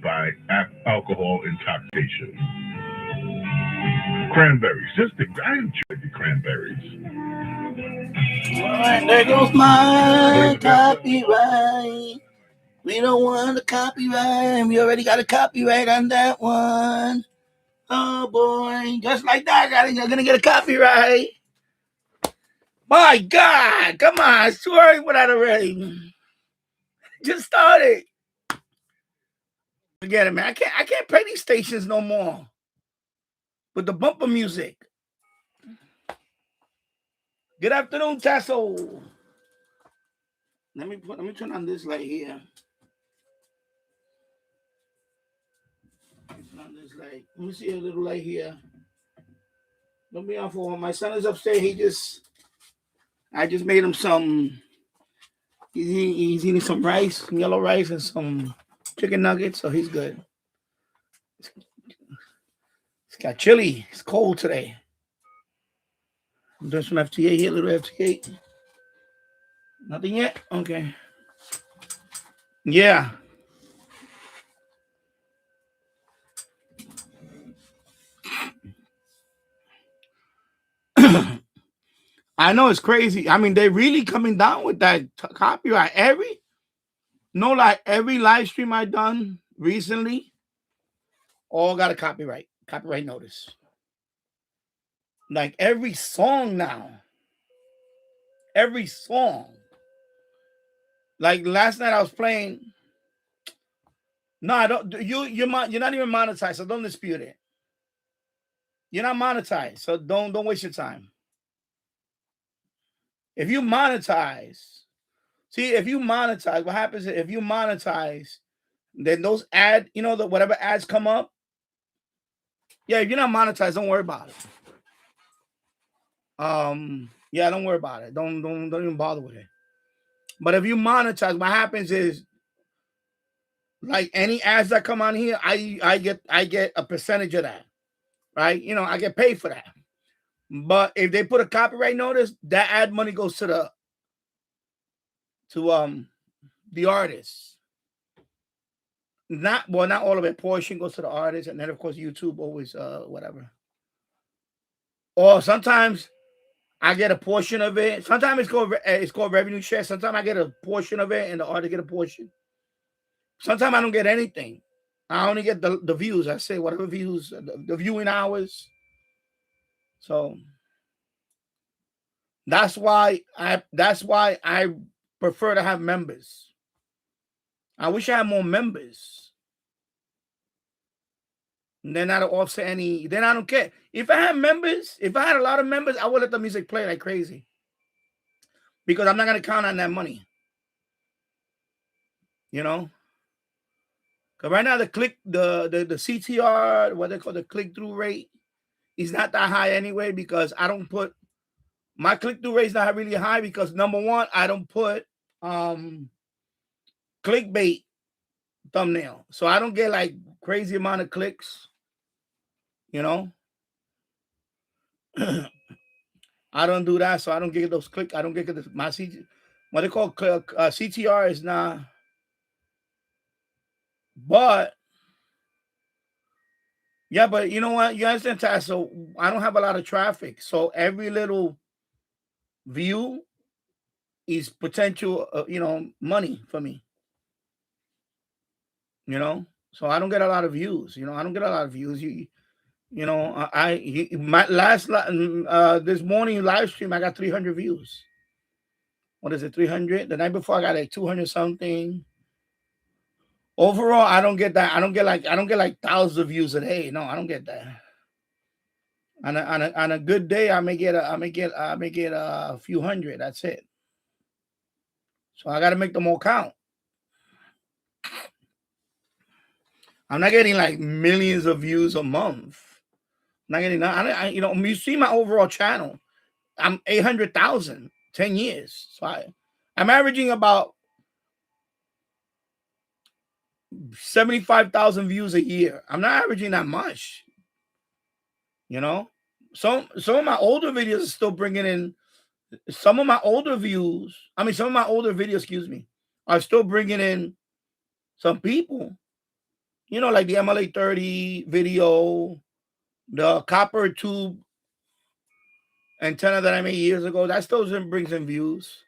by alcohol intoxication. Cranberries. I enjoy the cranberries. All right, there goes my copyright. We don't want a copyright. We already got a copyright on that one. Oh boy, just like that, you're gonna get a copyright. My God, come on, it's too early for that already. Just started. Forget it, man. I can't play these stations no more with the bumper music. Good afternoon, Tasso. Let me turn on this light here. Let me see a little light here. Don't be on for my son is upstairs. I just made him some. He's eating some rice, some yellow rice, and some chicken nuggets, so he's good. It's got chili. It's cold today. I'm doing some FTA here, little FTA. Nothing yet? Okay. Yeah. I know it's crazy. I mean, they're really coming down with that copyright. Every live stream I done recently, all got a copyright notice. Like every song now. Every song. Like last night I was playing. No, I don't. You're not even monetized, so don't dispute it. You're not monetized, so don't waste your time. If you monetize, what happens is if you monetize, then those whatever ads come up. Yeah, if you're not monetized, don't worry about it. Yeah, don't worry about it. Don't even bother with it. But if you monetize, what happens is, like any ads that come on here, I get a percentage of that, right? I get paid for that. But if they put a copyright notice, that ad money goes to the artist. Not all of it. Portion goes to the artist, and then of course YouTube always whatever. Or sometimes I get a portion of it. Sometimes it's called revenue share. Sometimes I get a portion of it, and the artist get a portion. Sometimes I don't get anything. I only get the views. I say whatever views, the viewing hours. So that's why I prefer to have members. I wish I had more members. And then I don't offset any. Then I don't care. If I had a lot of members, I would let the music play like crazy. Because I'm not gonna count on that money. Because right now the CTR, what they call the click-through rate, is not that high anyway, because I don't put my click-through rate is not really high because number one, I don't put clickbait thumbnail. So I don't get like crazy amount of clicks. I don't do that, so I don't get those clicks. I don't get my what they call CTR is not. But yeah, but you know what? You understand, Taz? So I don't have a lot of traffic, so every little view is potential, money for me. So I don't get a lot of views. I don't get a lot of views. This morning live stream I got 300 views. What is it? 300. The night before I got like 200 something. Overall, I don't get that. I don't get like thousands of views a day. No, I don't get that. On a good day, I may get a few hundred. That's it. So I got to make them all count. I'm not getting like millions of views a month. I'm not getting that. You see my overall channel. I'm 800,000, 10 years. So I'm averaging about 75,000 views a year. I'm not averaging that much. Some of my older videos are still bringing in. Some of my older videos, excuse me, are still bringing in some people. You know, like the MLA 30 video, the copper tube antenna that I made years ago. That still brings in views.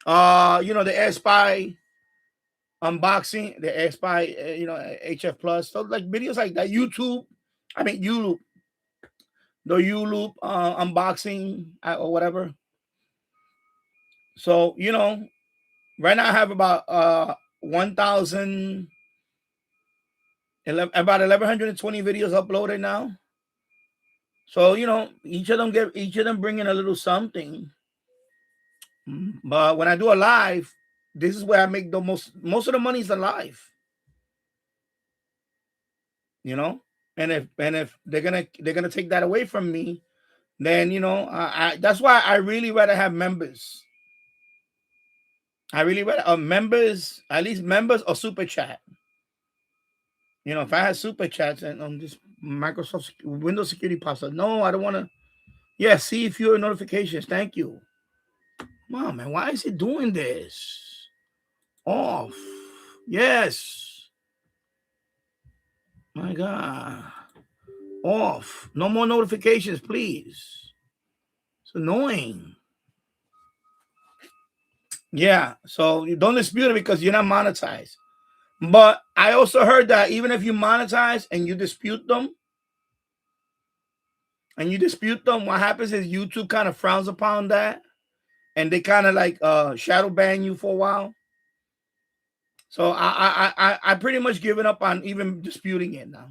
You know, the AirSpy unboxing, the AirSpy, you know, HF Plus. So like videos like that. YouTube, I mean ULoop, the ULoop unboxing or whatever. So, you know, right now I have about 1,000, about 1,120 videos uploaded now. So, you know, each of them bring in a little something. But when I do a live, this is where I make the most of the money is the live. You know, and if they're gonna take that away from me, then you know, that's why I really rather have members. I really rather members, at least members or super chat. You know, if I had super chats and on this Microsoft Windows security pops up, no, I don't want to. Yeah, see fewer notifications. Thank you. Mom, man, why is it doing this? Off. Yes. My God. Off. No more notifications, please. It's annoying. Yeah. So you don't dispute it because you're not monetized. But I also heard that even if you monetize and you dispute them, what happens is YouTube kind of frowns upon that. And they kind of like shadow ban you for a while. So I pretty much given up on even disputing it now.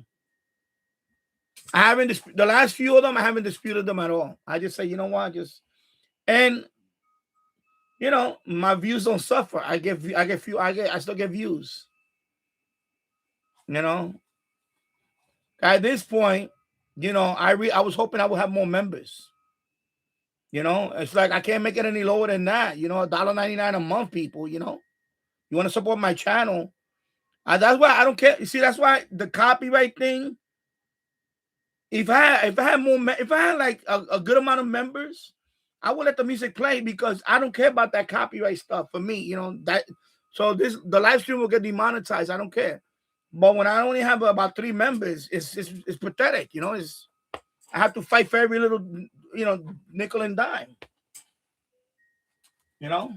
I haven't the last few of them. I haven't disputed them at all. I just say, you know what, and you know my views don't suffer. I still get views. You know, at this point, you know, I was hoping I would have more members. You know, it's like I can't make it any lower than that. You know, $1.99 a month, people. You know, you want to support my channel. That's why I don't care. You see, that's why the copyright thing. If I had like a good amount of members, I would let the music play because I don't care about that copyright stuff for me. You know that. So the live stream will get demonetized. I don't care. But when I only have about 3 members, it's pathetic. You know, I have to fight for every little, you know, nickel and dime. You know,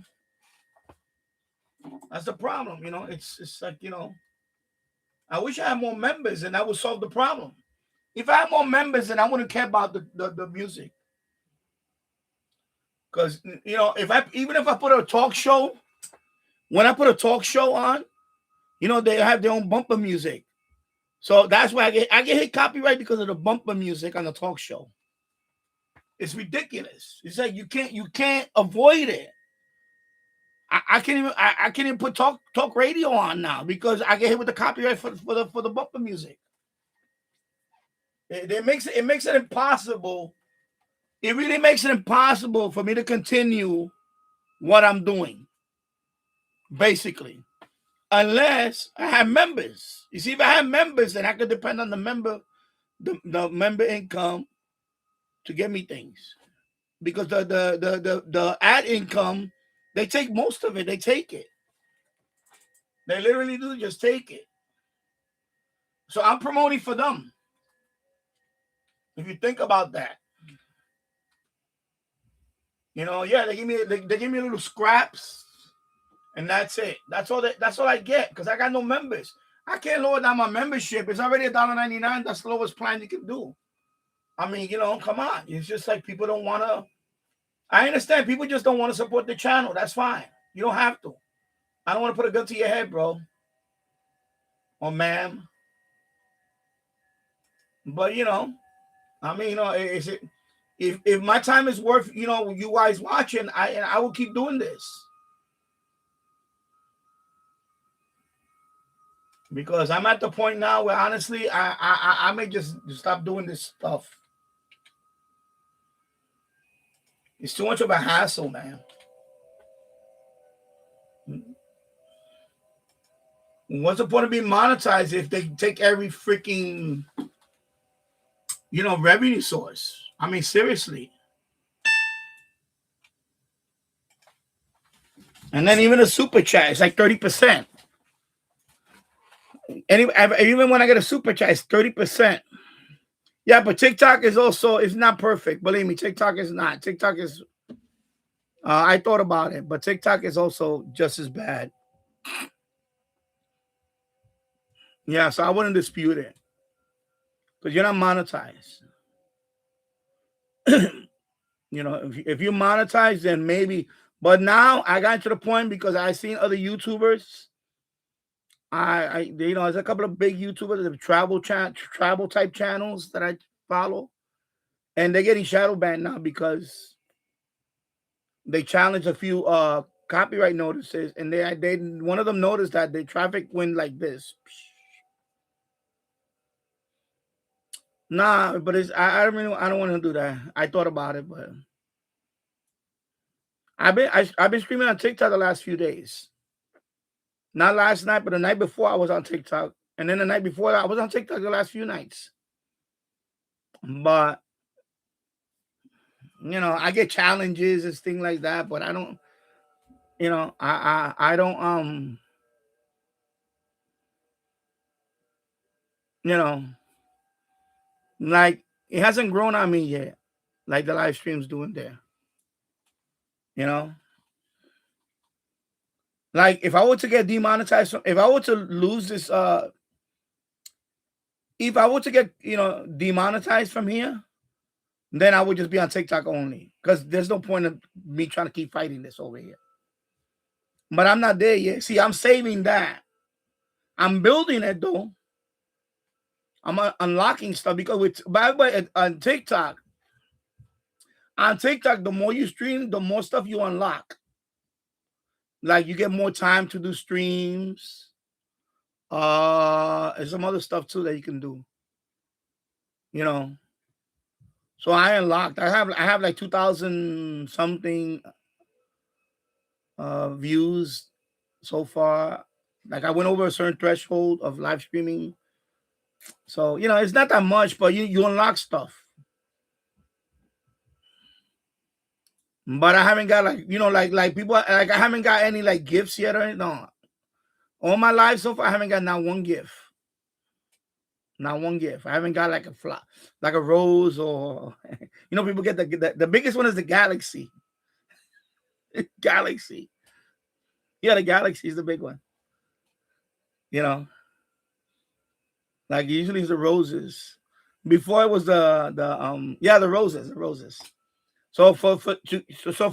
that's the problem. You know, it's like, you know, I wish I had more members and that would solve the problem. If I had more members, then I wouldn't care about the music. Because, you know, even if I put a talk show, when I put a talk show on, you know, they have their own bumper music. So that's why I get hit copyright because of the bumper music on the talk show. It's ridiculous. It's like you can't avoid it. I can't even put talk radio on now because I get hit with the copyright for the bumper music. It makes it impossible. It really makes it impossible for me to continue what I'm doing, basically, unless I have members. You see, if I have members, then I could depend on the member income to get me things, because the ad income, they take most of it. They take it. They literally do just take it. So I'm promoting for them. If you think about that, you know, yeah, they give me little scraps, and that's it. That's all I get because I got no members. I can't lower down my membership. It's already $1.99. That's the lowest plan you can do. I mean, you know, come on. It's just like people don't want to. I understand people just don't want to support the channel. That's fine. You don't have to. I don't want to put a gun to your head, bro, or ma'am. But you know, I mean, you know, if my time is worth, you know, you guys watching, I will keep doing this. Because I'm at the point now where honestly, I may just stop doing this stuff. It's too much of a hassle, man. What's the point of being monetized if they take every freaking, you know, revenue source? I mean, seriously. And then even a super chat is like 30%. even when I get a super chat, it's 30%. Yeah, but TikTok is also, it's not perfect. Believe me, TikTok is not. TikTok is, I thought about it, but TikTok is also just as bad. Yeah, so I wouldn't dispute it because you're not monetized. If you monetize, then maybe. But now I got to the point because I seen other YouTubers. There's a couple of big YouTubers that have travel type channels that I follow, and they're getting shadow banned now because they challenged a few copyright notices, and they one of them noticed that the traffic went like this. Nah, but I don't want to do that. I thought about it, but I've been streaming on TikTok the last few days. Not last night, but the night before I was on TikTok, and then the night before that I was on TikTok the last few nights. But I get challenges and things like that, but I don't. I don't. Like it hasn't grown on me yet, like the live streams doing there. You know, like if I were to get demonetized, if I were to lose this, if I were to get demonetized from here, then I would just be on TikTok only because there's no point of me trying to keep fighting this over here. But I'm not there yet. See, I'm saving that. I'm building it though. I'm unlocking stuff because by the way, on TikTok, the more you stream, the more stuff you unlock. Like you get more time to do streams. And some other stuff too that you can do. So I unlocked. I have like 2,000 something views so far. Like I went over a certain threshold of live streaming. So it's not that much, but you unlock stuff. But I haven't got like people like I haven't got any like gifts yet or anything. No. All my life so far, I haven't got not one gift. Not one gift. I haven't got like a rose or people get the biggest one is the Galaxy. Galaxy. Yeah, the Galaxy is the big one. Like usually it's the roses. Before it was the roses. So for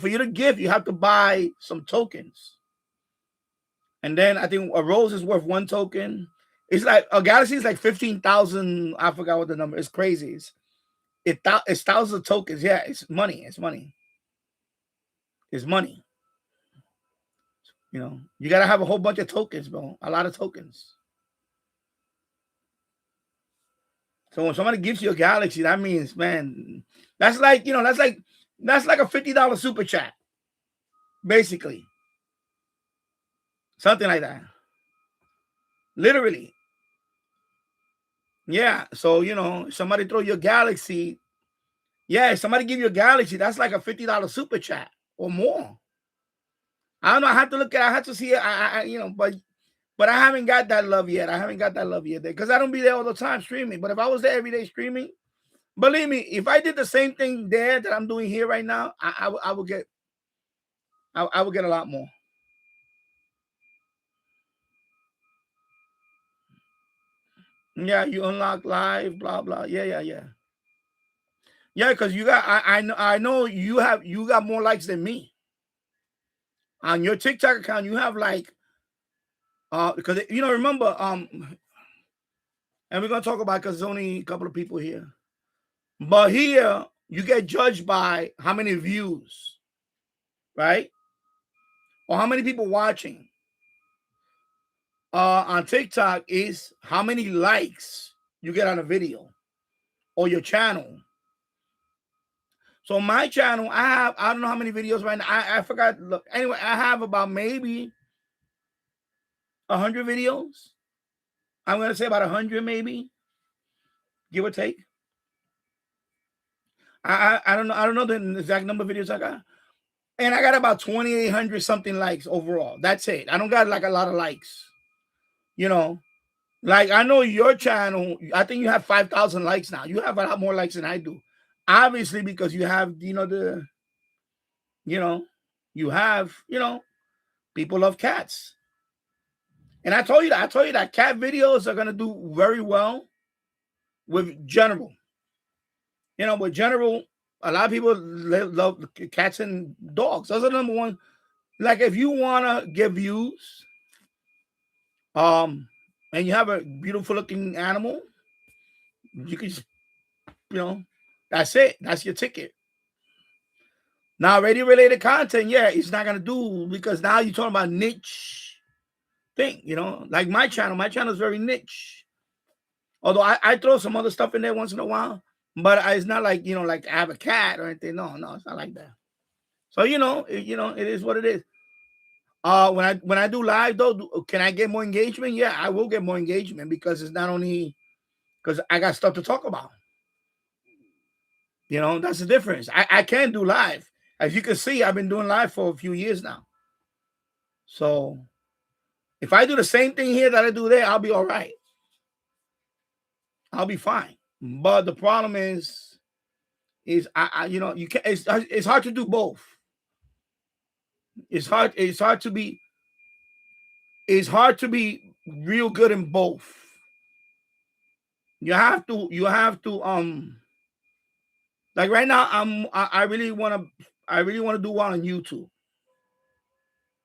you to give, you have to buy some tokens. And then I think a rose is worth 1 token. It's like a Galaxy is like 15,000. I forgot what the number is. Crazy. It's thousands of tokens. Yeah, it's money. It's money. It's money. You gotta have a whole bunch of tokens, bro. A lot of tokens. So when somebody gives you a Galaxy, that means, man, that's like a $50 super chat, basically. Something like that. Literally. Yeah. So somebody throw you a Galaxy. Yeah, if somebody give you a Galaxy, that's like a $50 super chat or more. I don't know. I have to look at. I have to see it. But I haven't got that love yet. Because I don't be there all the time streaming. But if I was there every day streaming, believe me, if I did the same thing there that I'm doing here right now, I would get. I would get a lot more. Yeah, you unlock live, blah blah. Yeah. Yeah, because you got. I know you got more likes than me. On your TikTok account, you have like. Because remember, and we're gonna talk about because there's only a couple of people here. But here you get judged by how many views, right? Or how many people watching. On TikTok is how many likes you get on a video or your channel. So my channel, I don't know how many videos right now. I forgot. Look, anyway, I have about maybe 100 videos. I'm gonna say about 100 maybe, give or take. I don't know. I don't know the exact number of videos I got. And I got about 2,800 something likes overall. That's it. I don't got like a lot of likes. Like I know your channel, I think you have 5,000 likes now. You have a lot more likes than I do. Obviously, because you have, you know, you have, people love cats. And I told you that cat videos are gonna do very well with general. With general, a lot of people love cats and dogs. Those are the number one. Like if you wanna get views, and you have a beautiful looking animal, you can just, that's it. That's your ticket. Now, radio related content, yeah, it's not gonna do because now you're talking about niche thing. Like my channel. My channel is very niche. Although I throw some other stuff in there once in a while, but it's not like like I have a cat or anything. No, it's not like that. So it is what it is. When I do live though, can I get more engagement? Yeah, I will get more engagement because it's not only because I got stuff to talk about. That's the difference. I can do live. As you can see, I've been doing live for a few years now. So if I do the same thing here that I do there, I'll be all right. I'll be fine. But the problem is I you can't. It's hard to do both. It's hard. It's hard to be. It's hard to be real good in both. You have to. You have to. Like right now, I really want to. I really want to do one on YouTube.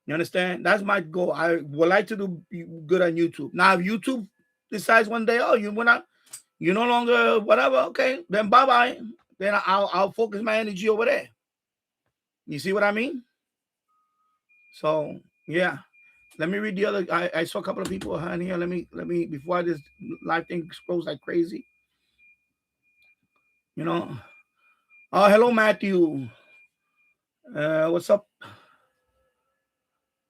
You understand? That's my goal. I would like to do good on YouTube. Now, if YouTube decides one day, oh, you no longer whatever, okay, then bye bye. Then I'll focus my energy over there. You see what I mean? So yeah. Let me read the other. I saw a couple of people on here. Let me before this live thing explodes like crazy. Oh, hello, Matthew. What's up?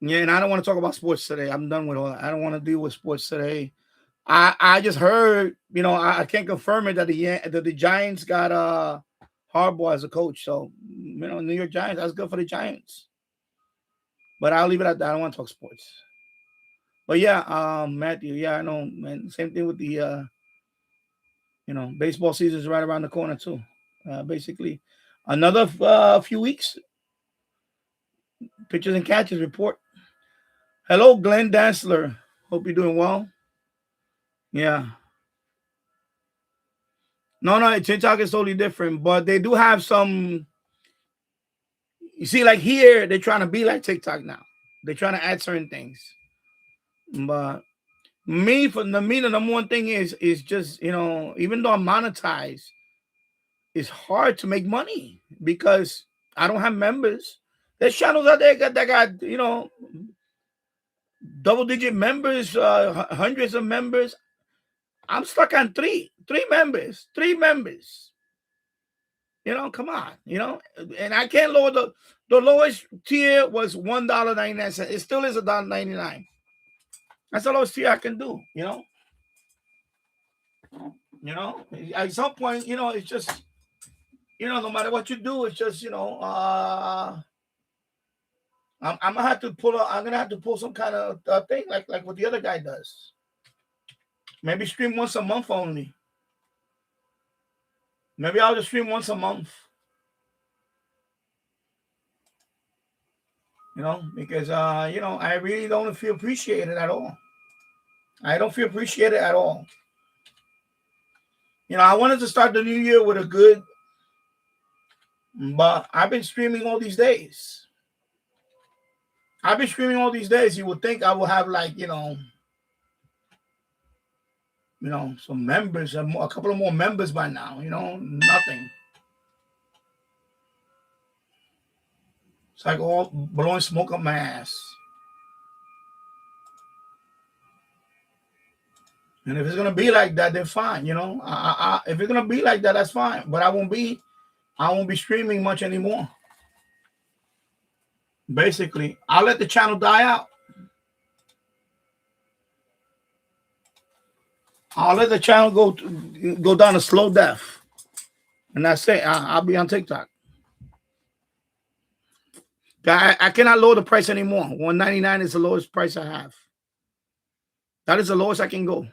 Yeah, and I don't want to talk about sports today. I'm done with all that. I don't want to deal with sports today. I just heard, I can't confirm it that the Giants got Harbaugh as a coach. So, New York Giants, that's good for the Giants. But I'll leave it at that. I don't want to talk sports. But yeah, Matthew, yeah, I know, man. Same thing with the baseball season is right around the corner too. Basically, another few weeks. Pitchers and catches report. Hello, Glenn Dansler. Hope you're doing well. Yeah. No, TikTok is totally different, but they do have some. You see, like here, they're trying to be like TikTok now. They're trying to add certain things. But the number one thing is just, even though I'm monetized, it's hard to make money because I don't have members. There's channels out there that got, double-digit members, hundreds of members. I'm stuck on three members. Come on, and I can't lower the lowest tier was $1.99. It still is $1.99. That's the lowest tier I can do, At some point, it's just, no matter what you do, it's just, I'm gonna have to pull some kind of thing like what the other guy does. Maybe stream once a month only. Maybe I'll just stream once a month. Because I really don't feel appreciated at all. I don't feel appreciated at all. I wanted to start the new year with a good, but I've been streaming all these days. You would think I will have like, some members, a couple of more members by now, nothing. It's like all blowing smoke up my ass. And if it's gonna be like that, then fine. If it's gonna be like that, that's fine. But I won't be streaming much anymore. Basically, I'll let the channel die out. I'll let the channel go down a slow death, and that's it. I'll be on TikTok. I cannot lower the price anymore. $1.99 is the lowest price I have. That is the lowest I can go.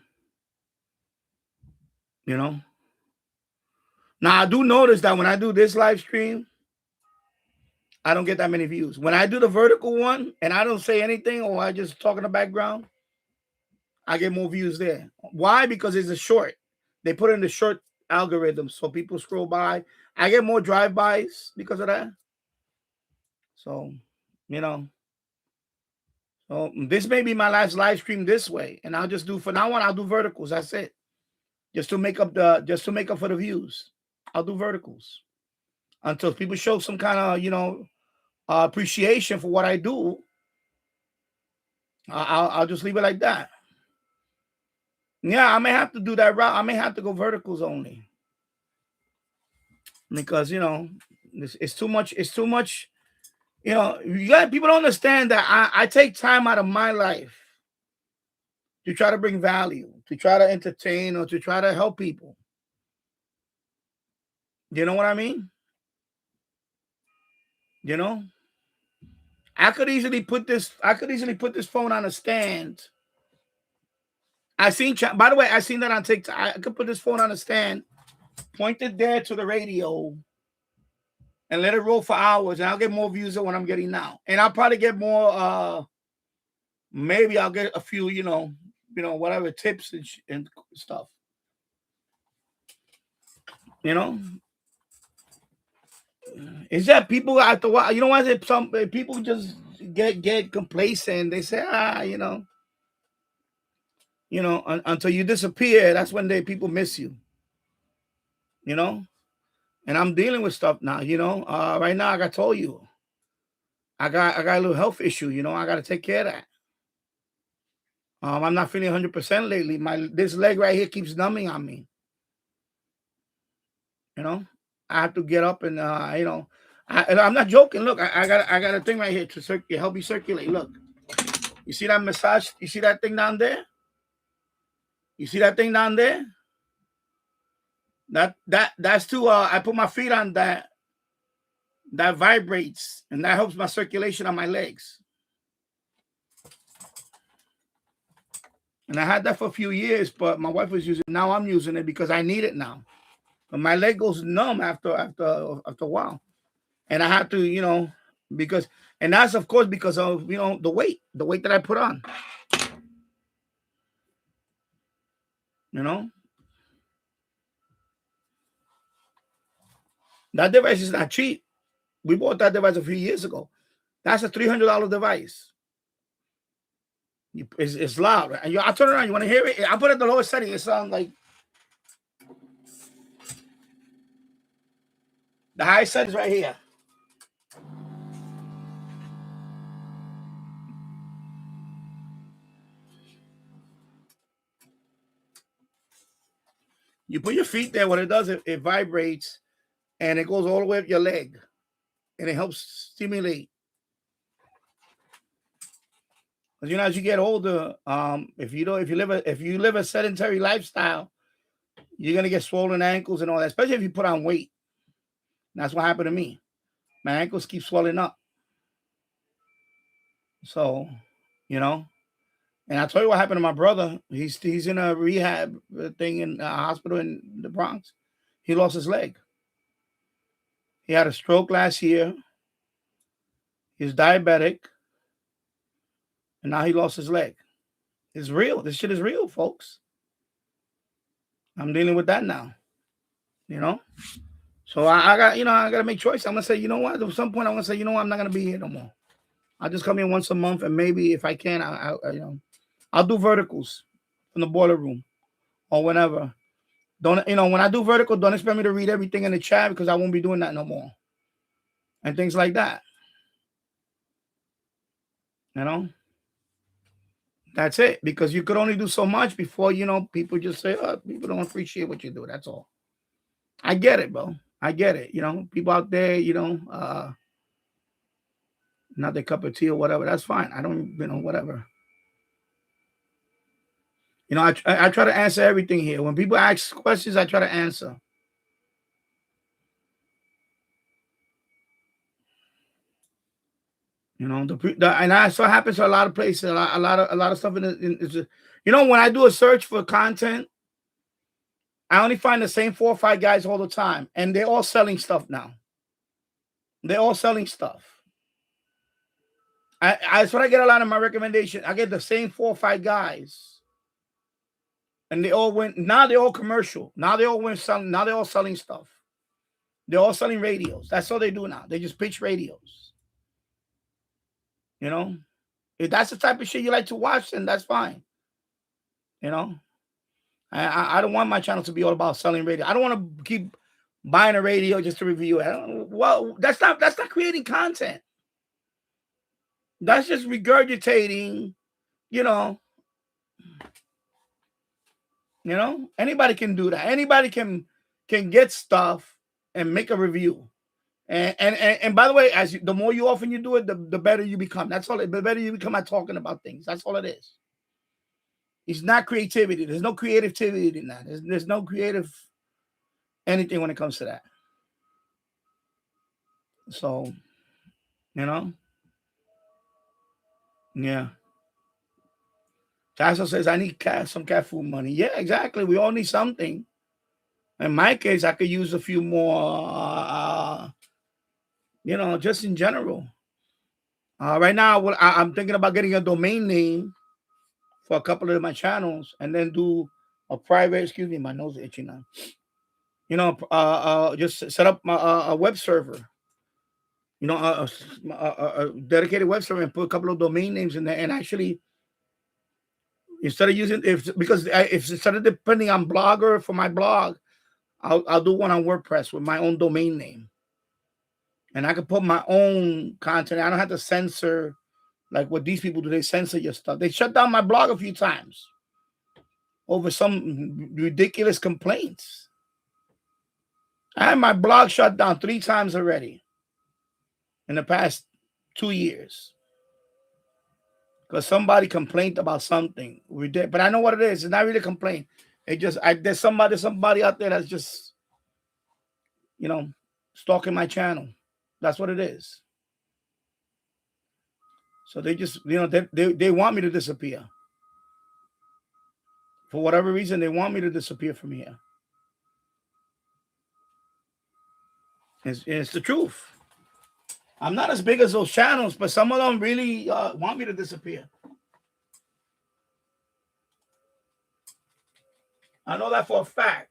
You know. Now I do notice that when I do this live stream, I don't get that many views. When I do the vertical one and I don't say anything or I just talk in the background, I get more views there. Why? Because it's a short. They put in the short algorithm, so people scroll by. I get more drive-bys because of that. So, you know, so this may be my last live stream this way, and I'll just do for now on. I'll do verticals. That's it. Just to make up for the views. I'll do verticals until people show some kind of appreciation for what I do. I'll just leave it like that. Yeah, I may have to do that route. I may have to go verticals only because it's too much. It's too much. People don't understand that I take time out of my life to try to bring value, to try to entertain, or to try to help people. You know what I mean? I could easily put this phone on a stand. By the way, I seen that on TikTok. I could put this phone on a stand, point it there to the radio, and let it roll for hours, and I'll get more views than what I'm getting now. And I'll probably get more. Maybe I'll get a few, whatever tips and stuff. Is that people after a while? Why is it some people just get complacent? They say, until you disappear, that's when people miss you. And I'm dealing with stuff now. Right now, like I told you, I got a little health issue. I got to take care of that. I'm not feeling 100% lately. This leg right here keeps numbing on me. I have to get up and I'm not joking. Look, I got a thing right here to help you circulate. Look, you see that massage? You see that thing down there? You see that thing down there? That's to I put my feet on that vibrates, and that helps my circulation on my legs. And I had that for a few years, but my wife was using it. Now I'm using it because I need it now. But my leg goes numb after a while. And I have to, because that's of course because of the weight that I put on. That device is not cheap. We bought that device a few years ago. That's a $300 device. It's loud. And I'll turn around. You want to hear it? I put it at the lowest setting. It sounds like the highest setting is right here. You put your feet there. What it does, it vibrates, and it goes all the way up your leg, and it helps stimulate. As you get older, if you live a sedentary lifestyle, you're gonna get swollen ankles and all that, especially if you put on weight. That's what happened to me. My ankles keep swelling up. So, and I'll tell you what happened to my brother. He's in a rehab thing in a hospital in the Bronx. He lost his leg. He had a stroke last year. He's diabetic. And now he lost his leg. It's real. This shit is real, folks. I'm dealing with that now. So I got to make choice. I'm going to say, what? At some point, I'm going to say, I'm not going to be here no more. I'll just come in once a month, and maybe if I can, I'll do verticals from the boiler room or whenever. Don't when I do vertical, don't expect me to read everything in the chat because I won't be doing that no more. And things like that. That's it. Because you could only do so much before, people just say, oh, people don't appreciate what you do. That's all. I get it, bro. I get it. People out there, not their cup of tea or whatever. That's fine. I don't, whatever. I try to answer everything here. When people ask questions, I try to answer. And that's what happens to a lot of places. A lot of stuff when I do a search for content, I only find the same 4 or 5 guys all the time, and they're all selling stuff now. They're all selling stuff. That's what I get a lot of my recommendation. I get the same 4 or 5 guys, and they all went. Now they're all commercial. Now they all went selling. Now they're all selling stuff. They're all selling radios. That's all they do now. They just pitch radios. You know, if that's the type of shit you like to watch, then that's fine. You know, I don't want my channel to be all about selling radio. I don't want to keep buying a radio just to review it. Well, that's not creating content. That's just regurgitating, you know. Anybody can do that. Anybody can get stuff and make a review. And by the way, the more you often you do it, the better you become. That's all. The better you become at talking about things. That's all it is. It's not creativity. There's no creativity in that. There's no creative anything when it comes to that. So, yeah. Tasso says, I need some cat food money. Yeah, exactly. We all need something. In my case, I could use a few more, just in general. Right now, I'm thinking about getting a domain name for a couple of my channels and then do a private, excuse me, my nose is itching now. Just set up a web server. A dedicated web server and put a couple of domain names in there, and actually, instead of using instead of depending on Blogger for my blog, I'll do one on WordPress with my own domain name, and I can put my own content. I don't have to censor like what these people do. They censor your stuff. They shut down my blog a few times over some ridiculous complaints. I had my blog shut down 3 times already in the past 2 years because somebody complained about something. But I know what it is. It's not really a complaint. It just there's somebody out there that's just stalking my channel. That's what it is. So they just they want me to disappear. For whatever reason, they want me to disappear from here. It's the truth. I'm not as big as those channels, but some of them really want me to disappear. I know that for a fact.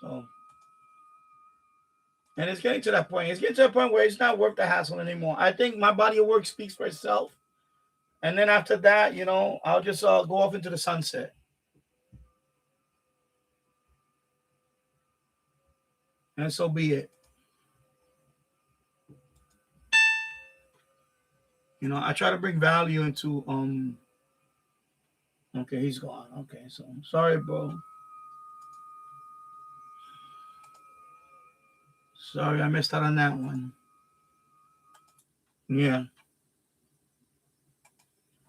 So, and it's getting to that point. It's getting to a point where it's not worth the hassle anymore. I think my body of work speaks for itself. And then after that, I'll just go off into the sunset. And so be it. I try to bring value into okay, he's gone. Okay, so sorry, bro. Sorry, I missed out on that one. Yeah.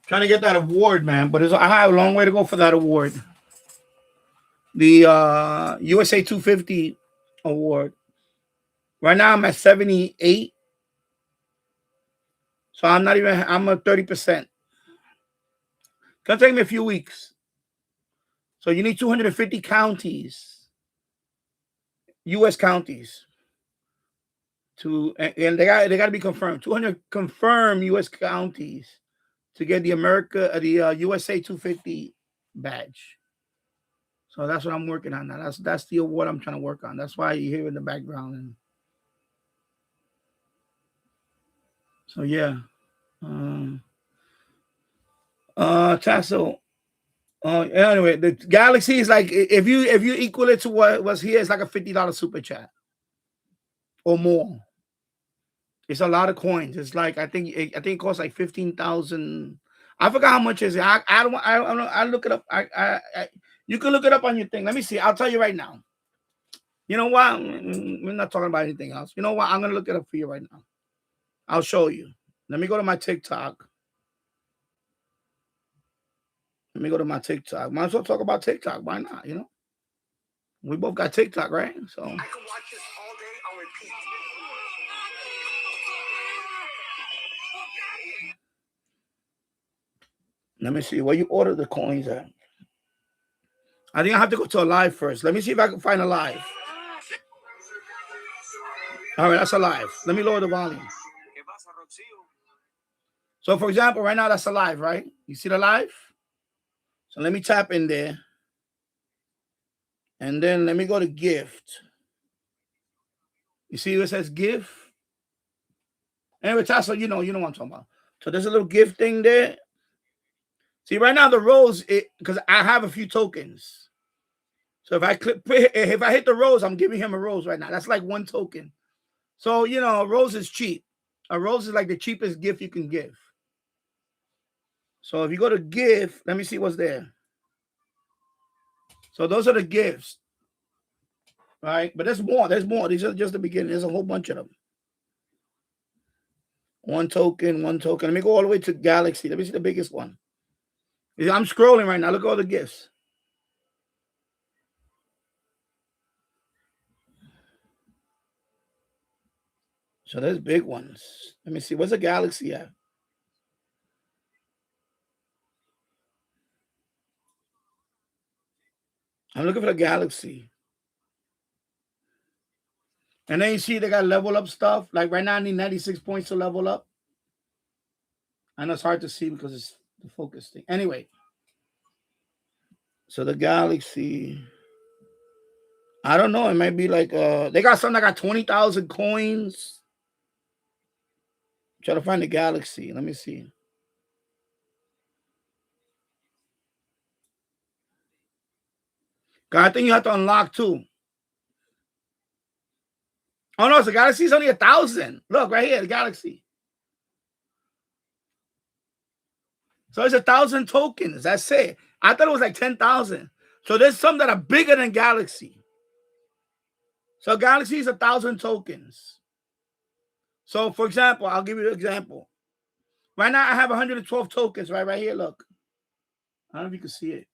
Trying to get that award, man, but I have a long way to go for that award. The USA 250 award. Right now I'm at 78. So I'm at 30%. It's gonna take me a few weeks. So you need 250 counties, US counties, and they got to be confirmed. 200 confirmed US counties to get the USA 250 badge. So that's what I'm working on now. That's the award I'm trying to work on. That's why you hear in the background. And so yeah. Tasso. Anyway, the Galaxy is like if you equal it to what was here, it's like a $50 super chat or more. It's a lot of coins. It's like I think it costs like 15,000. I forgot how much is it. I don't. I look it up. You can look it up on your thing. Let me see. I'll tell you right now. You know what? We're not talking about anything else. You know what? I'm gonna look it up for you right now. I'll show you. Let me go to my TikTok. Let me go to my TikTok. Might as well talk about TikTok. Why not? We both got TikTok, right? So I can watch this all day on repeat. Let me see where you order the coins at. I think I have to go to a live first. Let me see if I can find a live. All right, that's a live. Let me lower the volume. So, for example, right now that's a live, right? You see the live? So let me tap in there. And then let me go to gift. You see what it says gift? Anyway, Tasso, you know what I'm talking about. So there's a little gift thing there. See, right now the rose, because I have a few tokens. So if I hit the rose, I'm giving him a rose right now. That's like one token. So, a rose is cheap. A rose is like the cheapest gift you can give. So if you go to gift, let me see what's there. So those are the gifts. Right? But there's more. There's more. These are just the beginning. There's a whole bunch of them. One token. Let me go all the way to Galaxy. Let me see the biggest one. I'm scrolling right now. Look at all the gifts. So there's big ones. Let me see. What's a Galaxy at? I'm looking for the Galaxy. And then you see they got level up stuff. Like right now, I need 96 points to level up. I know it's hard to see because it's the focus thing. Anyway. So the Galaxy. I don't know. It might be like they got something that got 20,000 coins. Try to find the Galaxy. Let me see. I think you have to unlock too. Oh no, the Galaxy's only 1,000. Look right here, the Galaxy. So it's 1,000 tokens. That's it. I thought it was like 10,000. So there's some that are bigger than Galaxy. So Galaxy is 1,000 tokens. So for example, I'll give you an example. Right now I have 112 tokens right here. Look. I don't know if you can see it.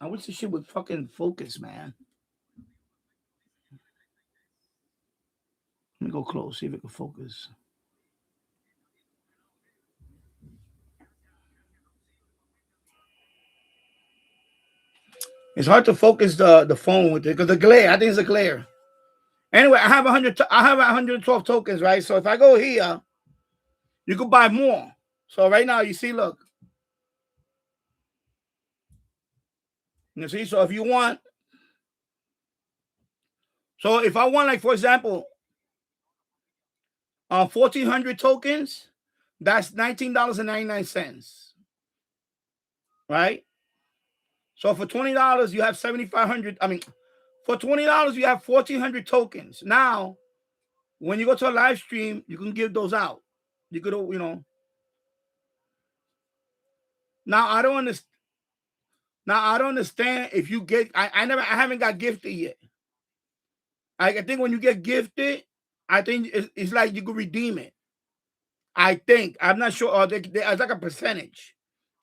I wish this shit would fucking focus, man. Let me go close, see if it can focus. It's hard to focus the phone with it because the glare. I think it's a glare. Anyway, I have 112 tokens, right? So if I go here, you could buy more. So right now, you see, look. You see, so if you want, so if I want, like for example, 1,400 tokens, that's $19.99, right? So for $20, you have 7,500. I mean, for $20, you have 1,400 tokens. Now, when you go to a live stream, you can give those out. You could, Now I don't understand. If you get. I haven't got gifted yet. I think when you get gifted, I think it's like you could redeem it. I think. I'm not sure. Or it's like a percentage.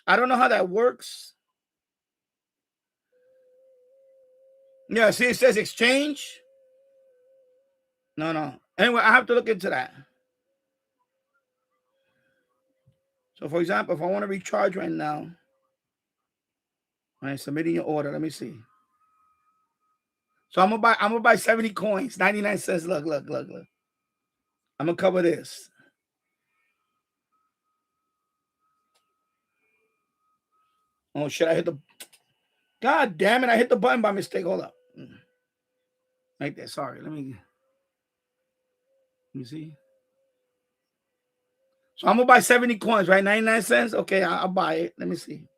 I don't know how that works. Yeah, see, it says exchange. No. Anyway, I have to look into that. So, for example, if I want to recharge right now, all right, submitting your order. Let me see. So I'm gonna buy 70 coins, 99 cents. Look. I'm gonna cover this. Oh shit! I hit the. God damn it! I hit the button by mistake. Hold up. Like that. Sorry. Let me see. So I'm gonna buy 70 coins, right? 99 cents. Okay, I'll buy it. Let me see.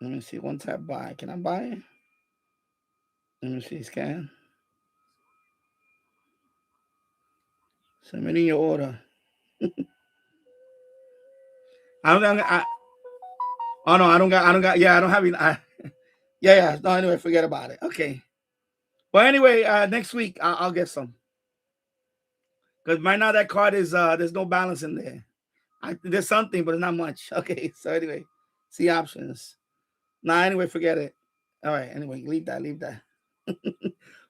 Let me see. Once I buy, can I buy it? Let me see. Scan. Submitting your order. I don't got. Yeah, I don't have any. Yeah. No, anyway, forget about it. Okay. Well, anyway, next week I'll get some. Because right now that card is there's no balance in there. There's something, but it's not much. Okay. So anyway, see options. Nah, anyway, forget it. All right. Anyway, leave that.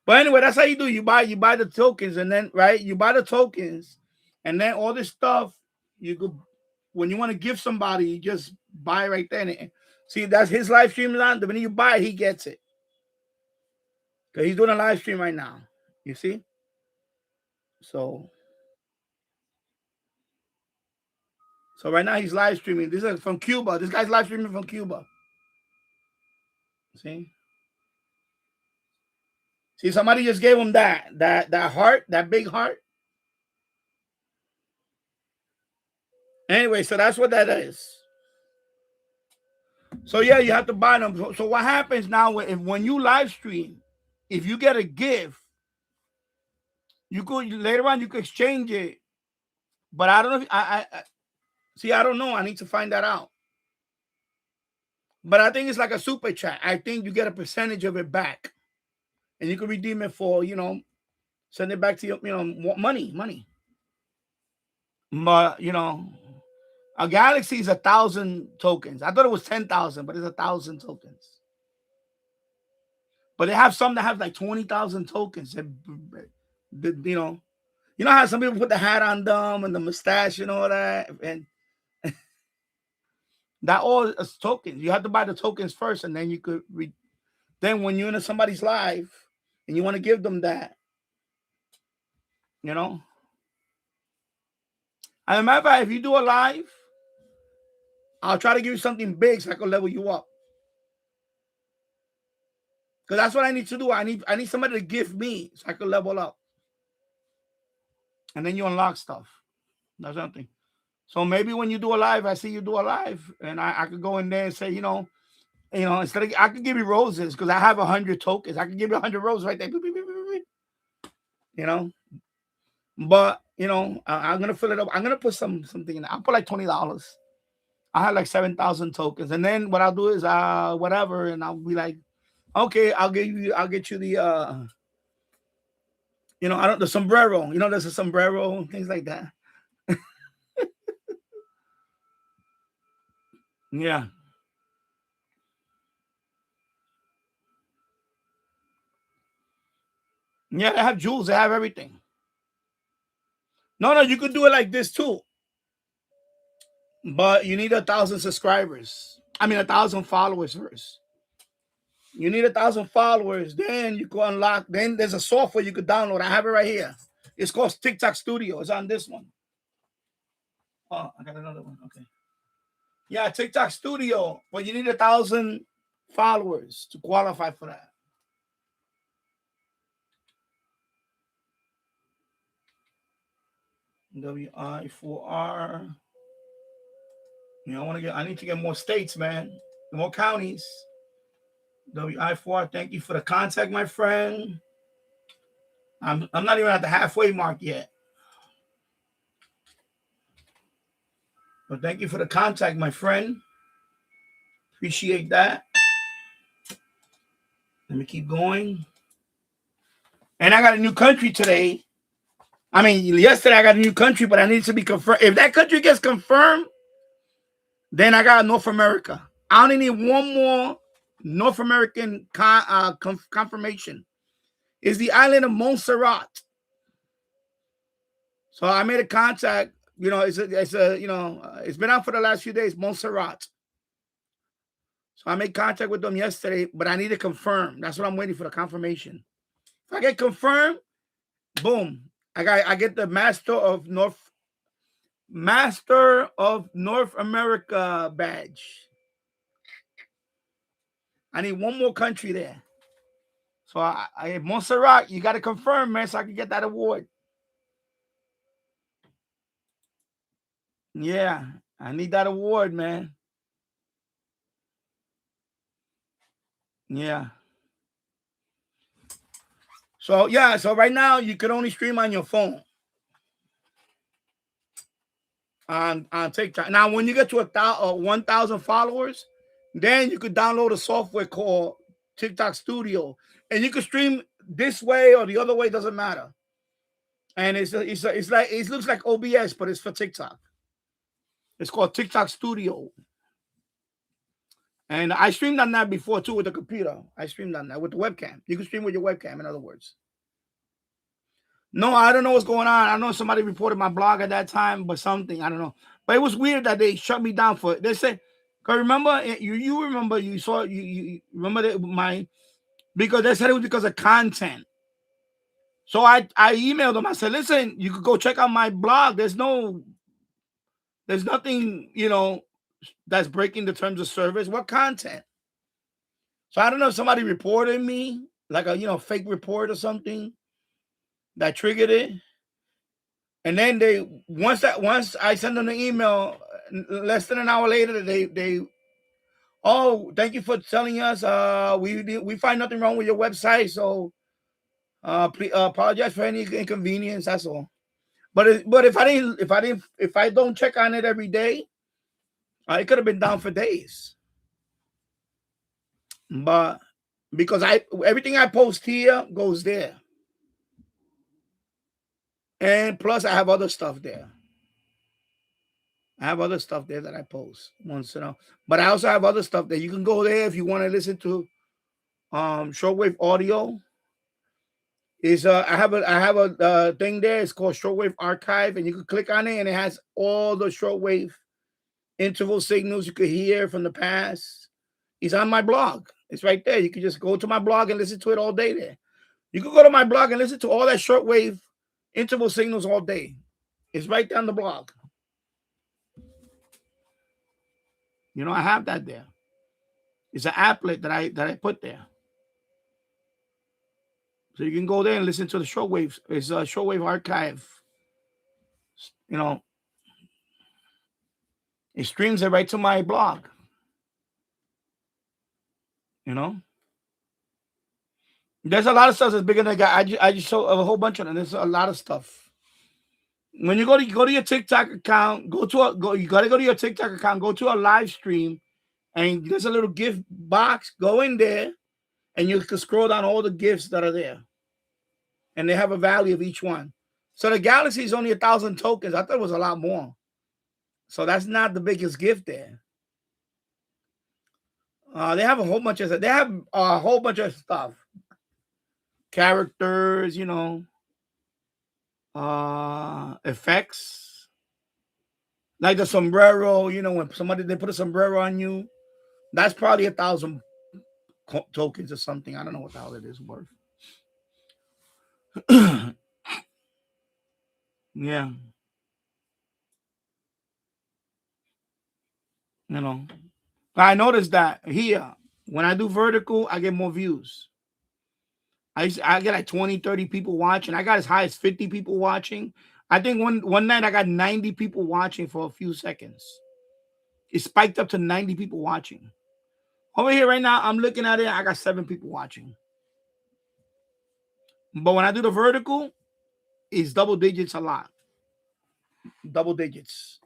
But But anyway, that's how you do. You buy the tokens, and then right, you buy the tokens, and then all this stuff you could, when you want to give somebody, you just buy right there. And see, that's his live stream is on. The minute you buy it, he gets it. Because he's doing a live stream right now. You see? So right now he's live streaming. This is from Cuba. This guy's live streaming from Cuba. See? See, somebody just gave him that heart, that big heart. Anyway, so that's what that is. So yeah, you have to buy them. So what happens now when you live stream, if you get a gift, you could later on you could exchange it. But I don't know if I see, I don't know. I need to find that out. But I think it's like a super chat. I think you get a percentage of it back. And you can redeem it for, send it back to you, money. But, a galaxy is 1,000 tokens. I thought it was 10,000, but it's 1,000 tokens. But they have some that have like 20,000 tokens. You know how some people put the hat on them and the mustache and all that? And that all is tokens. You have to buy the tokens first, and then you could then when you're in somebody's live and you want to give them that, As a matter of fact, if you do a live, I'll try to give you something big so I can level you up. Because that's what I need to do. I need somebody to give me so I can level up. And then you unlock stuff. That's something. So maybe when you do a live, I see you do a live, and I could go in there and say, instead of, I could give you roses because I have 100 tokens. I could give you 100 roses right there. But I'm gonna fill it up. I'm gonna put something in there. I'll put like $20. I have like 7,000 tokens, and then what I'll do is whatever, and I'll be like, okay, I'll get you the the sombrero. There's a sombrero, things like that. Yeah. Yeah, they have jewels, they have everything. No, you could do it like this too. But you need 1,000 subscribers. I mean 1,000 followers first. You need 1,000 followers, then you can unlock. Then there's a software you could download. I have it right here. It's called TikTok Studio. It's on this one. Oh, I got another one. Okay. Yeah, TikTok Studio. But you need 1,000 followers to qualify for that. WI4R. I need to get more states, man. More counties. WI4R. Thank you for the contact, my friend. I'm not even at the halfway mark yet. But thank you for the contact, my friend. Appreciate that. Let me keep going. And I got a new country today. I mean, yesterday I got a new country, but I need to be confirmed. If that country gets confirmed, then I got North America. I only need one more North American confirmation. It's the island of Montserrat. So I made a contact. It's been out for the last few days, Montserrat. So I made contact with them yesterday, but I need to confirm. That's what I'm waiting for, the confirmation. If I get confirmed, boom. I get the Master of North America badge. I need one more country there. So I Montserrat, you got to confirm, man, so I can get that award. Yeah, I need that award, man. Yeah. So right now you can only stream on your phone. On TikTok. Now, when you get to 1,000 followers, then you could download a software called TikTok Studio, and you can stream this way or the other way. Doesn't matter. And it's like it looks like OBS, but it's for TikTok. It's called TikTok Studio. And I streamed on that before too with the computer. I streamed on that with the webcam. You can stream with your webcam, in other words. No, I don't know what's going on. I know somebody reported my blog at that time, but something, I don't know. But it was weird that they shut me down for it. They said, cause remember, you remember, you saw, you remember that because they said it was because of content. So I emailed them. I said, listen, you could go check out my blog. There's nothing, that's breaking the terms of service. What content? So I don't know if somebody reported me, like a fake report or something that triggered it. And then once I sent them the email, less than an hour later, they thank you for telling us. We find nothing wrong with your website, so please apologize for any inconvenience. That's all. But if I don't check on it every day, it could have been down for days. But because everything I post here goes there. And plus I have other stuff there. I have other stuff there that I post once in a while. But I also have other stuff that you can go there if you want to listen to shortwave audio. I have a thing there. It's called Shortwave Archive, and you can click on it, and it has all the shortwave interval signals you could hear from the past. It's on my blog. It's right there. You can just go to my blog and listen to it all day there. You can go to my blog and listen to all that shortwave interval signals all day. It's right there on the blog. I have that there. It's an applet that I put there. So you can go there and listen to the shortwaves. It's a shortwave archive. It streams it right to my blog. There's a lot of stuff that's bigger than I just show a whole bunch of them. There's a lot of stuff. When you go to your TikTok account, you gotta go to your TikTok account, go to a live stream, and there's a little gift box. Go in there, and you can scroll down all the gifts that are there. And they have a value of each one. So the Galaxy is only 1,000 tokens. I thought it was a lot more. So that's not the biggest gift there. They have a whole bunch of stuff. Characters, effects. Like the sombrero, when they put a sombrero on you, that's probably 1,000 tokens or something. I don't know what the hell it is worth. Yeah. I noticed that here, when I do vertical, I get more views. I get like 20, 30 people watching. I got as high as 50 people watching. I think one night I got 90 people watching for a few seconds. It spiked up to 90 people watching. Over here right now, I'm looking at it. I got 7 people watching. But when I do the vertical, it's double digits a lot. Double digits.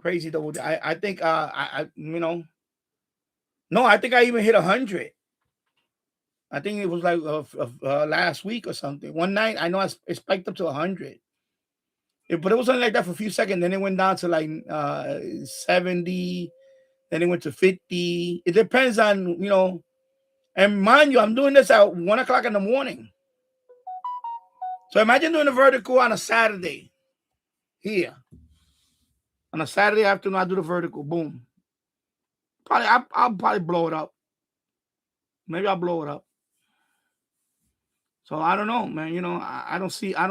Crazy double. I think no, I think I even hit 100. I think it was like last week or something. One night, I know it spiked up to 100. But it was only like that for a few seconds. Then it went down to like 70. Then it went to 50. It depends on, and mind you, I'm doing this at 1 o'clock in the morning. So imagine doing a vertical on a Saturday here. On a Saturday afternoon, I do the vertical. Boom. I'll probably blow it up. Maybe I'll blow it up. So I don't know, man. I don't see the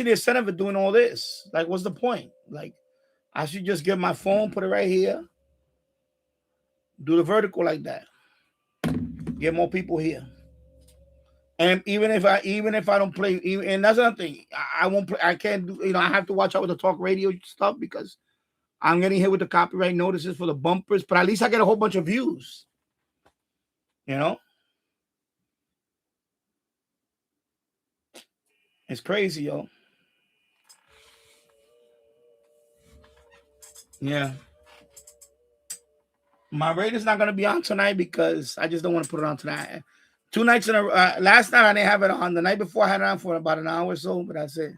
incentive of doing all this. Like, what's the point? Like, I should just get my phone, put it right here, do the vertical like that, get more people here. And even if I don't play, and that's another thing, I won't play. I can't do. I have to watch out with the talk radio stuff because I'm getting hit with the copyright notices for the bumpers. But at least I get a whole bunch of views. It's crazy, yo. Yeah. My rating's not going to be on tonight because I just don't want to put it on tonight. 2 nights in a last night I didn't have it on. The night before I had it on for about an hour or so, but that's it.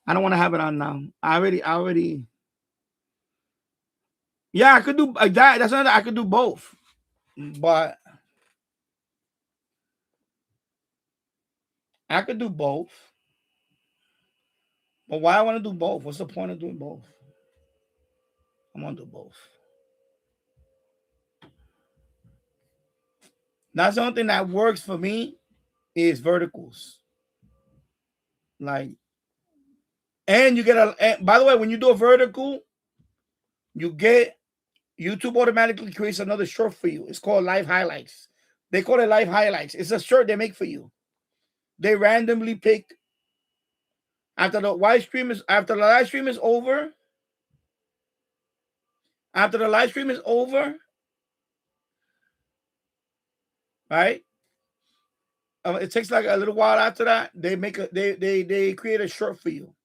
I don't want to have it on now. I already Yeah, I could do that. That's not. I could do both, but I could do both. But why I want to do both? What's the point of doing both? I want to do both. That's the only thing that works for me is verticals. Like, and you get a. And by the way, when you do a vertical, you get YouTube automatically creates another short for you. It's called live highlights. They call it live highlights. It's a shirt they make for you. They randomly pick after the live stream is over. After the live stream is over, right? It takes like a little while after that. They make a they create a short for you,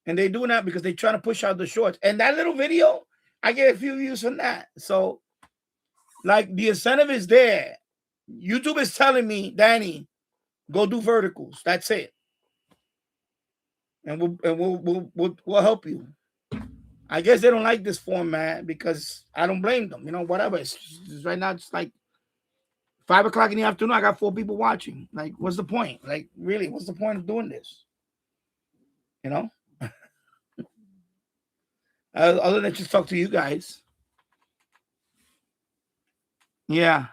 and they doing that because they're trying to push out the shorts. And that little video, I get a few views from that. So, like the incentive is there. YouTube is telling me, Danny, go do verticals. That's it, and we'll help you. I guess they don't like this format because I don't blame them. You know, whatever. It's right now, it's like 5 o'clock in the afternoon. I got 4 people watching. Like, what's the point? Like, really, what's the point of doing this? You know, other than just talk to you guys. Yeah.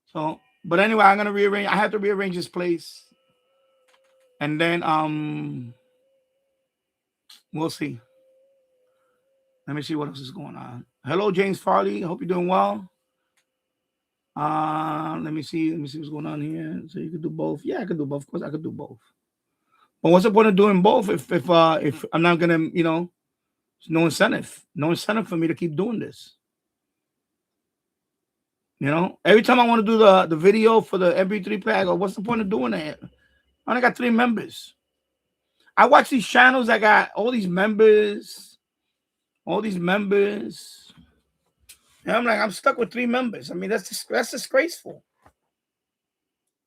So, but anyway, I'm gonna rearrange. I have to rearrange this place, and then we'll see. Let me see what else is going on. Hello, James Farley. Hope you're doing well. Let me see what's going on here. So you could do both. Yeah, I could do both. Of course, I could do both. But what's the point of doing both if I'm not gonna, you know, no incentive for me to keep doing this. You know, every time I want to do the video for the MP3 pack, or what's the point of doing that? I only got 3 members. I watch these channels that got all these members. And I'm like, I'm stuck with 3 members. I mean, that's disgraceful.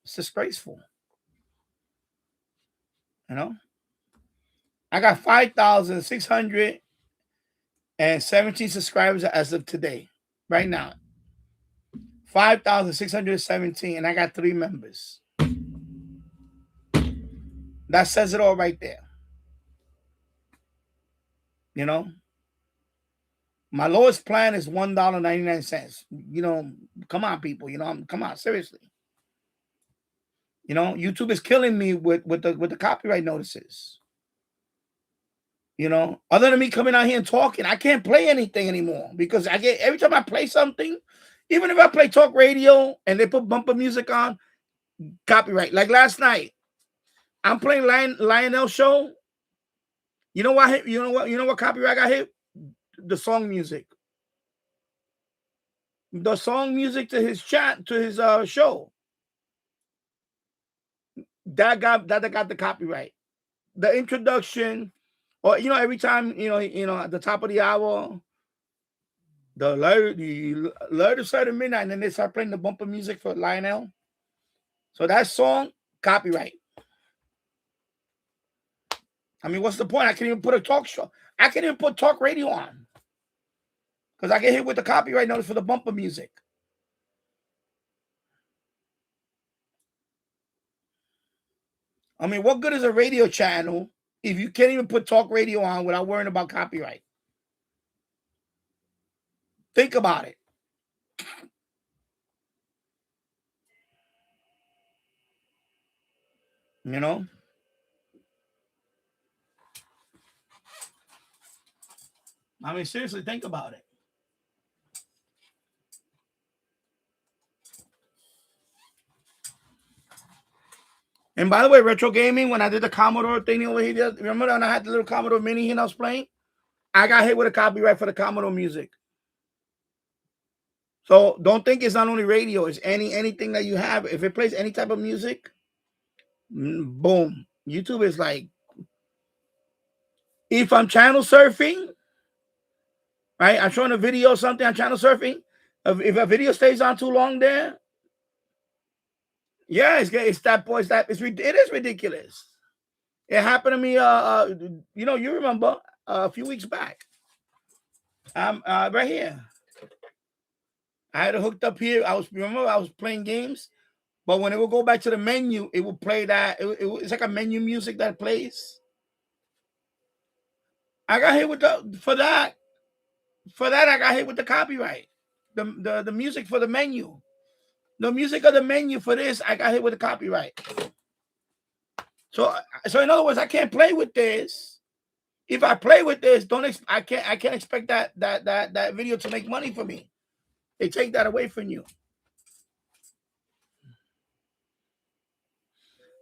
It's disgraceful. You know, I got 5,617 subscribers as of today, right now. 5,617, and I got 3 members. That says it all right there. You know, my lowest plan is $1.99. You know, come on, people. You know, come on, seriously. You know, YouTube is killing me with the copyright notices. You know, other than me coming out here and talking, I can't play anything anymore because I get every time I play something, even if I play talk radio and they put bumper music on, copyright. Like last night, I'm playing Lionel show. You know what? You know what copyright got hit? The song music. The song music to his show. That got the copyright. The introduction, or you know, every time you know at the top of the hour, the later side of midnight, and then they start playing the bumper music for Lionel. So that song, copyright. I mean, what's the point? I can't even put a talk show. I can't even put talk radio on because I get hit with the copyright notice for the bumper music. I mean, what good is a radio channel if you can't even put talk radio on without worrying about copyright? Think about it. You know? I mean, seriously, think about it. And by the way, retro gaming, when I did the Commodore thing over here, remember when I had the little Commodore Mini and I was playing? I got hit with a copyright for the Commodore music. So don't think it's not only radio, it's anything that you have. If it plays any type of music, boom. YouTube is like, if I'm channel surfing, right? I'm showing a video or something on channel surfing. If a video stays on too long there, yeah, it is ridiculous. It happened to me. You know, you remember a few weeks back. I'm right here. I had it hooked up here. I was playing games, but when it would go back to the menu, it would play that. It's like a menu music that plays. I got hit with for that. I got hit with the copyright. The music for the menu. The music of the menu for this, I got hit with the copyright. So in other words, I can't play with this. If I play with this, I can't expect that video to make money for me. They take that away from you.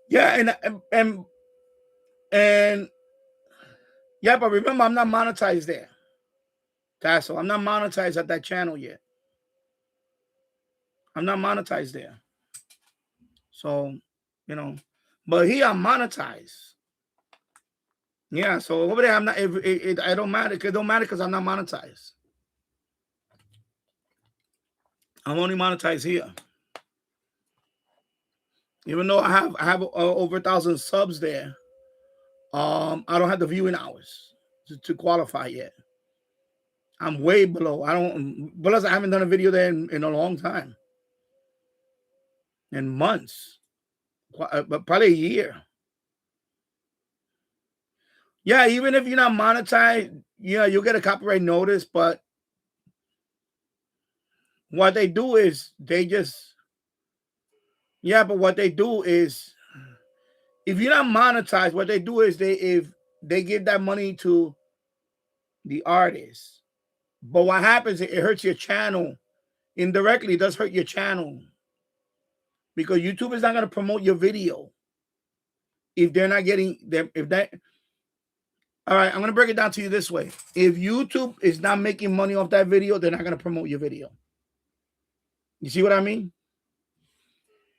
Yeah, and yeah, but remember, I'm not monetized there. Tassel, I'm not monetized at that channel yet. I'm not monetized there. So, you know, but here I'm monetized. Yeah, so over there I'm not. It don't matter. It don't matter because I'm not monetized. I'm only monetized here. Even though I have over 1,000 subs there, I don't have the viewing hours to qualify yet. I'm way below. Plus I haven't done a video there in a long time, in months, but probably a year. Yeah, even if you're not monetized, yeah, you'll get a copyright notice. But what they do is what they do is, if you're not monetized, what they do is if they give that money to the artist. But what happens, it hurts your channel. Indirectly, it does hurt your channel. Because YouTube is not going to promote your video if they're not getting them. All right, I'm going to break it down to you this way. If YouTube is not making money off that video, they're not going to promote your video. You see what I mean?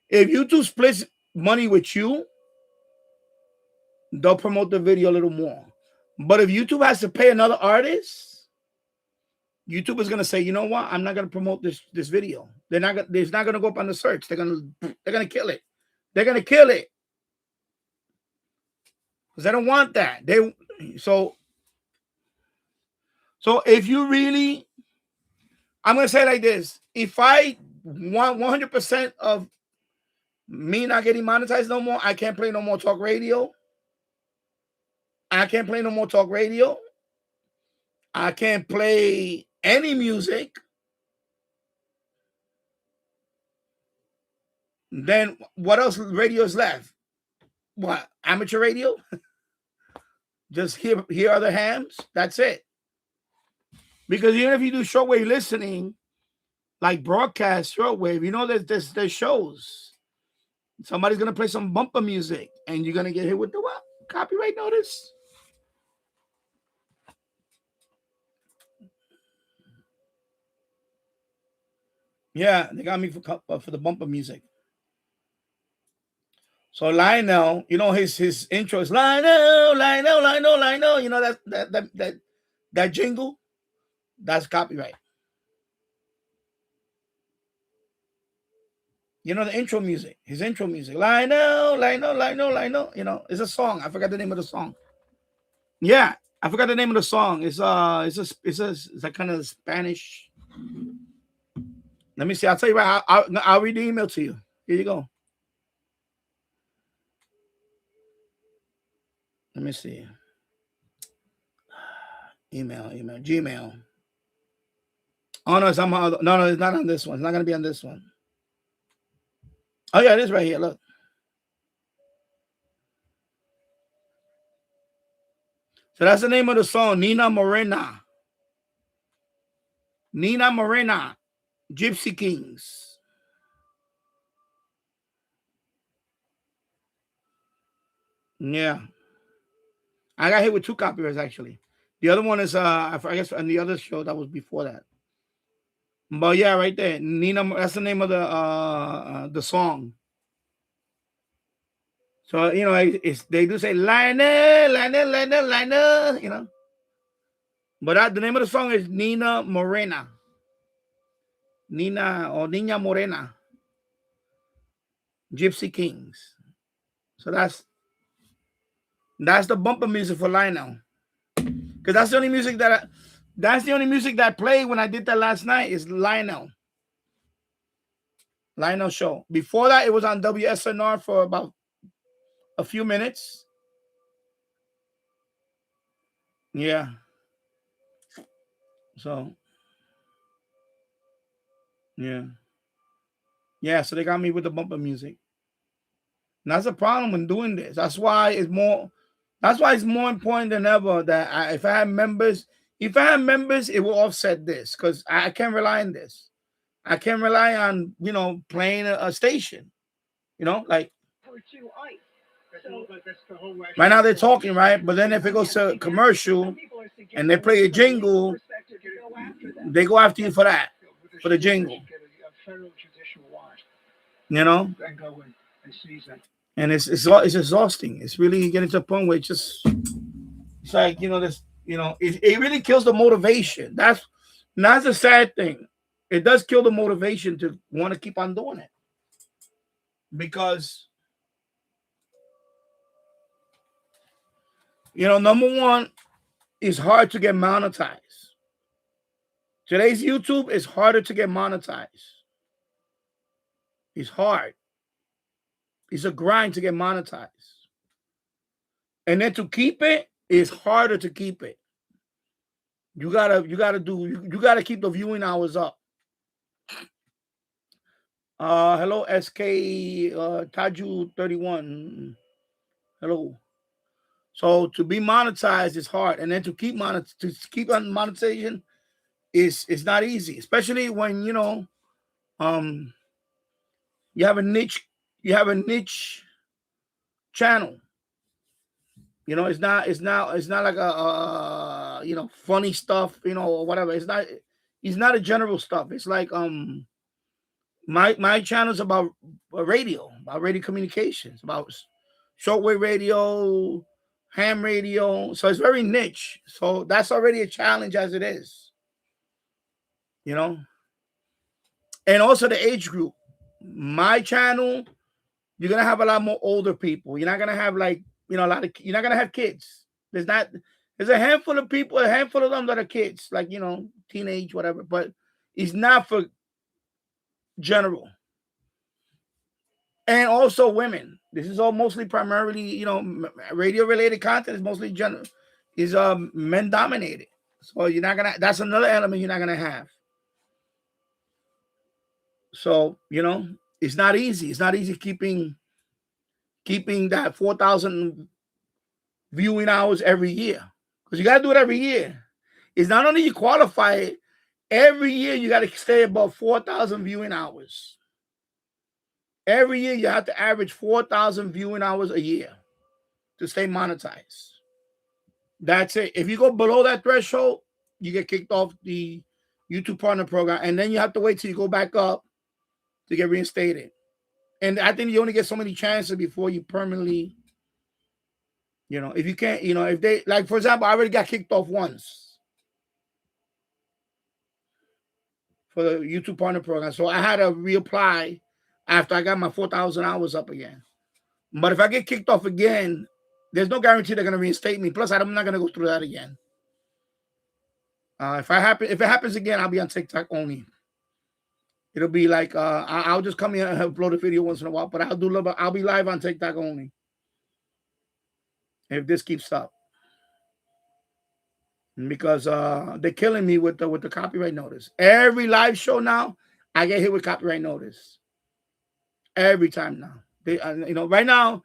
If YouTube splits money with you, they'll promote the video a little more. But if YouTube has to pay another artist, YouTube is going to say, you know what? I'm not going to promote this video. It's not going to go up on the search. They're going to kill it. They're going to kill it. Because they don't want that. So if you really, I'm going to say it like this. If I want 100% of me not getting monetized no more, I can't play no more talk radio. I can't play no more talk radio. I can't play any music. Then what else radio is left? What? Amateur radio? Just hear other hams? That's it. Because even if you do shortwave listening, like broadcast shortwave, you know there's shows. Somebody's gonna play some bumper music, and you're gonna get hit with the what? Copyright notice. Yeah, they got me for the bumper music. So Lionel, you know his intro is Lionel. You know that jingle, that's copyright. You know the intro music, his intro music, Lionel. You know, it's a song. I forgot the name of the song. Yeah, I forgot the name of the song. It's a kind of Spanish. Let me see. I'll tell you right. I'll read the email to you. Here you go. Let me see. Email, Gmail. Oh no, no, it's not on this one. It's not gonna be on this one. Oh yeah, it is right here. Look. So that's the name of the song, Nina Morena. Nina Morena, Gypsy Kings. Yeah. I got hit with 2 copyrights actually. The other one is I guess on the other show that was before that. But yeah, right there. Nina, that's the name of the song. So you know, they do say Lionel, you know. But the name of the song is Nina Morena. Nina or Niña Morena. Gypsy Kings. So that's That's the bumper music for Lionel. Because that's the only music that played when I did that last night is Lionel show. Before that, it was on WSNR for about a few minutes. Yeah. So, yeah. Yeah, so they got me with the bumper music. And that's the problem when doing this. That's why it's more important than ever that if I have members, it will offset this because I can't rely on this. I can't rely on, playing a station, like right now they're talking, right? But then if it goes to commercial and they play a jingle, they go after you for that, for the jingle. And it's exhausting. It's really getting to a point where it's like, it really kills the motivation. That's a sad thing. It does kill the motivation to want to keep on doing it. Because, number one, it's hard to get monetized. Today's YouTube is harder to get monetized. It's hard. It's a grind to get monetized. And then to keep it is harder to keep it. You gotta keep the viewing hours up. Hello, SK Taju 31. Hello. So to be monetized is hard, and then to keep on monetization is not easy, especially when you have a niche channel. It's not like a funny stuff, or whatever. It's not a general stuff. It's like my channel is about radio communications, about shortwave radio, ham radio. So it's very niche. So that's already a challenge as it is. And also the age group. My channel, you're gonna have a lot more older people. You're not gonna have you're not gonna have kids. There's a handful of people, a handful of them that are kids, like teenage, whatever, but it's not for general. And also women. This is all mostly primarily, radio related content is mostly men dominated. So that's another element you're not gonna have. So, it's not easy. It's not easy keeping that 4,000 viewing hours every year. Because you got to do it every year. It's not only you qualify it, every year you got to stay above 4,000 viewing hours. Every year you have to average 4,000 viewing hours a year to stay monetized. That's it. If you go below that threshold, you get kicked off the YouTube Partner Program. And then you have to wait till you go back up to get reinstated. And I think you only get so many chances before you permanently, if you can't, if they, like, for example, I already got kicked off once for the YouTube Partner Program. So I had to reapply after I got my 4,000 hours up again. But if I get kicked off again, there's no guarantee they're going to reinstate me. Plus, I'm not going to go through that again. If it happens again, I'll be on TikTok only. It'll be like I'll just come here and upload a video once in a while, but I'll be live on TikTok only. If this keeps up, because they're killing me with the copyright notice. Every live show now, I get hit with copyright notice. Every time now, they right now.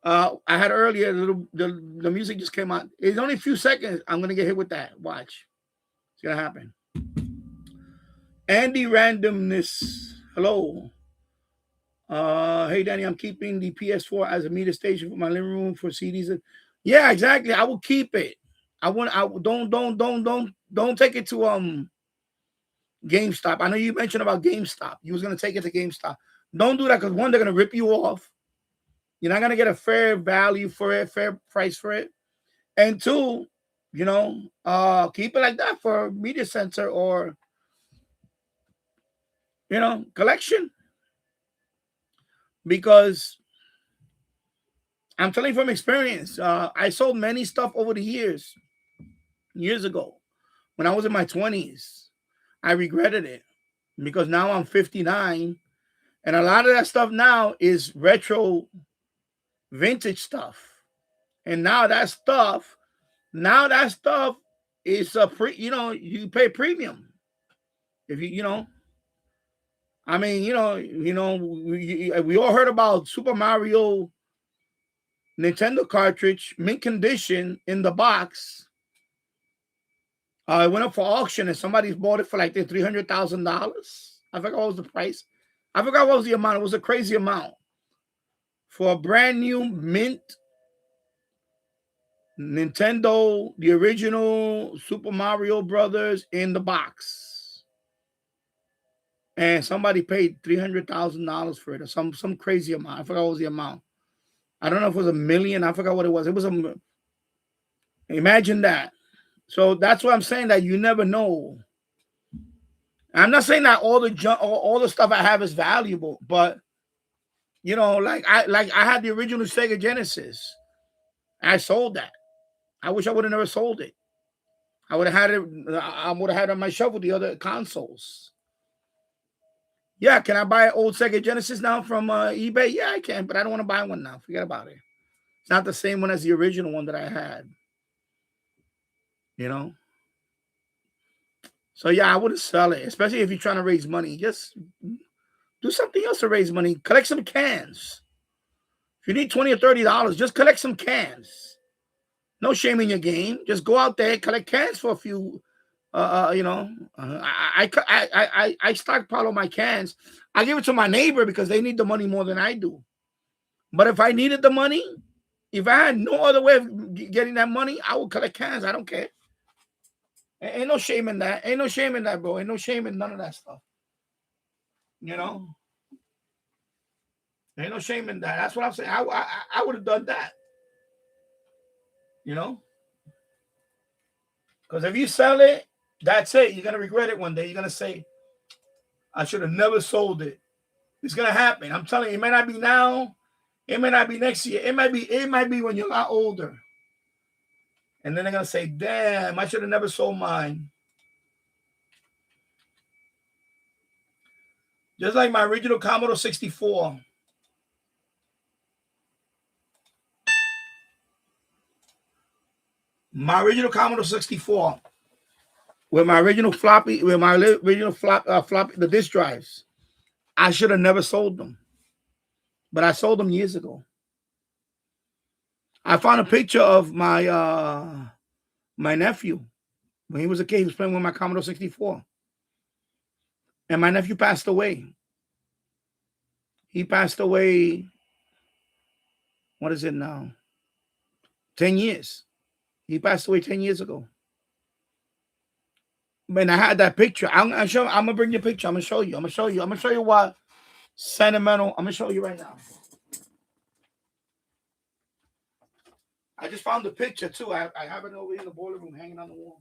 I had earlier the music just came out. It's only a few seconds. I'm gonna get hit with that. Watch, it's gonna happen. Andy Randomness. Hello. Hey Danny, I'm keeping the PS4 as a media station for my living room for CDs. Yeah, exactly. I will keep it. Don't take it to GameStop. I know you mentioned about GameStop. You was gonna take it to GameStop. Don't do that because one, they're gonna rip you off. You're not gonna get a fair value for it, fair price for it. And two, keep it like that for media center or collection. Because I'm telling you from experience. I sold many stuff over the years ago, when I was in my 20s. I regretted it because now I'm 59, and a lot of that stuff now is retro vintage stuff. And now that stuff is a you pay premium. If I mean, we all heard about Super Mario Nintendo cartridge, mint condition in the box. It went up for auction and somebody bought it for like $300,000. I forgot what was the price. I forgot what was the amount. It was a crazy amount for a brand new mint Nintendo, the original Super Mario Brothers in the box. And somebody paid $300,000 for it, or some crazy amount. I forgot what was the amount. I don't know if it was $1 million. I forgot what it was. It was imagine that. So that's what I'm saying, that you never know. I'm not saying that all the stuff I have is valuable, but like I had the original Sega Genesis. I sold that. I wish I would have never sold it. I would have had it. I would have had it on my shelf with the other consoles. Yeah, can I buy an old Sega Genesis now from eBay? Yeah, I can, but I don't want to buy one now. Forget about it. It's not the same one as the original one that I had. So yeah, I wouldn't sell it, especially if you're trying to raise money. Just do something else to raise money. Collect some cans. If you need $20 or $30, just collect some cans. No shame in your game. Just go out there, collect cans for a few. I stockpile my cans. I give it to my neighbor because they need the money more than I do. But if I needed the money, if I had no other way of getting that money, I would collect cans. I don't care. Ain't no shame in that. Ain't no shame in that, bro. Ain't no shame in none of that stuff. Ain't no shame in that. That's what I'm saying. I would have done that. Because if you sell it, that's it. You're gonna regret it one day. You're gonna say, I should have never sold it. It's gonna happen. I'm telling you, it may not be now, it may not be next year. It might be when you're a lot older. And then they're gonna say, damn, I should have never sold mine. Just like my original Commodore 64. My original Commodore 64. With my original floppy, the disk drives. I should have never sold them. But I sold them years ago. I found a picture of my nephew. When he was a kid, he was playing with my Commodore 64. And my nephew passed away. He passed away, what is it now? 10 years. He passed away 10 years ago. Man, I had that picture. I'm gonna bring you a picture. I'm gonna show you what sentimental. I'm gonna show you right now. I just found the picture too. I have it over in the boiler room hanging on the wall.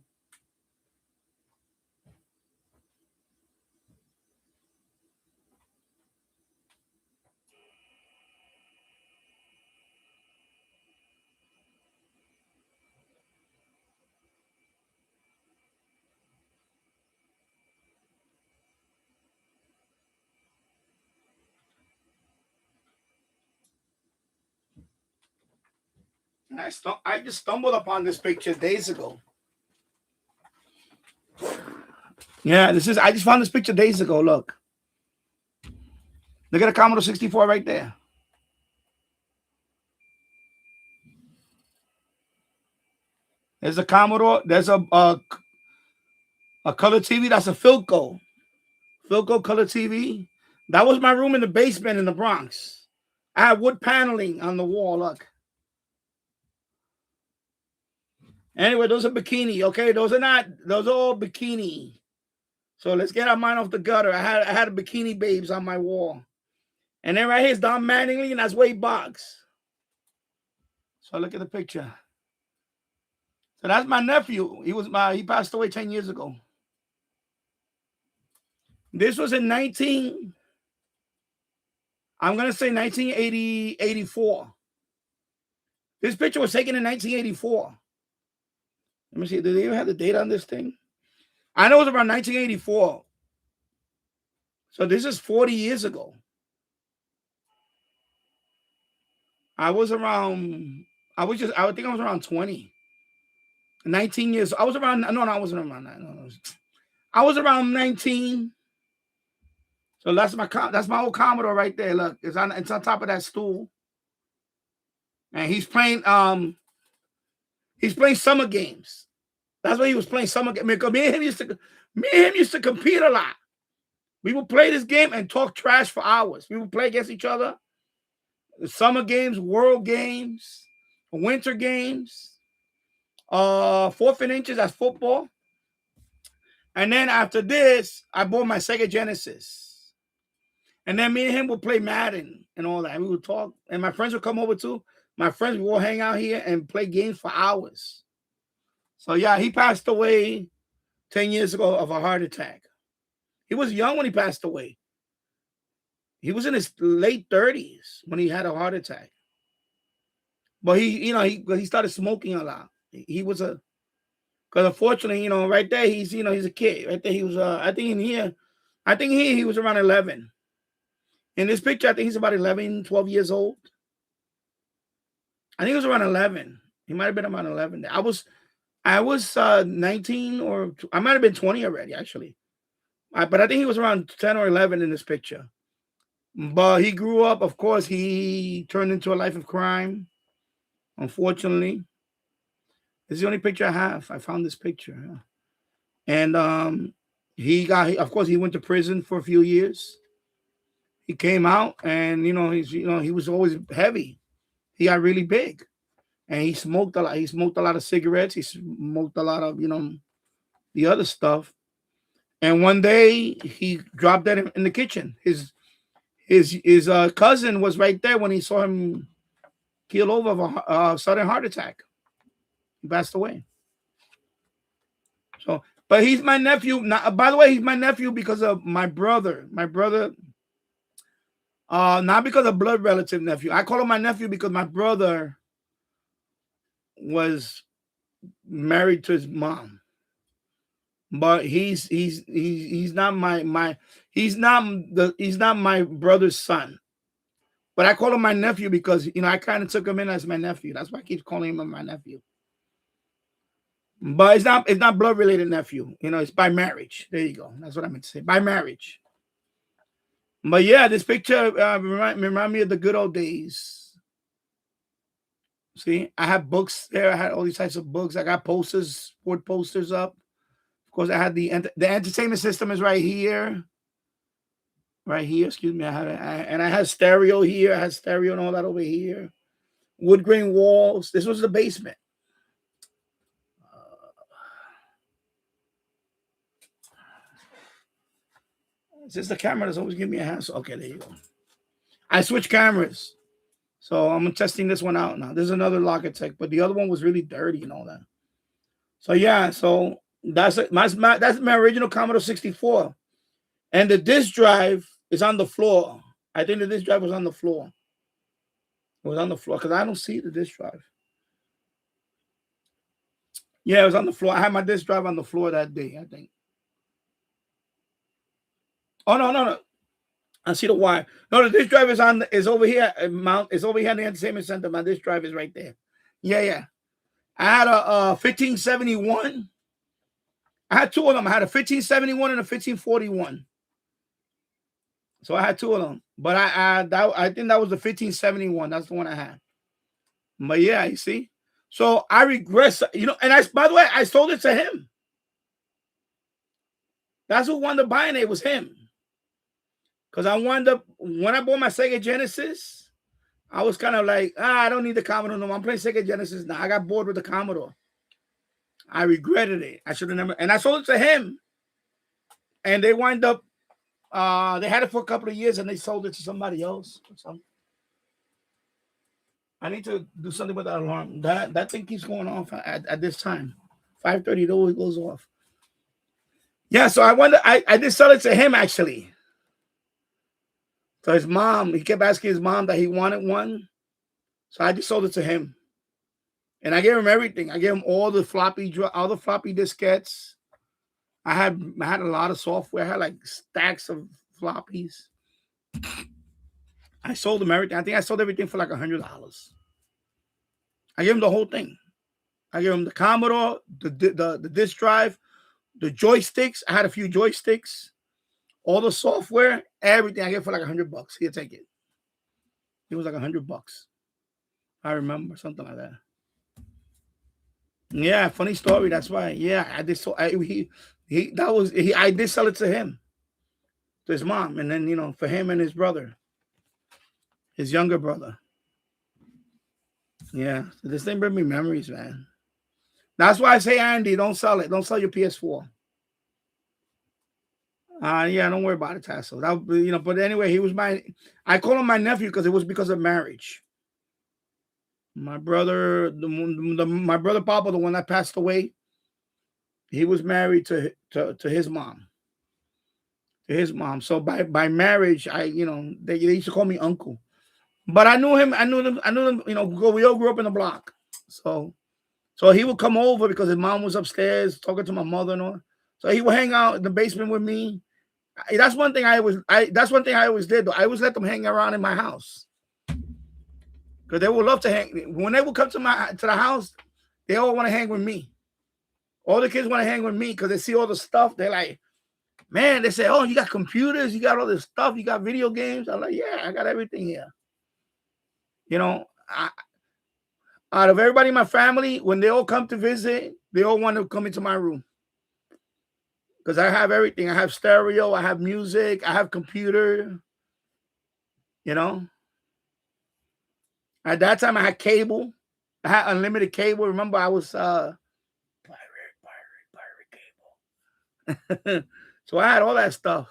I just stumbled upon this picture days ago. Yeah, I just found this picture days ago. Look at the Commodore 64 right there. There's a Commodore. There's a color TV. That's a Philco color TV. That was my room in the basement in the Bronx. I had wood paneling on the wall. Look. Anyway, those are bikini. Okay, those are all bikini. So let's get our mind off the gutter. I had a bikini babes on my wall. And then right here is Don Mattingly, and that's Wade Boggs. So look at the picture. So that's my nephew. He passed away 10 years ago. This was in 1984. This picture was taken in 1984. Let me see. Do they even have the date on this thing? I know it was around 1984. So this is 40 years ago. I think I was around 20. 19 years. I was around, no, I wasn't around that. No, I was around 19. So that's my old Commodore right there. Look, it's on top of that stool. And he's playing summer games. That's what he was playing, summer games. Because me and him used to compete a lot. We would play this game and talk trash for hours. We would play against each other. The summer games, world games, winter games, 4th and inches, that's football. And then after this, I bought my Sega Genesis. And then me and him would play Madden and all that. We would talk. And my friends would come over too. My friends would all hang out here and play games for hours. So yeah, he passed away 10 years ago of a heart attack. He was young when he passed away. He was in his late 30s when he had a heart attack. But he started smoking a lot. Because unfortunately, right there, he's a kid. Right there, he was, I think he was around 11. In this picture, I think he's about 11, 12 years old. I think he was around 11. He might have been around 11. I was 19 or I might have been 20 already, actually. But I think he was around 10 or 11 in this picture. But he grew up, of course, he turned into a life of crime, unfortunately. This is the only picture I have. I found this picture. Yeah. And of course, he went to prison for a few years. He came out and, he was always heavy. He got really big. And he smoked a lot. He smoked a lot of cigarettes. He smoked a lot of, the other stuff. And one day he dropped that in the kitchen. His cousin was right there when he saw him keel over of a sudden heart attack. He passed away. So, but he's my nephew. Now, by the way, he's my nephew because of my brother. My brother, not because of blood relative nephew. I call him my nephew because my brother was married to his mom. But he's not he's not my brother's son. But I call him my nephew because I kind of took him in as my nephew. That's why I keep calling him my nephew. But it's not blood related nephew. It's by marriage. There you go. That's what I meant to say. By marriage. But yeah, this picture remind me of the good old days. See, I have books there. I had all these types of books. I got posters, sport posters up. Of course, I had the entertainment system is right here. Right here, excuse me. I had stereo here. I had stereo and all that over here. Wood grain walls. This was the basement. Since the camera does always give me a hassle. Okay, there you go. I switched cameras. So I'm testing this one out now. There's another Logitech, but the other one was really dirty and all that. So yeah, so that's my original Commodore 64. And the disk drive is on the floor. I think the disk drive was on the floor. It was on the floor because I don't see the disk drive. Yeah, it was on the floor. I had my disk drive on the floor that day, I think. Oh, no. I see the wire. No, the disk drive is over here. It's over here in the entertainment center. My disk drive is right there. Yeah. I had a 1571. I had two of them. I had a 1571 and a 1541. So I had two of them. But I think that was the 1571. That's the one I had. But yeah, you see. So I regret, and by the way, I sold it to him. That's who wound up buying it, was him. Because I wound up, when I bought my Sega Genesis, I was kind of like, I don't need the Commodore no more. I'm playing Sega Genesis now. I got bored with the Commodore. I regretted it. I should have never, and I sold it to him. And they wind up, they had it for a couple of years and they sold it to somebody else or something. I need to do something with that alarm. That thing keeps going off at this time. 5:30, it always goes off. Yeah, so I did sell it to him actually. So his mom, he kept asking his mom that he wanted one. So I just sold it to him. And I gave him everything. I gave him all the floppy diskettes. I had a lot of software. I had like stacks of floppies. I sold him everything. I think I sold everything for like $100. I gave him the whole thing. I gave him the Commodore, the disk drive, the joysticks. I had a few joysticks, all the software, everything. I gave for like $100. He'll take it. It was like $100. I remember something like that. Yeah, funny story. That's why. Yeah, I did. So I did sell it to him, to his mom, and then for him and his brother, his younger brother. Yeah, so this thing bring me memories, man. That's why I say, Andy, don't sell it. Don't sell your PS4. Yeah, don't worry about it, Tasso. But anyway, I call him my nephew because it was because of marriage. My brother, my brother Papa, the one that passed away, he was married to his mom. To his mom. So by marriage, they used to call me uncle. But I knew him. We all grew up in the block. So he would come over because his mom was upstairs talking to my mother and all. So he would hang out in the basement with me. That's one thing I always did, though. I always let them hang around in my house. Because they would love to hang. When they would come to the house, they all want to hang with me. All the kids want to hang with me because they see all the stuff. They're like, man, they say, oh, you got computers, you got all this stuff, you got video games. I'm like, yeah, I got everything here. Out of everybody in my family, when they all come to visit, they all want to come into my room. Because I have everything. I have stereo, I have music, I have computer. At that time, I had cable. I had unlimited cable. Remember, I was pirate cable. So I had all that stuff.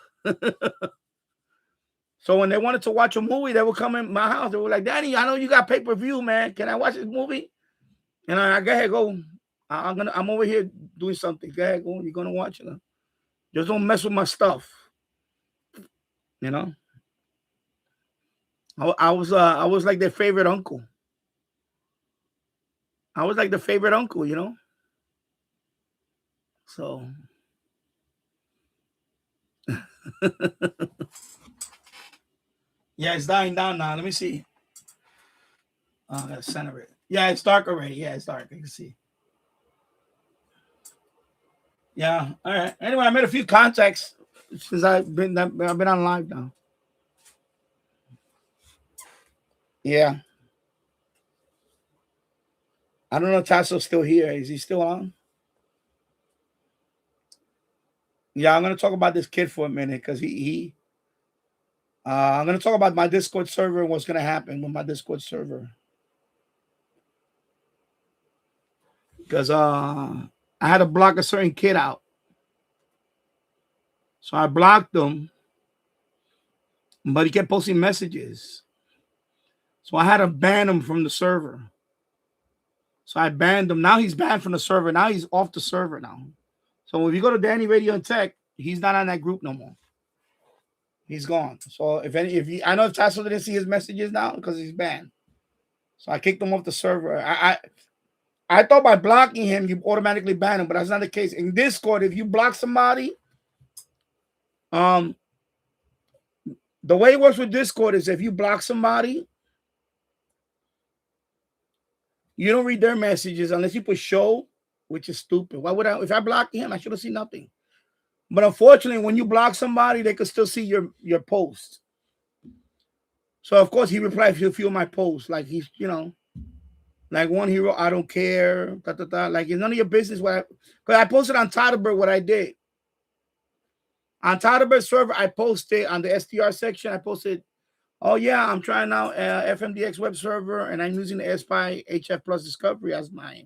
So when they wanted to watch a movie, they would come in my house. They were like, Danny, I know you got pay-per-view, man. Can I watch this movie? And I go ahead, go. I'm over here doing something. Go ahead, go. You're gonna watch it. Just don't mess with my stuff. I was like their favorite uncle. I was like the favorite uncle, So yeah, it's dying down now. Let me see. I gotta center it. Yeah, it's dark already. Yeah, it's dark. You can see. Yeah. All right. Anyway, I made a few contacts since I've been on live now. Yeah. I don't know if Tasso's still here. Is he still on? Yeah, I'm gonna talk about this kid for a minute because I'm gonna talk about my Discord server and what's gonna happen with my Discord server. Because I had to block a certain kid out. So I blocked him, but he kept posting messages. So I had to ban him from the server. So I banned him. Now he's banned from the server. Now he's off the server now. So if you go to Danny Radio and Tech, he's not on that group no more. He's gone. So I know if Tasso didn't see his messages now because he's banned. So I kicked him off the server. I thought by blocking him, you automatically ban him, but that's not the case. In Discord, if you block somebody, the way it works with Discord is if you block somebody, you don't read their messages unless you put show, which is stupid. Why would if I block him, I should have seen nothing. But unfortunately, when you block somebody, they can still see your post. So of course he replied to a few of my posts, like he's like one hero, I don't care, like it's none of your business. Because I posted on Todderberg what I did. On Todderberg server, I posted on the STR section. I posted, oh yeah, I'm trying out FMDX web server, and I'm using the SPI HF Plus Discovery as my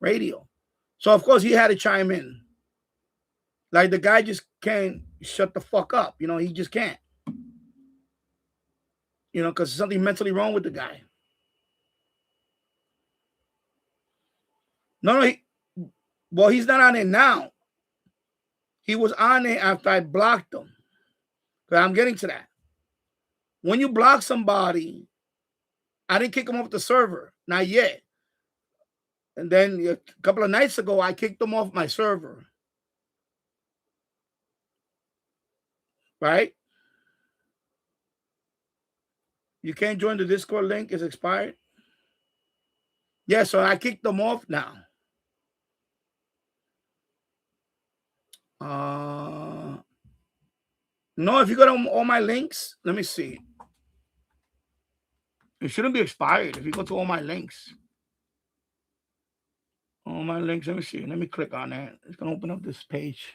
radio. So of course he had to chime in. Like the guy just can't shut the fuck up. He just can't. Because there's something mentally wrong with the guy. No, he's not on it now. He was on it after I blocked him. But I'm getting to that. When you block somebody, I didn't kick him off the server. Not yet. And then a couple of nights ago, I kicked him off my server. Right? You can't join the Discord link. It's expired. Yeah, so I kicked them off now. No, if you go to all my links, let me see. It shouldn't be expired if you go to all my links. All my links, let me see. Let me click on that. It's going to open up this page.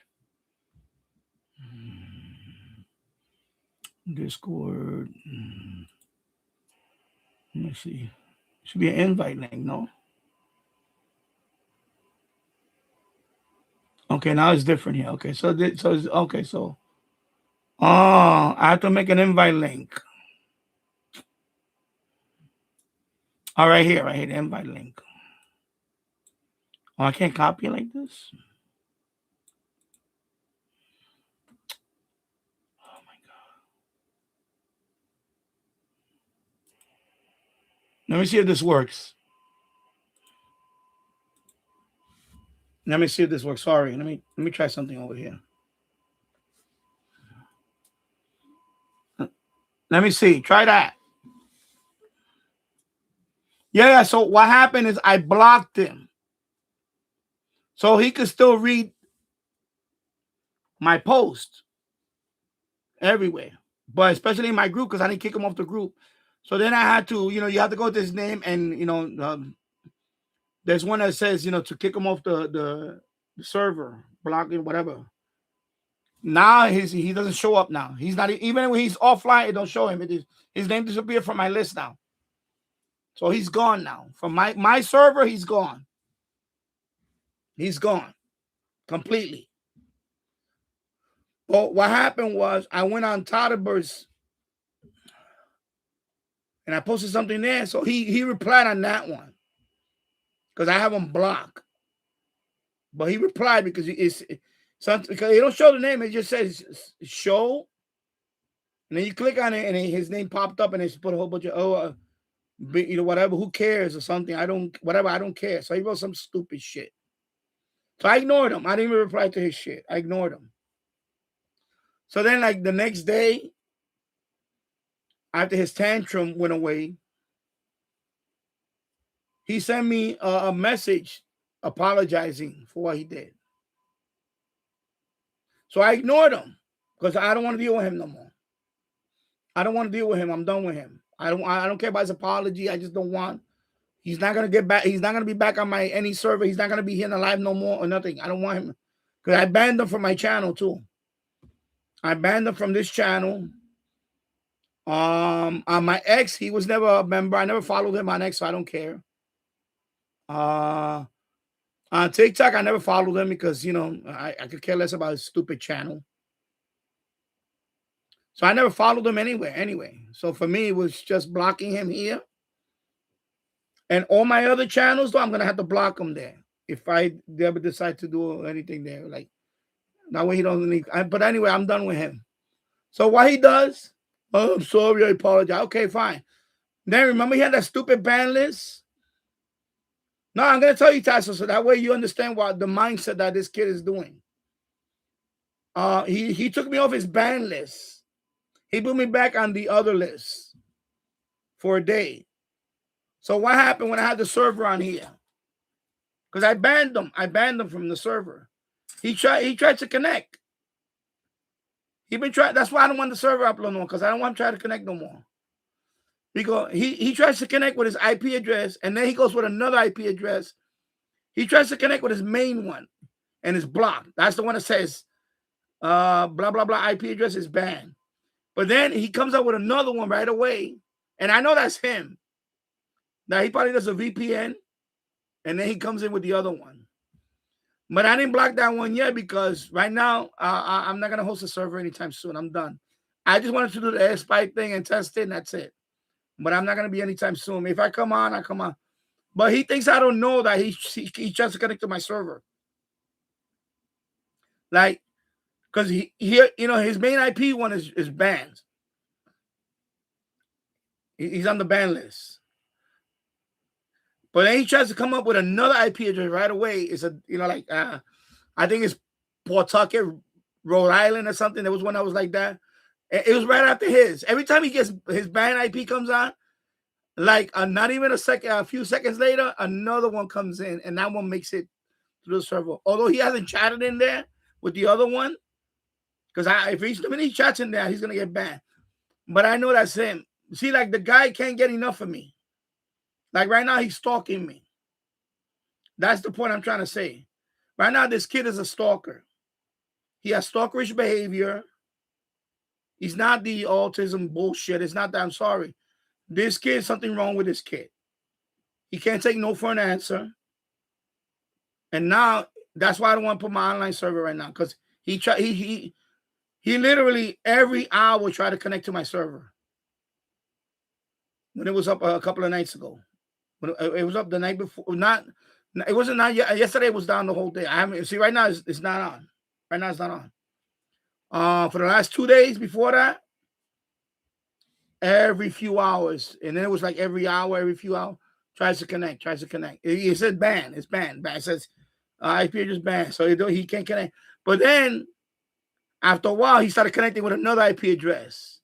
Discord. Let me see. Should be an invite link, no? Okay, now it's different here. Okay, so I have to make an invite link. All right, here, the invite link. Oh, I can't copy it like this. Oh my God. Let me see if this works. Let me see if this works. Sorry, let me try something over here. Let me see. Try that. Yeah. So what happened is I blocked him, so he could still read my post everywhere, but especially in my group because I didn't kick him off the group. So then I had to, you have to go to his name and there's one that says to kick him off the server, blocking whatever. Now he doesn't show up now. He's not even when he's offline. It don't show him. His name disappeared from my list now. So he's gone now from my server. He's gone. He's gone completely. Well, what happened was I went on Todderber's and I posted something there. So he replied on that one because I have him blocked. But he replied because it's something because it don't show the name. It just says show, and then you click on it and his name popped up and it's put a whole bunch of whatever. Who cares or something? I don't care. So he wrote some stupid shit. So I ignored him. I didn't even reply to his shit. I ignored him. So then, like the next day, after his tantrum went away, he sent me a message apologizing for what he did. So I ignored him because I don't want to deal with him no more. I don't want to deal with him. I'm done with him. I don't care about his apology. I just don't want. He's not gonna get back. He's not gonna be back on any server. He's not gonna be here in the live no more or nothing. I don't want him because I banned him from my channel too. I banned him from this channel. On my ex, he was never a member. I never followed him on X, so I don't care. On TikTok, I never followed him because I could care less about his stupid channel. So I never followed him anyway. So for me, it was just blocking him here. And all my other channels, though, I'm gonna have to block him there if I ever decide to do anything there. Like that way he doesn't need. But anyway, I'm done with him. So what he does? Oh, I'm sorry, I apologize. Okay, fine. Then remember he had that stupid ban list. No, I'm gonna tell you, Tasso, so that way you understand what the mindset that this kid is doing. He took me off his ban list. He put me back on the other list for a day. So what happened when I had the server on here? Because I banned him. I banned him from the server. He tried to connect. He been trying. That's why I don't want the server upload no more, because I don't want him to try to connect no more. Because he tries to connect with his IP address, and then he goes with another IP address. He tries to connect with his main one, and it's blocked. That's the one that says blah blah blah IP address is banned. But then he comes up with another one right away, and I know that's him. Now he probably does a VPN, and then he comes in with the other one. But I didn't block that one yet because right now I'm not gonna host a server anytime soon. I'm done. I just wanted to do the AirSpy thing and test it, and that's it. But I'm not gonna be anytime soon. If I come on, I come on. But he thinks I don't know that he tries to connect to my server. Like, because his main IP one is banned. He's on the ban list. But then he tries to come up with another IP address right away. It's a, like, I think it's Pawtucket, Rhode Island or something. There was one that was like that. It was right after his. Every time he gets his band IP comes on, like not even a few seconds later, another one comes in, and that one makes it to the server. Although he hasn't chatted in there with the other one, because if he chats in there, he's gonna get banned. But I know that's him. See, like the guy can't get enough of me. Like right now, he's stalking me. That's the point I'm trying to say. Right now, this kid is a stalker. He has stalkerish behavior. He's not the autism bullshit. It's not that. I'm sorry. This kid, something wrong with this kid. He can't take no for an answer. And now that's why I don't want to put my online server right now, because he literally every hour try to connect to my server. When it was up a couple of nights ago, when it was up the night before, it wasn't not yet. Yesterday it was down the whole day. I haven't see right now it's not on. Right now it's not on. For the last 2 days before that, every few hours, and then it was like every hour, every few hours, tries to connect. It said ban. It's banned. It says IP address banned, so he can't connect. But then after a while, he started connecting with another IP address.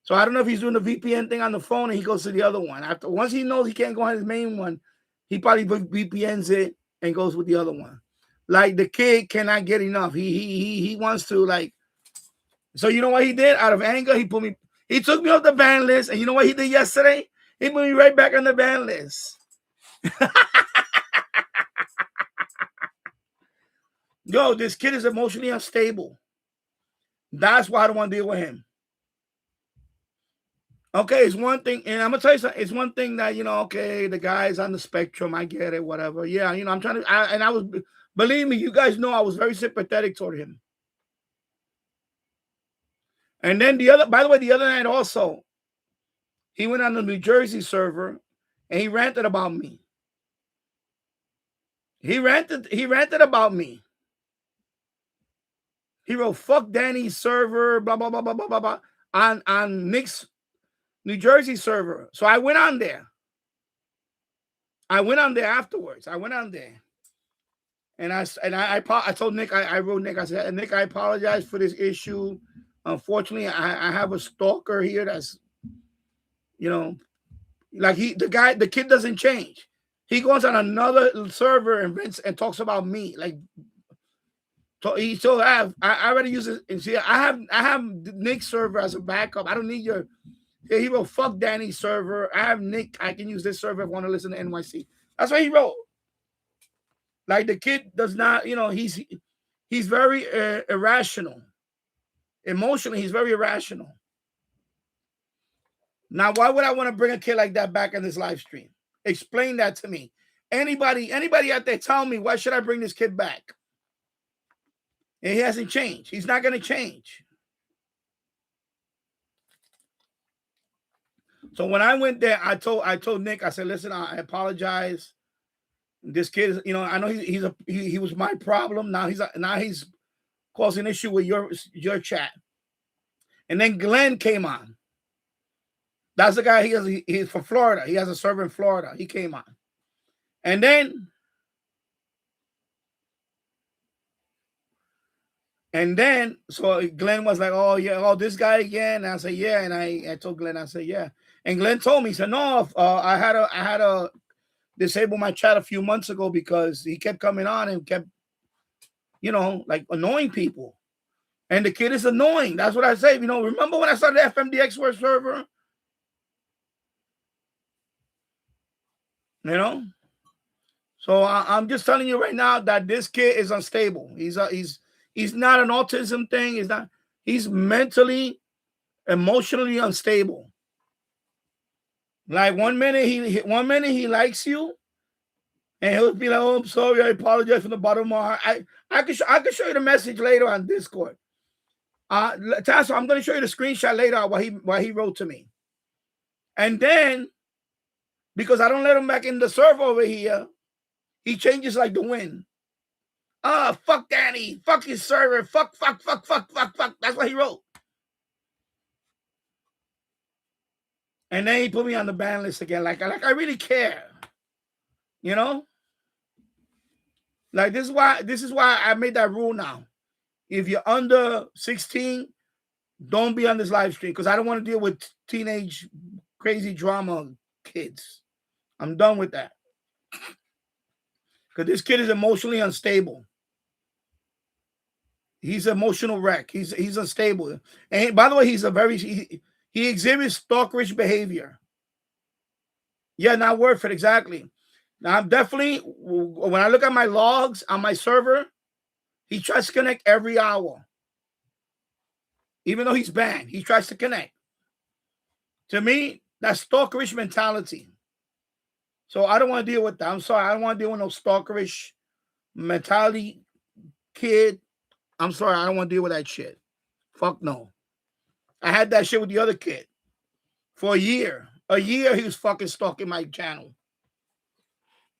So I don't know if he's doing the VPN thing on the phone and he goes to the other one. Once he knows he can't go on his main one, he probably VPNs it and goes with the other one. Like the kid cannot get enough. He wants to, like. So you know what he did? Out of anger, he took me off the ban list, and you know what he did yesterday? He put me right back on the ban list. Yo, this kid is emotionally unstable. That's why I don't want to deal with him. Okay, it's one thing, and I'm gonna tell you something. It's one thing that, okay, the guy's on the spectrum. I get it, whatever. Yeah, I'm trying to. Believe me, you guys know I was very sympathetic toward him. And then by the way, the other night also, he went on the New Jersey server and he ranted about me. He ranted about me. He wrote, "Fuck Danny's server, blah, blah, blah, blah, blah, blah," on Nick's New Jersey server. So I went on there. Afterwards. I went on there. And I told Nick, I wrote Nick, I said, "Nick, I apologize for this issue. Unfortunately, I have a stalker here that's, like the kid doesn't change. He goes on another server and talks about me. Like, he still I already use it. And see, I have Nick's server as a backup. I don't need your. He wrote, "Fuck Danny's server. I have Nick. I can use this server if I want to listen to NYC." That's what he wrote. Like the kid does not, he's very irrational. Emotionally, he's very irrational. Now, why would I want to bring a kid like that back in this live stream? Explain that to me. Anybody out there, tell me, why should I bring this kid back? And he hasn't changed. He's not going to change. So when I went there, I told Nick, I said, "Listen, I apologize. This kid, I know he was my problem. Now he's causing issue with your chat." And then Glenn came on. That's the guy. He's from Florida. He has a server in Florida. He came on, and then so Glenn was like, "Oh yeah, oh this guy again." And I said, "Yeah," and I told Glenn, I said, "Yeah," and Glenn told me, he said, "No, I had to disable my chat a few months ago because he kept coming on and kept, like annoying people, and the kid is annoying." That's what I say. Remember when I started the FMDX World server? So I'm just telling you right now that this kid is unstable. He's not an autism thing. He's mentally, emotionally unstable. Like one minute he likes you, and he'll be like, "Oh, I'm sorry, I apologize from the bottom of my heart." I can show you the message later on Discord. Tasso, I'm going to show you the screenshot later what he wrote to me. And then, because I don't let him back in the server over here, he changes like the wind. Fuck Danny. Fuck his server. Fuck. That's what he wrote. And then he put me on the ban list again. Like I really care. You know? Like this is why I made that rule now. If you're under 16, don't be on this live stream because I don't want to deal with teenage crazy drama kids. I'm done with that. Because this kid is emotionally unstable. He's an emotional wreck. He's unstable. And by the way, he exhibits stalkerish behavior. Yeah, not worth it, exactly. Now I'm definitely, when I look at my logs on my server, he tries to connect every hour. Even though he's banned, he tries to connect. To me, that's stalkerish mentality. So I don't want to deal with that. I'm sorry. I don't want to deal with no stalkerish mentality kid. I'm sorry. I don't want to deal with that shit. Fuck no. I had that shit with the other kid for a year. A year he was fucking stalking my channel.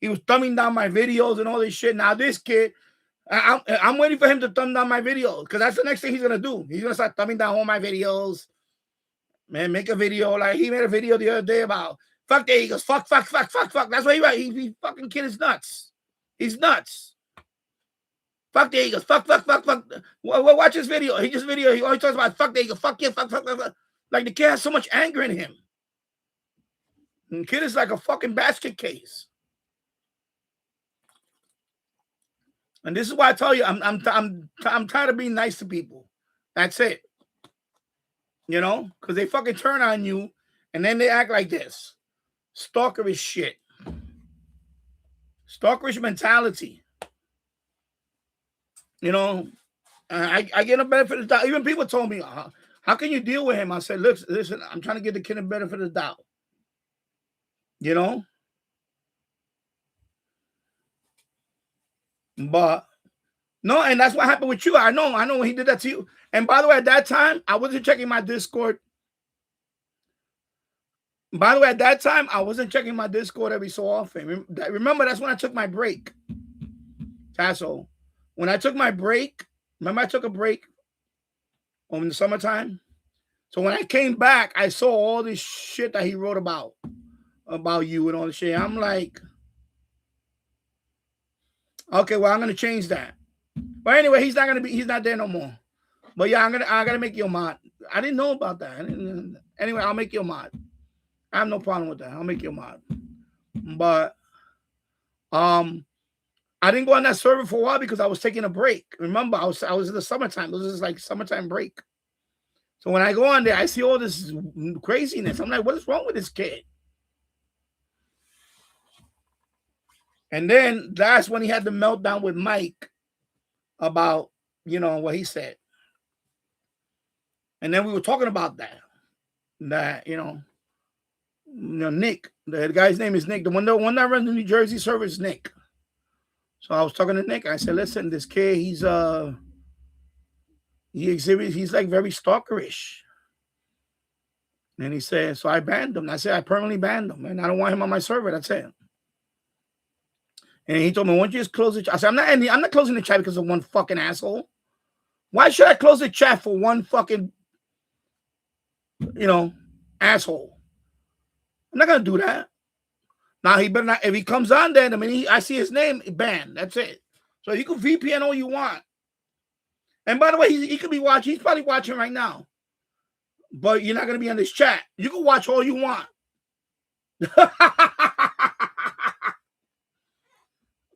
He was thumbing down my videos and all this shit. Now this kid, I'm waiting for him to thumb down my videos because that's the next thing he's going to do. He's going to start thumbing down all my videos. Man, make a video. Like he made a video the other day about fuck the Eagles. Fuck. That's what he wrote. He fucking kid is nuts. He's nuts. Fuck the Eagles. Fuck. Well, watch his video. He always talks about fuck the Eagles. Fuck you. Fuck. Like the kid has so much anger in him. And the kid is like a fucking basket case. And this is why I tell you, I'm tired of being nice to people. That's it. You know, because they fucking turn on you, and then they act like this. Stalkerish shit. Stalkerish mentality. You know, I get a benefit of the doubt. Even people told me, how can you deal with him? I said, listen, I'm trying to give the kid a benefit of the doubt. You know? But no, and that's what happened with you. I know when he did that to you. And by the way, at that time, I wasn't checking my Discord. Every so often. Remember, that's when I took my break. Tasso. When I took my break, remember I took a break in the summertime? So when I came back, I saw all this shit that he wrote about you and all the shit. I'm like, okay, well, I'm gonna change that. But anyway, he's not there no more. But yeah, I gotta make you a mod. I didn't know about that. Anyway, I'll make you a mod. I have no problem with that. I'll make you a mod. But I didn't go on that server for a while because I was taking a break. Remember, I was in the summertime. This is like summertime break. So when I go on there, I see all this craziness. I'm like, what is wrong with this kid? And then that's when he had the meltdown with Mike about, you know, what he said. And then we were talking about that, you know, Nick, the guy's name is Nick. The one that runs the New Jersey server is Nick. So I was talking to Nick. I said, listen, this kid, he's like very stalkerish. And he said, so I banned him. I said, I permanently banned him, and I don't want him on my server. That's it. And he told me, why don't you just close the chat? I said, I'm not closing the chat because of one fucking asshole. Why should I close the chat for one fucking, you know, asshole? I'm not gonna do that. Now he better not. If he comes on there, I mean, I see his name banned. That's it. So you can VPN all you want. And by the way, he could be watching. He's probably watching right now. But you're not gonna be on this chat. You can watch all you want.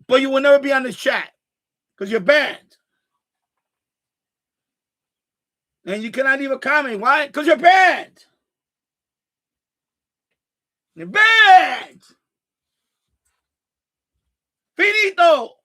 But you will never be on this chat because you're banned. And you cannot leave a comment. Why? Because you're banned. You're banned. Finito.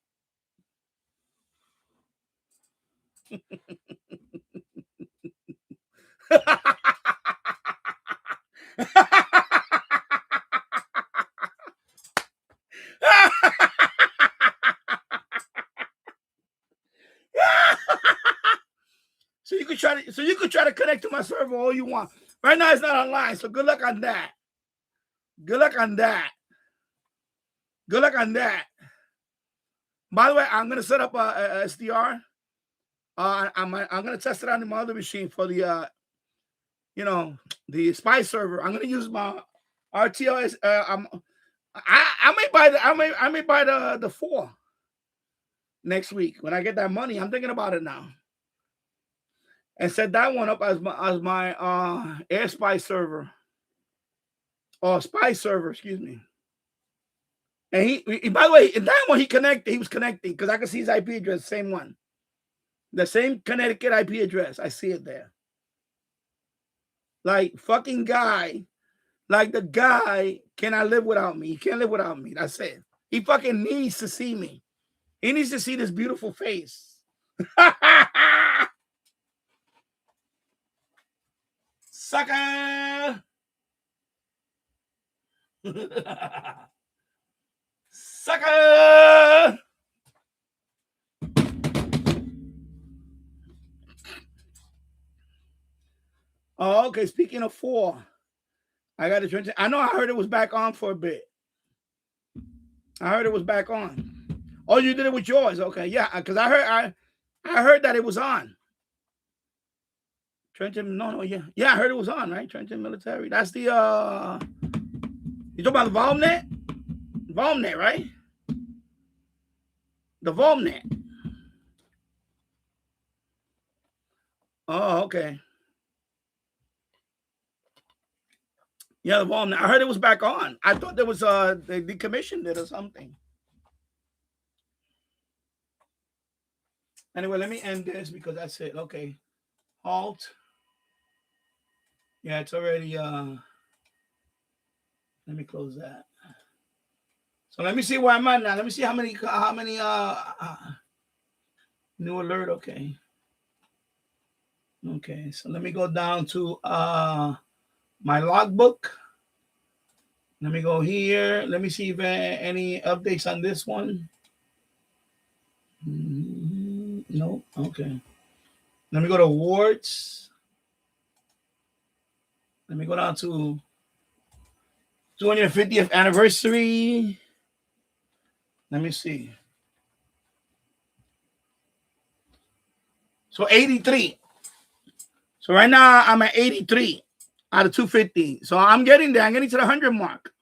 So you could try to connect to my server all you want. Right now it's not online, so good luck on that. Good luck on that. Good luck on that. By the way, I'm gonna set up a SDR. I'm gonna test it on my other machine for the you know, the spy server. I'm gonna use my RTOS. I may buy the 4 next week when I get that money. I'm thinking about it now. And set that one up as my AirSpy server. Or spy server, excuse me. And he by the way, in that one he was connecting because I can see his IP address, same one. The same Connecticut IP address. I see it there. Like fucking guy. Like the guy cannot live without me. He can't live without me. That's it. He fucking needs to see me. He needs to see this beautiful face. Sucker. Sucker. Oh, okay. Speaking of 4, I got to turn. I know I heard it was back on for a bit. I heard it was back on. Oh, you did it with yours. Okay. Yeah. Because I heard that it was on. Trenton, no, yeah. Yeah, I heard it was on, right? Trenton Military. That's the, you talking about the VolNet? VolNet, right? The VolNet. Oh, okay. Yeah, the VolNet. I heard it was back on. I thought there was, they decommissioned it or something. Anyway, let me end this because that's it. Okay. Halt. Yeah, it's already, let me close that. So let me see where I'm at now. Let me see how many new alert. Okay. Okay. So let me go down to my logbook. Let me go here. Let me see if any updates on this one. No. Okay. Let me go to awards. Let me go down to 250th anniversary. Let me see. So 83. So right now I'm at 83 out of 250. So I'm getting there. I'm getting to the 100 mark.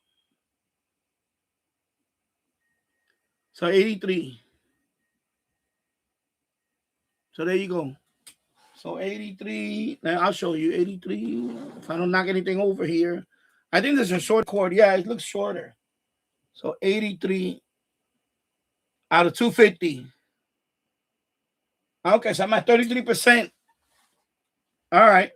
So 83. So there you go. So 83. Now I'll show you 83. If I don't knock anything over here. I think there's a short cord. Yeah, it looks shorter. So 83 out of 250. Okay, so I'm at 33%. All right.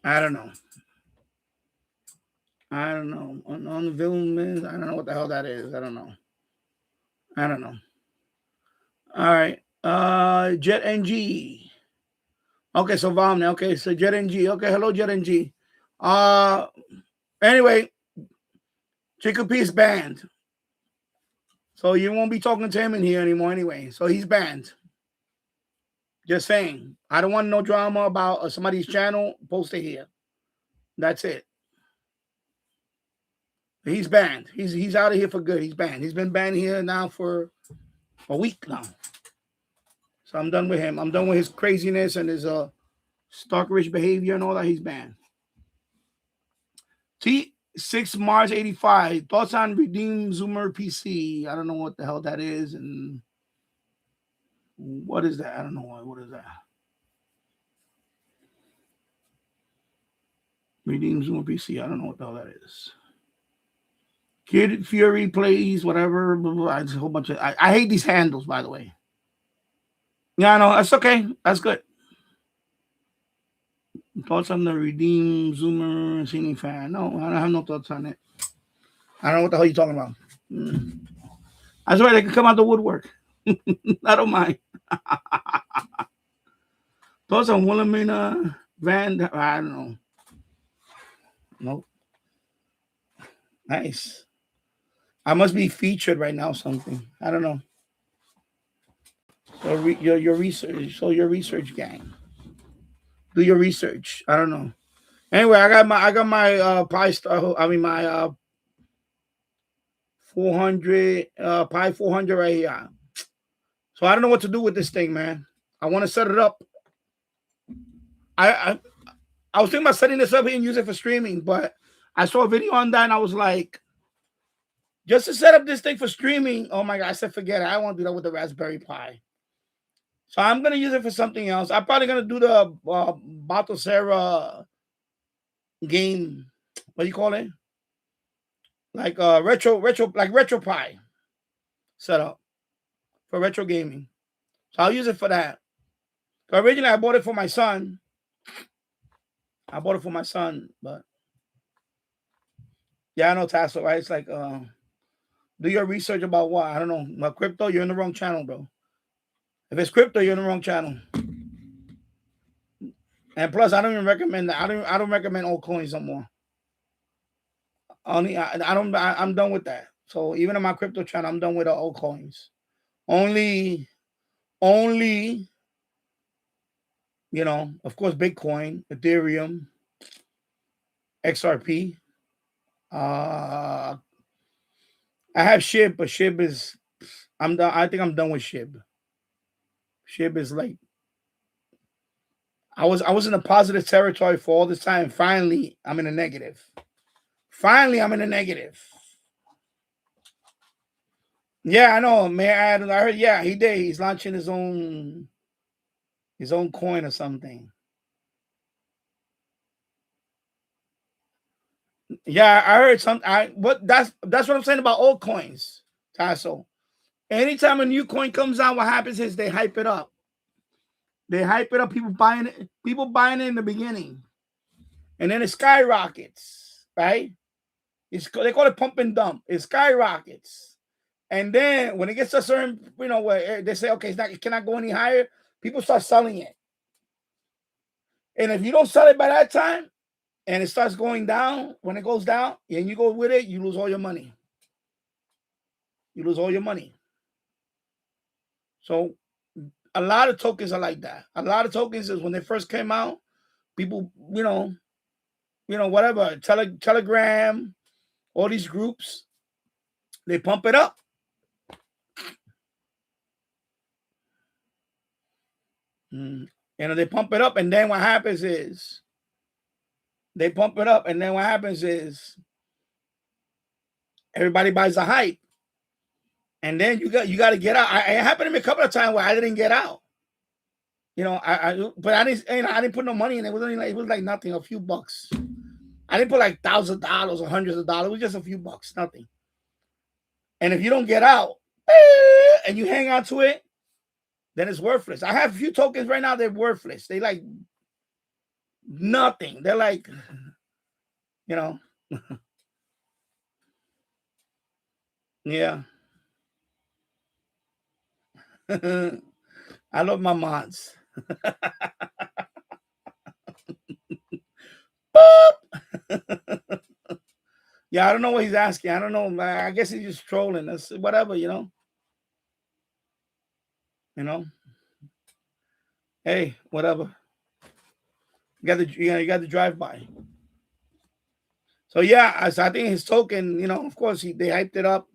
I don't know. On the villain, I don't know what the hell that is. I don't know. All right. Jet NG. Okay, so Vomni. Okay, so Jet NG. Okay, hello, Jet NG. Anyway, Chico P is banned. So you won't be talking to him in here anymore anyway. So he's banned. Just saying. I don't want no drama about somebody's channel. Post it here. That's it. He's banned. He's out of here for good. He's banned. He's been banned here now for a week now. So I'm done with him. I'm done with his craziness and his stalkerish behavior and all that. He's banned. T6 Mars 85. Thoughts on Redeem Zoomer PC? I don't know what the hell that is. And what is that? I don't know. What is that? Redeem Zoomer PC. I don't know what the hell that is. Kid Fury plays whatever. Blah, blah, blah. It's a whole bunch of. I hate these handles, by the way. Yeah, I know. That's okay. That's good. Thoughts on the Redeem Zoomer Cine fan? No, I don't have no thoughts on it. I don't know what the hell you're talking about. That's right. They can come out the woodwork. I don't mind. Thoughts on Wilhelmina Van? I don't know. Nope. Nice. I must be featured right now. Something. I don't know. So your research. So your research gang. Do your research. I don't know. Anyway, I got my Pi Star. I mean my 400 Pi 400 right here. So I don't know what to do with this thing, man. I want to set it up. I I was thinking about setting this up here and use it for streaming, but I saw a video on that and I was like, just to set up this thing for streaming. Oh my God, I said, forget it. I won't do that with the Raspberry Pi. So I'm going to use it for something else. I'm probably going to do the Battlesera game. What do you call it? Like retro Pi setup for retro gaming. So I'll use it for that. So originally I bought it for my son. But yeah, I know Tassel, right? It's like do your research about what? I don't know. About crypto, you're in the wrong channel, bro. If it's crypto, you're in the wrong channel. And plus, I don't even recommend that. I don't recommend old coins no more. I'm done with that. So even in my crypto channel, I'm done with the old coins. Only, you know, of course, Bitcoin, Ethereum, XRP. I have SHIB, but SHIB is I'm done. I think I'm done with SHIB. SHIB is like I was in a positive territory for all this time. Finally, I'm in a negative. Yeah, I know, man. I heard. Yeah, he did. He's launching his own coin or something. Yeah, I heard something. That's what I'm saying about old coins, Tasso. Anytime a new coin comes out, what happens is they hype it up. People buying it in the beginning. And then it skyrockets, right? They call it pump and dump. It skyrockets. And then when it gets to a certain, where they say, okay, it cannot go any higher, people start selling it. And if you don't sell it by that time, and it starts going down, when it goes down, and you go with it, you lose all your money. So a lot of tokens are like that. A lot of tokens is when they first came out, people, whatever, Telegram, all these groups, they pump it up. They pump it up, and then what happens is everybody buys the hype, and then you got to get out. It happened to me a couple of times where I didn't get out. But I didn't put no money in it. It was like nothing, a few bucks. I didn't put like $1,000 or hundreds of dollars. It was just a few bucks, nothing. And if you don't get out and you hang on to it, then it's worthless. I have a few tokens right now. They're worthless. They like nothing. They're like, yeah. I love my mods. Yeah, I don't know what he's asking. I don't know. I guess he's just trolling us. Whatever, Hey, whatever. You got the drive by. So yeah, so I think his token, of course, they hyped it up,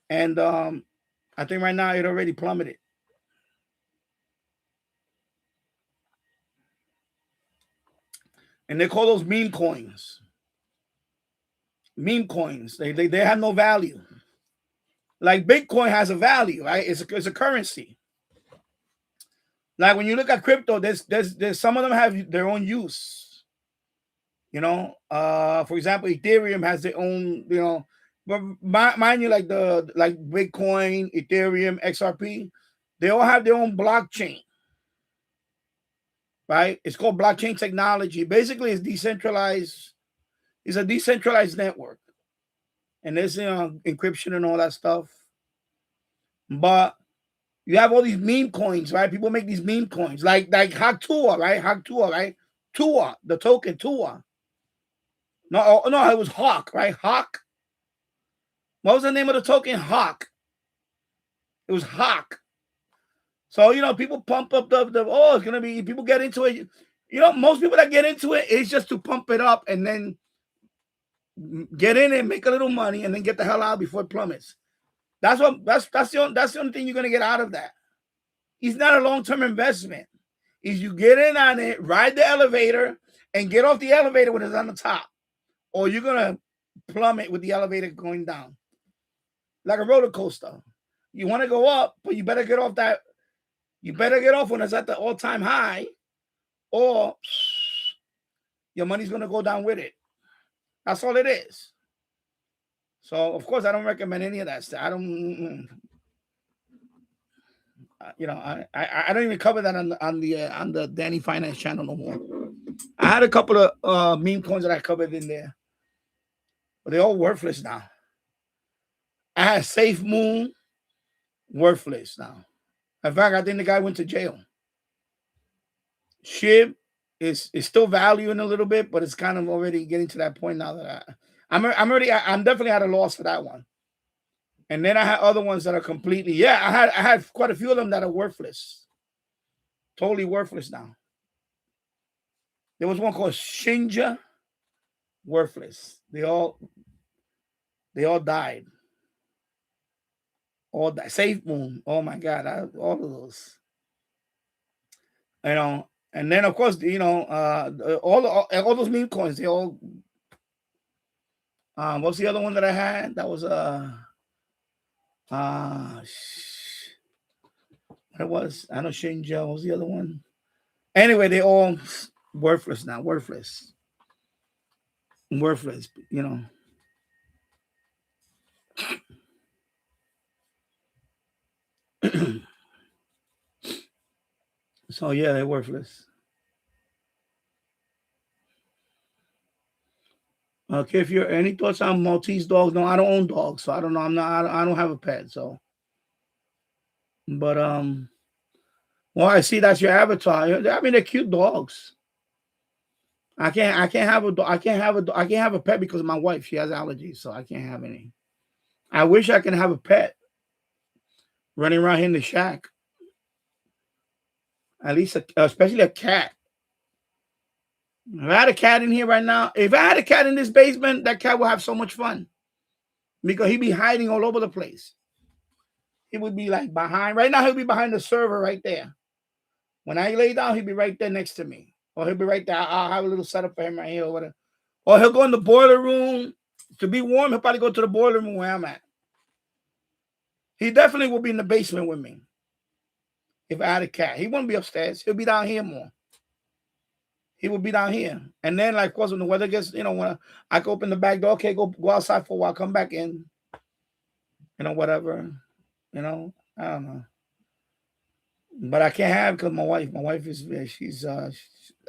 and I think right now it already plummeted. And they call those meme coins. Meme coins. They have no value. Like Bitcoin has a value, right? It's a currency. Like when you look at crypto, there's some of them have their own use. For example, Ethereum has their own, but mind you, like Bitcoin, Ethereum, XRP, they all have their own blockchain. Right? It's called blockchain technology. Basically, it's decentralized. It's a decentralized network. And there's encryption and all that stuff. But you have all these meme coins, right? People make these meme coins, like Hawk Tua, right? Tua, the token Tua. No, it was Hawk, right? Hawk. What was the name of the token? Hawk. It was Hawk. So, people pump up it's going to be, people get into it. Most people that get into it is just to pump it up and then get in and make a little money and then get the hell out before it plummets. That's the only thing you're going to get out of that. It's not a long-term investment. Is you get in on it, ride the elevator, and get off the elevator when it's on the top, or you're gonna plummet with the elevator going down like a roller coaster. You want to go up, but you better get off that. You better get off when it's at the all-time high, or your money's gonna go down with it. That's all it is. So of course I don't recommend any of that stuff. I don't. I don't even cover that on the Danny Finance channel no more. I had a couple of meme coins that I covered in there, but they're all worthless now. I had Safe Moon, worthless now. In fact, I think the guy went to jail. SHIB is still valuing a little bit, but it's kind of already getting to that point now that I'm definitely at a loss for that one. And then I had other ones that are completely, I had quite a few of them that are worthless. Totally worthless now. There was one called Shinja, worthless. They all died. All that Safe Moon. Oh my God, all of those. And then of course, all those meme coins, they all what's the other one that I had? That was what it was? I know Shinja. What was the other one? Anyway, they all worthless now. Worthless. So yeah, they're worthless. Okay, if you're any thoughts on Maltese dogs? No, I don't own dogs, so I don't know. I don't have a pet, so. But well, I see that's your avatar. I mean, they're cute dogs. I can't have a pet because of my wife. She has allergies, so I can't have any. I wish I can have a pet running around here in the shack. At least, especially a cat. If I had a cat in here right now, if I had a cat in this basement, that cat would have so much fun because he'd be hiding all over the place. He would be like behind. Right now, he'll be behind the server right there. When I lay down, he'll be right there next to me. Or he'll be right there. I'll have a little setup for him right here or whatever. Or he'll go in the boiler room. To be warm, he'll probably go to the boiler room where I'm at. He definitely will be in the basement with me. If I had a cat. He wouldn't be upstairs. He'll be down here more. He would be down here. And then, like, of course, when the weather gets, when I can open the back door, okay, go outside for a while, come back in. Whatever. I don't know. But I can't have because my wife she's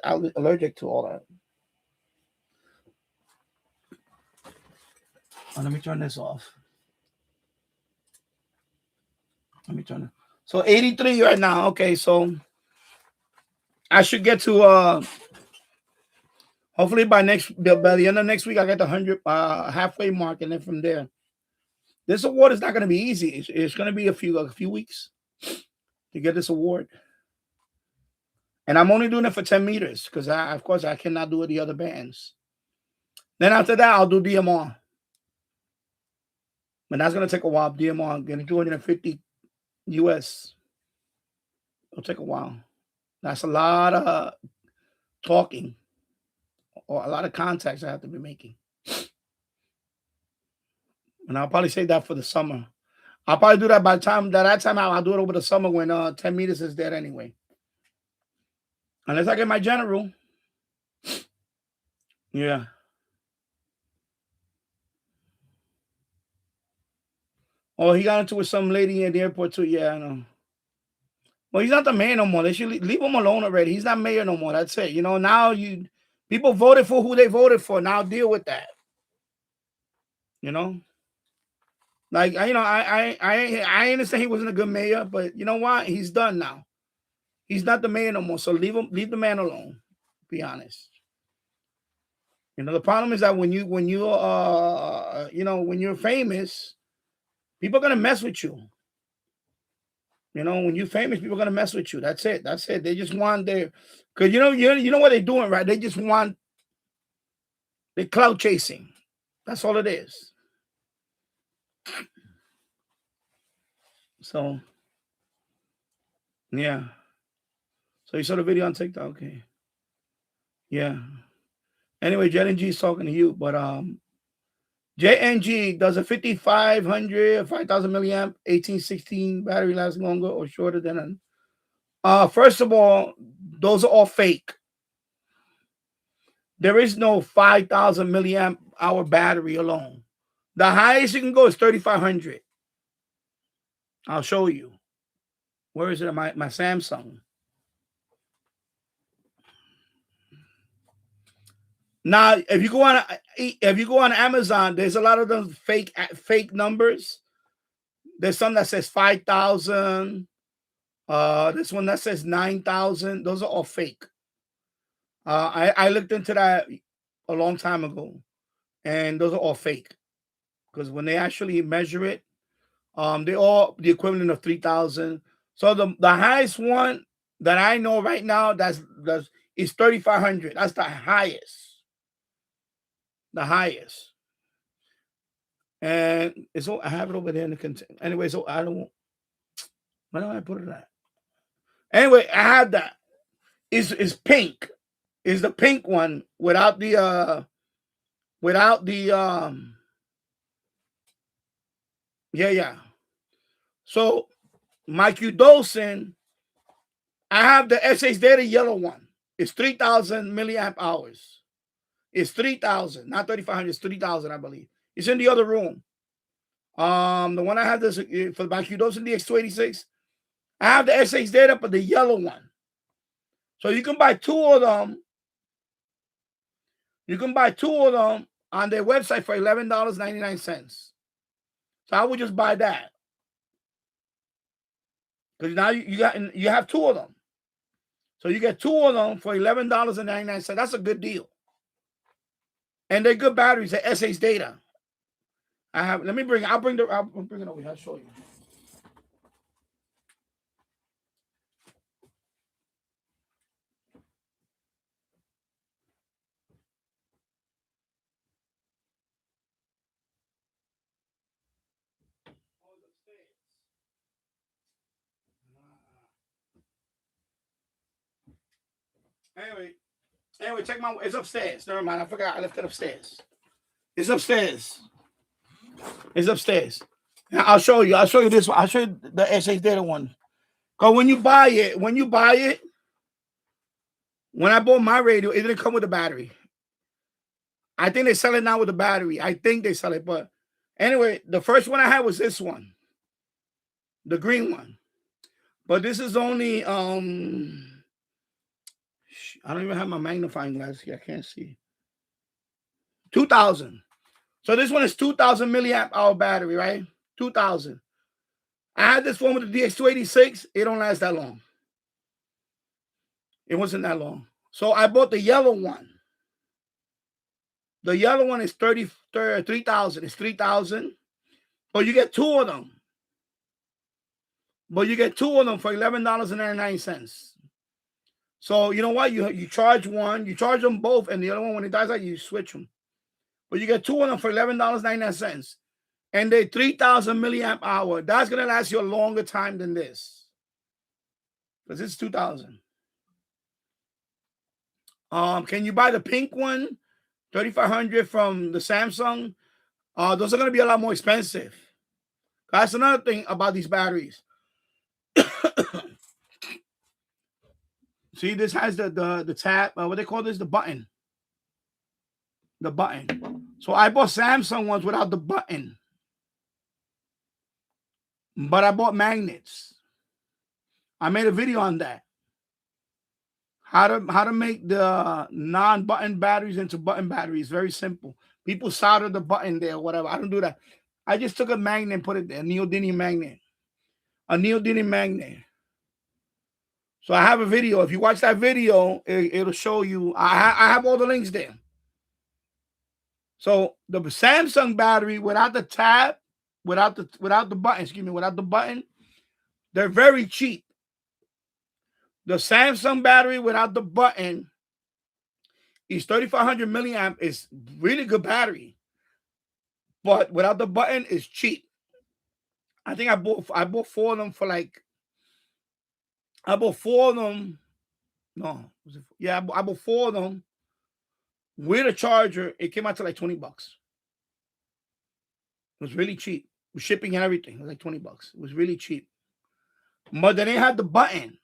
allergic to all that. Let me turn this off. Let me turn it. So 83 right now. Okay, so I should get to hopefully by the end of next week I get the 100 halfway mark, and then from there. This award is not going to be easy. It's going to be a few weeks to get this award. And I'm only doing it for 10 meters because of course I cannot do it the other bands. Then after that, I'll do DMR. But that's going to take a while. DMR, getting 250 US. It'll take a while. That's a lot of talking or a lot of contacts I have to be making. And I'll probably say that for the summer. I'll probably do that by the time I'll do it over the summer when 10 meters is dead anyway. Unless I get my general. Yeah. Oh, he got into it with some lady at the airport too. Yeah, I know. Well, he's not the mayor no more. They should leave him alone already. He's not mayor no more. That's it. Now people voted for who they voted for. Now deal with that. Like I understand he wasn't a good mayor, but you know what? He's done now. He's not the mayor no more. So leave the man alone. Be honest. The problem is that when you're famous, people are gonna mess with you. When you're famous, people are gonna mess with you. That's it. They just want because you know what they're doing, right? They just want the clout chasing. That's all it is. So yeah. So you saw the video on TikTok, okay? Yeah. Anyway, JNG is talking to you, but JNG does a 5500, 5000 milliamp, 1816 battery last longer or shorter than first of all, those are all fake. There is no 5000 milliamp hour battery alone. The highest you can go is 3500. I'll show you. Where is it? My Samsung. Now, if you go on Amazon, there's a lot of those fake numbers. There's some that says 5,000. This one that says 9,000. Those are all fake. I looked into that a long time ago, and those are all fake. Because when they actually measure it, they're all the equivalent of 3,000. So the highest one that I know right now is 3,500. That's the highest. The highest. And it's all I have it over there in the container. Anyway, so I don't. Where do I put it at? Anyway, I have that. It's pink. Is the pink one without the yeah. So my Q-Dosin, I have the SH Data yellow one. It's 3,000 milliamp hours. It's 3,000, not 3,500. It's 3,000, I believe. It's in the other room. The one I have this for my Q-Dosin DX286. I have the SH Data, but the yellow one. So you can buy two of them. You can buy two of them on their website for $11.99. So I would just buy that. Because now you have two of them. So you get two of them for $11.99. That's a good deal. And they're good batteries. They're SH Data. I'll bring it over here. I'll show you. Anyway, check it's upstairs. Never mind. I forgot. I left it upstairs. It's upstairs. It's upstairs. Now, I'll show you this one. I'll show you the SH Data one. Because when you buy it, when I bought my radio, it didn't come with a battery. I think they sell it now with a battery. I think they sell it. But anyway, the first one I had was this one. The green one. But this is only I don't even have my magnifying glass here. I can't see. 2,000. So this one is 2,000 milliamp hour battery, right? 2,000. I had this one with the DX286. It don't last that long. It wasn't that long. So I bought the yellow one. The yellow one is 3,000. It's 3,000. But you get two of them. For $11.99. So you know what? You charge one, you charge them both, and the other one, when it dies out, you switch them. But you get two of them for $11.99. And they're 3,000 milliamp hour. That's gonna last you a longer time than this. Because it's 2,000. Can you buy the pink one? 3,500 from the Samsung. Those are gonna be a lot more expensive. That's another thing about these batteries. See, this has the tab. What they call this? The button. The button. So I bought Samsung ones without the button, but I bought magnets. I made a video on that. How to make the non-button batteries into button batteries. Very simple. People solder the button there, whatever. I don't do that. I just took a magnet and put it there. A neodymium magnet. So I have a video. If you watch that video, it'll show you. I have all the links there. So the Samsung battery without the tab, without the button, they're very cheap. The Samsung battery without the button is 3,500 milliamp. Is really good battery, but without the button is cheap. I think I bought four of them for like. I bought four of them. No, I bought four of them With a charger, it came out to like $20. It was really cheap. With shipping and everything, it was like $20. It was really cheap. But they didn't have the button.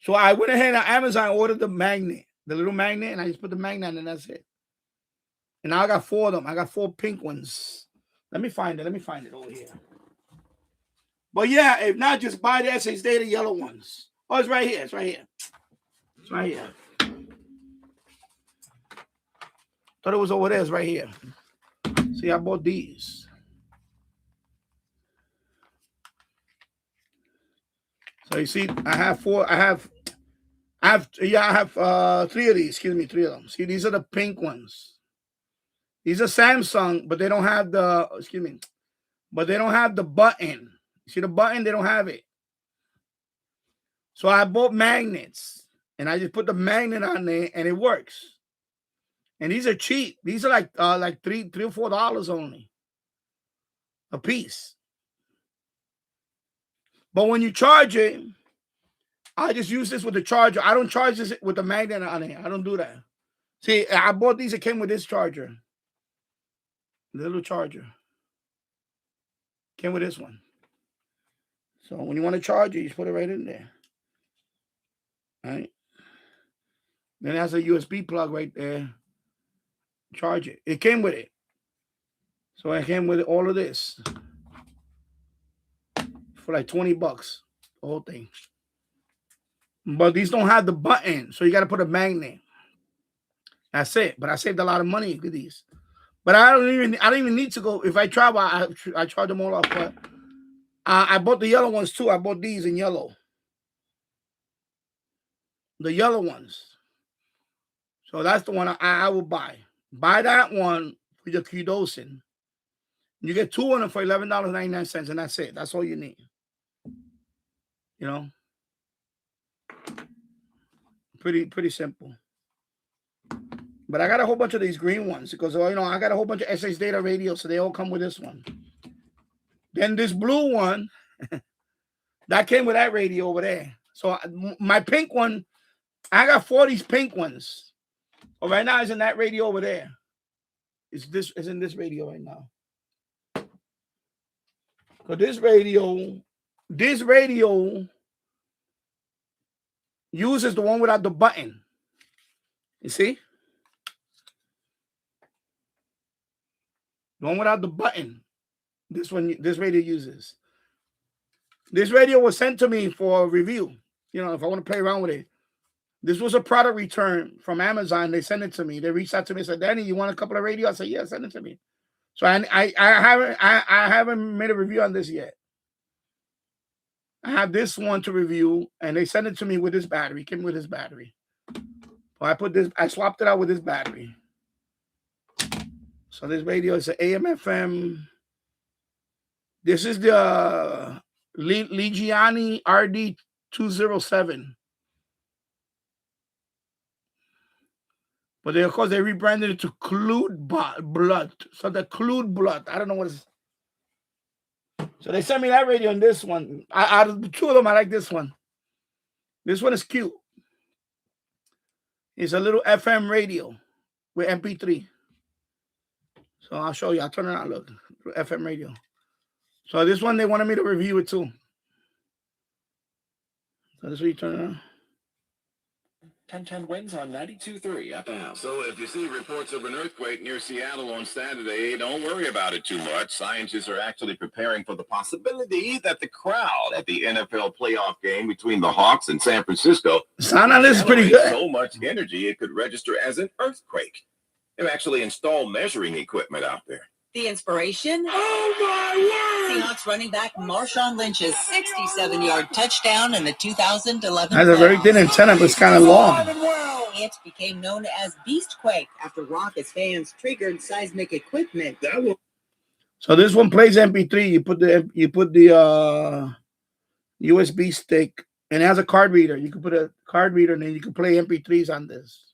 So I went ahead on Amazon, ordered the magnet, the little magnet, and I just put the magnet on, and that's it. And now I got 4 of them. I got 4 pink ones. Let me find it. Let me find it over here. But yeah, if not, just buy the SH Data yellow ones. Oh, it's right here. It's right here. It's right here. Thought it was over there. It's right here. See, I bought these. So you see, I have 4. I have 3 of these. Excuse me, 3 of them. See, these are the pink ones. These are Samsung, but they don't have the, excuse me, but they don't have the button. See the button? They don't have it. So I bought magnets, and I just put the magnet on there, and it works. And these are cheap. These are like $3 or $4 only a piece. But when you charge it, I just use this with the charger. I don't charge this with the magnet on it. I don't do that. See, I bought these. It came with this charger. The little charger. Came with this one. So when you want to charge it, you just put it right in there. All right. Then it has a USB plug right there. Charge it. It came with it. So it came with all of this. For like $20. The whole thing. But these don't have the button. So you got to put a magnet. That's it. But I saved a lot of money with these. But I don't even need to go. If I travel, I charge them all off. But I bought the yellow ones too. I bought these in yellow. The yellow ones. So that's the one I will buy. Buy that one for your Q-Dosing. You get 2 of them for $11.99, and that's it. That's all you need. You know? Pretty simple. But I got a whole bunch of these green ones because, you know, I got a whole bunch of SH Data radios, so they all come with this one. Then this blue one, that came with that radio over there. So my pink one, I got 4 of these pink ones. Oh, right now it's in that radio over there. It's in this radio right now. So this radio uses the one without the button. You see? The one without the button. This radio uses. This radio was sent to me for review. You know, if I want to play around with it. This was a product return from Amazon. They sent it to me. They reached out to me and said, Danny, you want a couple of radios? I said, yeah, send it to me. So I haven't made a review on this yet. I have this one to review, and they sent it to me with this battery. It came with this battery. So I swapped it out with this battery. So this radio is an AM/FM. This is the Legiani RD207. But of course, they rebranded it to Clued Blood. So the Clued Blood. I don't know what it's. So they sent me that radio and this one. Out of the 2 of them, I like this one. This one is cute. It's a little FM radio with MP3. So I'll show you. I'll turn it on. Look, FM radio. So this one, they wanted me to review it too. So this is what you turn it on. 1010 wins on 92.3 FM. So if you see reports of an earthquake near Seattle on Saturday, don't worry about it too much. Scientists are actually preparing for the possibility that the crowd at the NFL playoff game between the Hawks and San Francisco sound on this is pretty good. So much energy it could register as an earthquake. They've actually installed measuring equipment out there. The inspiration? Oh, my word! Seahawks running back Marshawn Lynch's 67-yard touchdown in the 2011 Has a very thin antenna, but it's kind of long. It became known as Beastquake after raucous fans triggered seismic equipment. So this one plays MP3. You put the USB stick, and it has a card reader. You can put a card reader, and then you can play MP3s on this.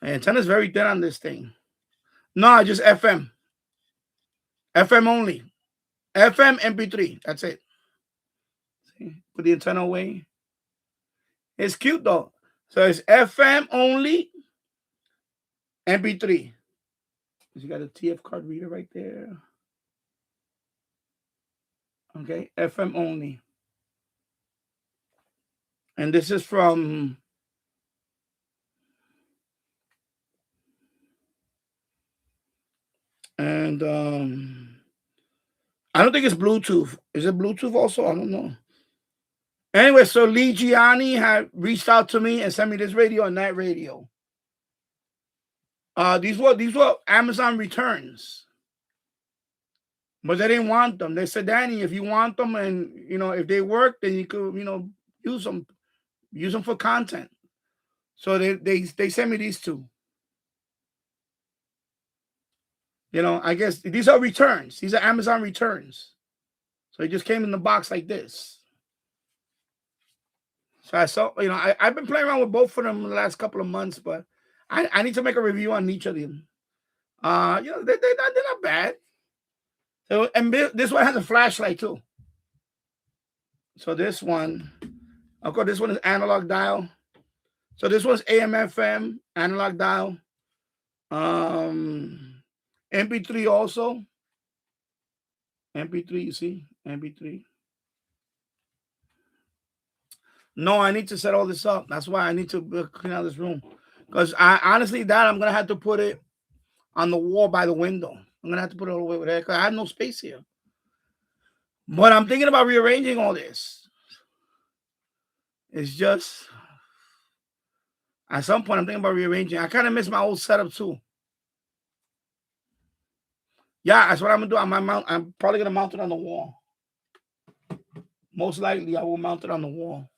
The antenna is very thin on this thing. No, just FM. FM only. FM MP3. That's it. See, put the antenna away. It's cute though. So it's FM only. MP3. You got a TF card reader right there. Okay, FM only. And this is from and I don't think it's Bluetooth. Is it Bluetooth also? I don't know. Anyway, so Lee Gianni had reached out to me and sent me this radio and that radio. These were Amazon returns. But they didn't want them. They said, Danny, if you want them and if they work, then you could, use them for content. So they sent me these two. I guess these are returns. These are Amazon returns. So it just came in the box like this. So I saw, I've been playing around with both of them in the last couple of months, but I need to make a review on each of them. They're not bad. So, and this one has a flashlight too. So this one, of course, this one is analog dial. So this one's AM/FM analog dial. MP3 also. MP3, you see, MP3. No, I need to set all this up. That's why I need to clean out this room. Because I'm gonna have to put it on the wall by the window. I'm gonna have to put it all the way over there because I have no space here. But I'm thinking about rearranging all this. It's just at some point I'm thinking about rearranging. I kind of miss my old setup too. Yeah, that's what I'm gonna do. I'm probably gonna mount it on the wall. Most likely, I will mount it on the wall.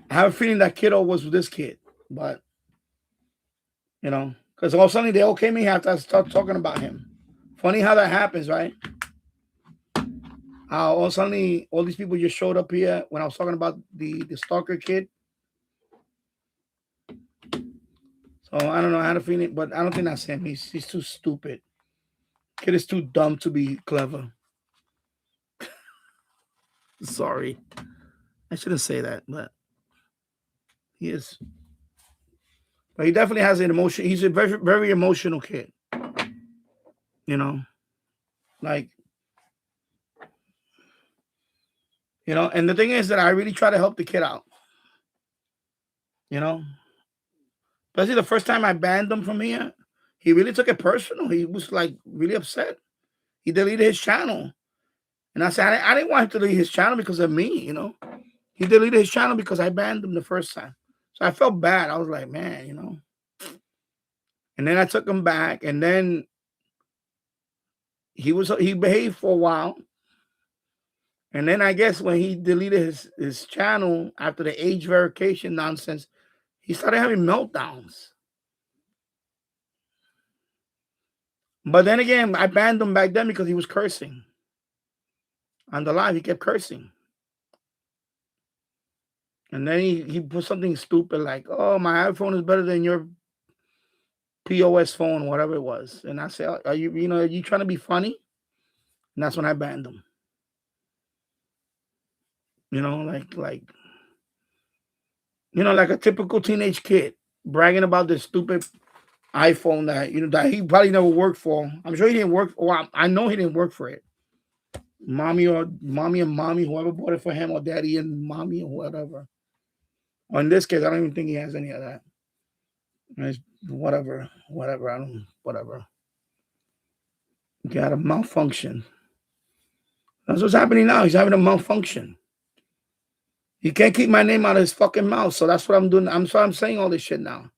I have a feeling that kiddo was with this kid, but because all of a sudden they all came in here after I started talking about him. Funny how that happens, right? All of a sudden all these people just showed up here when I was talking about the stalker kid. So I don't know. I had a feeling, but I don't think that's him. He's too stupid. Kid is too dumb to be clever. Sorry. I shouldn't say that, but he is. But he definitely has an emotion. He's a very, very emotional kid. Like, and the thing is that I really try to help the kid out. Especially the first time I banned him from here, he really took it personal. He was like really upset. He deleted his channel. And I said, I didn't want him to delete his channel because of me, He deleted his channel because I banned him the first time. So I felt bad. I was like, man, And then I took him back. And then he behaved for a while. And then I guess when he deleted his channel after the age verification nonsense, he started having meltdowns. But then again, I banned him back then because he was cursing. On the live, he kept cursing. And then he put something stupid like, oh, my iPhone is better than your POS phone, whatever it was. And I said, are you trying to be funny? And that's when I banned him. Like a typical teenage kid bragging about this stupid iPhone that, that he probably never worked for. I'm sure he didn't work. Well, I know he didn't work for it. Mommy and mommy, whoever bought it for him, or daddy and mommy or whatever. Or in this case, I don't even think he has any of that. It's whatever. He had a malfunction. That's what's happening now. He's having a malfunction. He can't keep my name out of his fucking mouth. So that's what I'm doing. I'm saying all this shit now.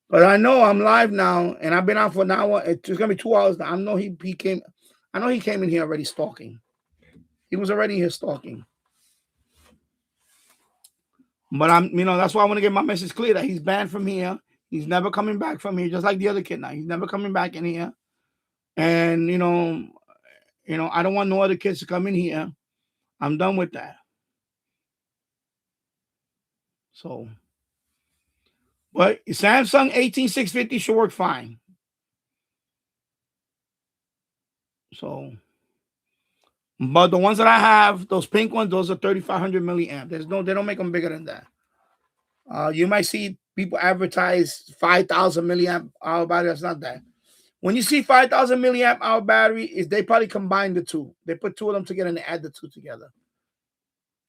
But I know I'm live now, and I've been out for an hour. It's gonna be 2 hours now. I know he came in here already stalking. He was already here stalking. But that's why I want to get my message clear that he's banned from here. He's never coming back from here, just like the other kid now. He's never coming back in here. And I don't want no other kids to come in here. I'm done with that. So, but Samsung 18650 should work fine. So But the ones that I have, those pink ones, those are 3,500 milliamp. They don't make them bigger than that. You might see people advertise 5,000 milliamp hour battery. That's not that. When you see 5,000 milliamp hour battery, they probably combine the two. They put two of them together and they add the two together.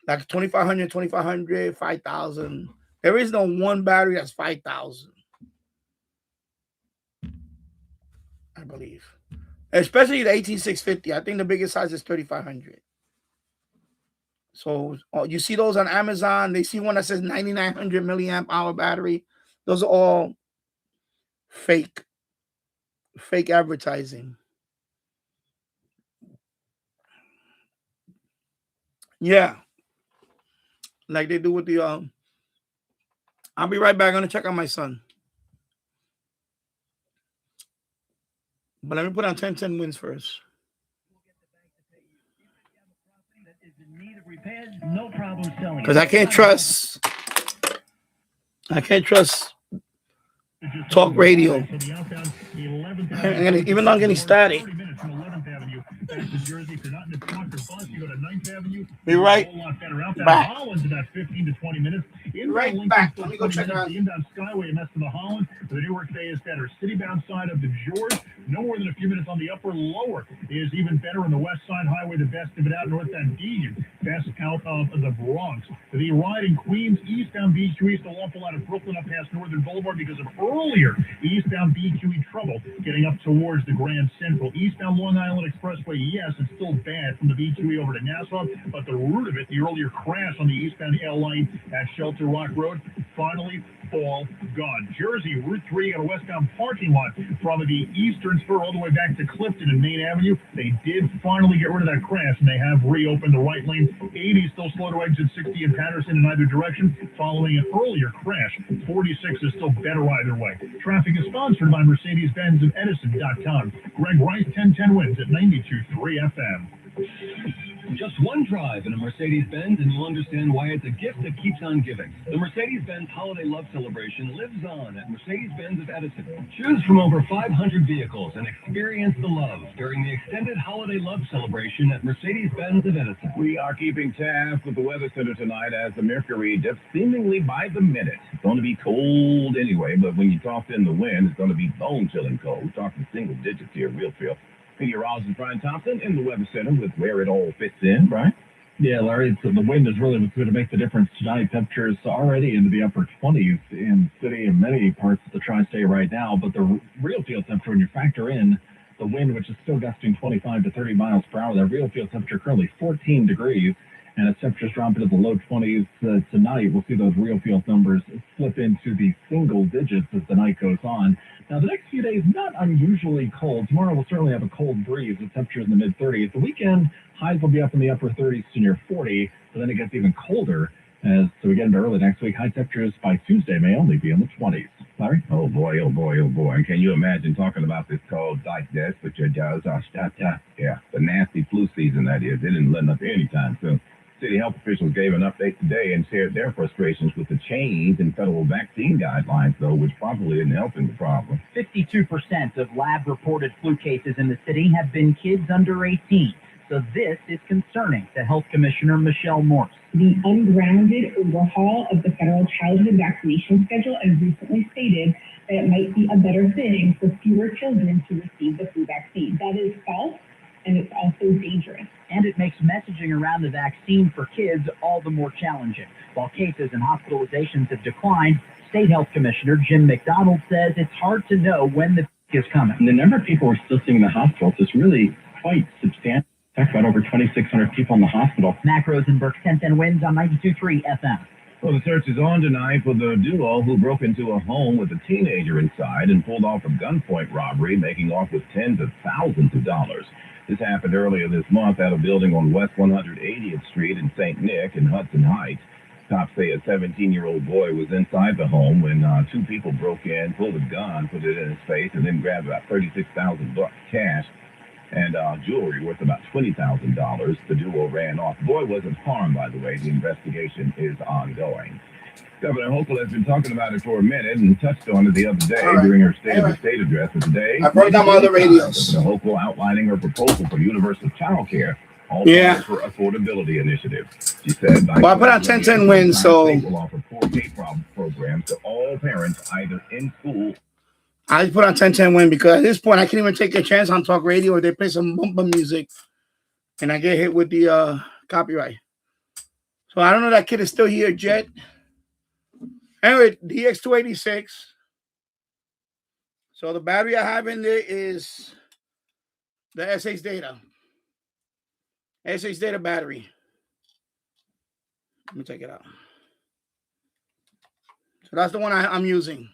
Like 2,500, 5,000. There is no one battery that's 5,000. I believe. Especially the 18650. I think the biggest size is 3,500. So you see those on Amazon. They see one that says 9,900 milliamp hour battery. Those are all fake advertising. Yeah. Like they do with the I'll be right back. I'm gonna check on my son. But let me put on 10-10 wins first. No problem selling. Because I can't trust talk radio. Even though I'm getting static. Be right back. Right back. Let me go check out the inbound Skyway mess of the Holland. The Newark Bay is better. Citybound side of the George, no more than a few minutes on the upper. Lower is even better on the west side highway. The best of it out northbound Deegan. Best out of the Bronx. The ride in Queens, eastbound BQ East, an awful lot of Brooklyn up past Northern Boulevard because of earlier eastbound BQE trouble getting up towards the Grand Central. Eastbound Long Island Expressway, yes, it's still bad from the BQE over to Nassau, but the root of it, the earlier crash on the eastbound L line at Shelter Rock Road, finally all gone. Jersey, Route 3 got a westbound parking lot from the eastern spur all the way back to Clifton and Main Avenue. They did finally get rid of that crash, and they have reopened the right lane. 80 still slow to exit 60 in Patterson in either direction, following an earlier crash. 46 is still better either way. Traffic is sponsored by Mercedes-Benz and Edison.com. Greg Rice, 10-10 wins at 92.3 FM. Just one drive in a Mercedes-Benz and you'll understand why it's a gift that keeps on giving. The Mercedes-Benz Holiday Love Celebration lives on at Mercedes-Benz of Edison. Choose from over 500 vehicles and experience the love during the extended Holiday Love Celebration at Mercedes-Benz of Edison. We are keeping tabs with the Weather Center tonight as the mercury dips seemingly by the minute. It's going to be cold anyway, but when you toss in the wind, it's going to be bone-chilling cold. We're talking single digits here, real feel. Meteorologist Brian Thompson in the Weather Center with where it all fits in, Brian. Yeah, Larry, the wind is really what's going to make the difference tonight. Temperatures already into the upper 20s in city and many parts of the tri-state right now, but the real field temperature, when you factor in the wind, which is still gusting 25 to 30 miles per hour, the real field temperature currently 14 degrees, and as temperatures drop into the low 20s tonight, we'll see those real field numbers slip into the single digits as the night goes on. Now, the next few days, not unusually cold. Tomorrow, we'll certainly have a cold breeze with temperatures in the mid-30s. The weekend, highs will be up in the upper 30s to near 40, but then it gets even colder as we get into early next week. High temperatures by Tuesday may only be in the 20s. Larry? Oh, boy, oh, boy, oh, boy. And can you imagine talking about this cold like this, but your jaws are yeah, the nasty flu season, that is. It isn't letting up anytime soon. City health officials gave an update today and shared their frustrations with the change in federal vaccine guidelines, though, which probably isn't helping the problem. 52% of lab-reported flu cases in the city have been kids under 18. So this is concerning to Health Commissioner Michelle Morse. The ungrounded overhaul of the federal childhood vaccination schedule has recently stated that it might be a better thing for fewer children to receive the flu vaccine. That is false, and it's also dangerous. And it makes messaging around the vaccine for kids all the more challenging. While cases and hospitalizations have declined, State Health Commissioner Jim McDonald says it's hard to know when the is coming. And the number of people we're still seeing in the hospitals is really quite substantial. Talk about over 2,600 people in the hospital. Mac Rosenberg, 10-10 wins on 92.3 FM. Well, the search is on tonight for the duo who broke into a home with a teenager inside and pulled off a gunpoint robbery, making off with tens of thousands of dollars. This happened earlier this month at a building on West 180th Street in St. Nick in Hudson Heights. Cops say a 17-year-old boy was inside the home when two people broke in, pulled a gun, put it in his face, and then grabbed about $36,000 cash and jewelry worth about $20,000. The duo ran off. The boy wasn't harmed, by the way. The investigation is ongoing. Governor Hochul has been talking about it for a minute and touched on it the other day during her State of the State address. And today, I broke down my other radios. Governor Hochul outlining her proposal for universal child care All Yeah. for affordability initiative. She said, Well, I put on 10-10 wins, so will offer 4K programs to all parents either in school. I just put on 10-10 win because at this point I can't even take a chance on talk radio or they play some bumper music and I get hit with the copyright. So I don't know that kid is still here, Jet. Anyway, DX286. So the battery I have in there is the SH Data. SH Data battery. Let me take it out. So that's the one I'm using.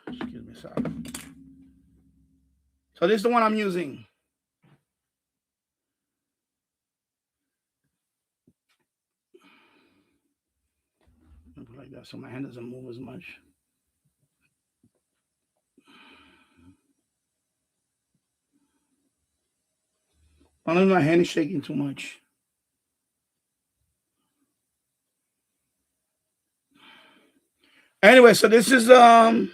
Excuse me, sorry. So this is the one I'm using. Like that, so my hand doesn't move as much. I don't know, my hand is shaking too much. Anyway, so this is 3,000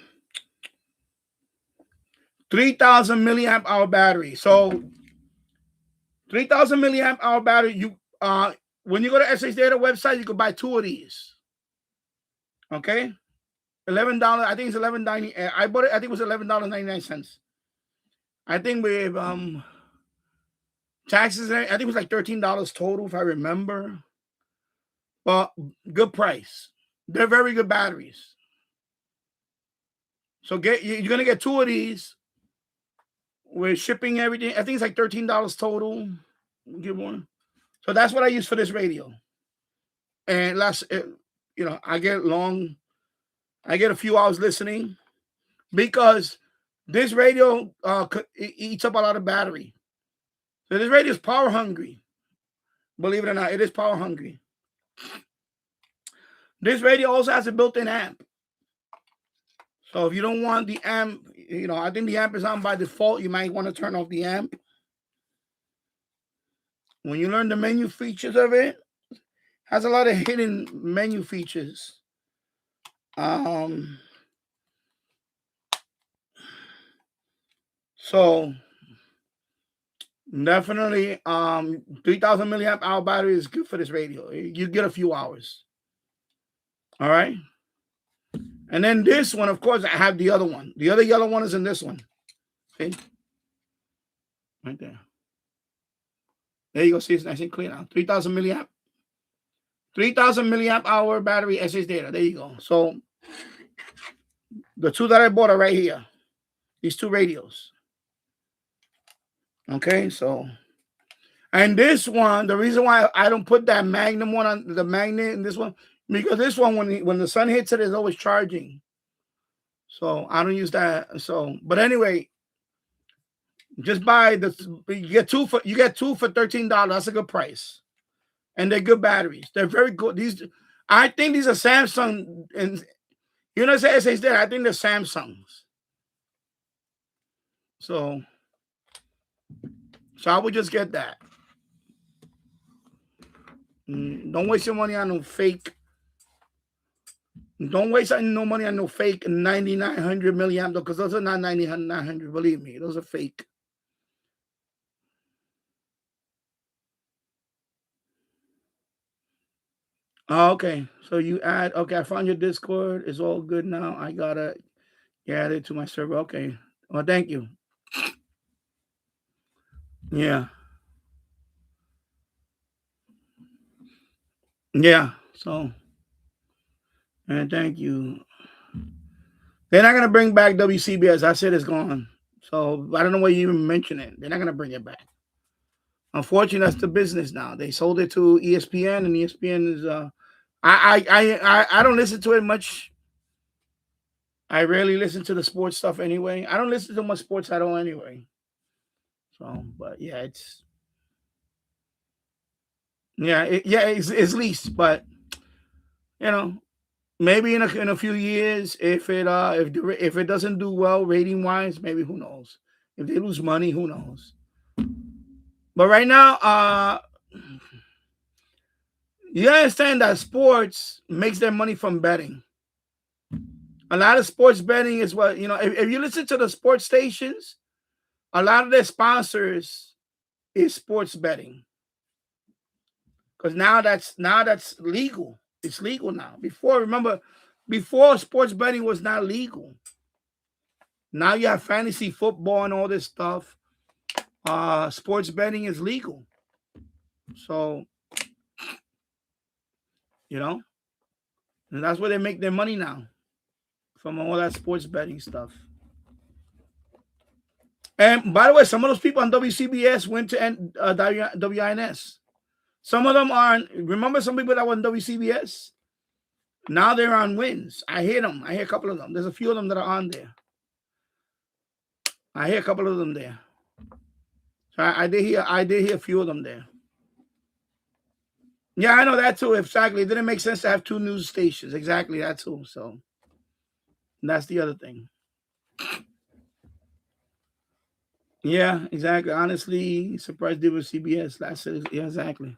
milliamp hour battery. So 3,000 milliamp hour battery. You when you go to SH Data website, you can buy 2 of these. Okay, $11. I think it's $11.90. I bought it. I think it was $11.99. I think with taxes, I think it was like $13 total, if I remember. But good price. They're very good batteries. So you're gonna get 2 of these with shipping, everything. I think it's like $13 total. Get one. So that's what I use for this radio. And I get a few hours listening because this radio eats up a lot of battery. So this radio is power hungry. Believe it or not, it is power hungry. This radio also has a built-in amp. So if you don't want the amp, I think the amp is on by default. You might want to turn off the amp. When you learn the menu features of it, has a lot of hidden menu features. So definitely 3,000 milliamp hour battery is good for this radio. You get a few hours. All right. And then this one, of course, I have the other one. The other yellow one is in this one. See? Right there. There you go. See, it's nice and clear now. 3,000 milliamp. 3,000 milliamp hour battery SH Data. There you go. So the 2 that I bought are right here. These 2 radios. Okay, so and this one, the reason why I don't put that Magnum one on the magnet in this one, because this one when the sun hits it is always charging. So I don't use that. So, but anyway, just buy you get two for $13. That's a good price. And they're good batteries. They're very good. I think these are Samsung, and say SH there. I think they're Samsungs. So I would just get that. Don't waste your money on no fake. Don't waste no money on no fake 9,900 milliamp, because those are not 9,900. Believe me, those are fake. Oh, okay, so you add. Okay, I found your Discord. It's all good now. I gotta add it to my server. Okay. Well, thank you. Yeah. Yeah. So, and thank you. They're not gonna bring back WCBS. I said it's gone. So I don't know why you even mention it. They're not gonna bring it back. Unfortunately, that's the business now. They sold it to ESPN, and ESPN is I don't listen to it much. I rarely listen to the sports stuff anyway. I don't listen to much sports at all anyway. So, but yeah, it's leased, but maybe in a few years, if it doesn't do well rating wise, maybe, who knows? If they lose money, who knows? But right now, you understand that sports makes their money from betting. A lot of sports betting is if you listen to the sports stations, a lot of their sponsors is sports betting. Because now that's legal. It's legal now. Before sports betting was not legal. Now you have fantasy football and all this stuff. Sports betting is legal. So, and that's where they make their money now, from all that sports betting stuff. And by the way, some of those people on WCBS went to WINS. Some of them aren't. Remember some people that were on WCBS? Now they're on Wins. I hear them. I hear a couple of them. There's a few of them that are on there. I hear a couple of them there. So I did hear a few of them there. Yeah, I know that too. Exactly. It didn't make sense to have two news stations. Exactly that too. So that's the other thing. Yeah, exactly. Honestly, surprised they were CBS. That's it. Yeah, exactly.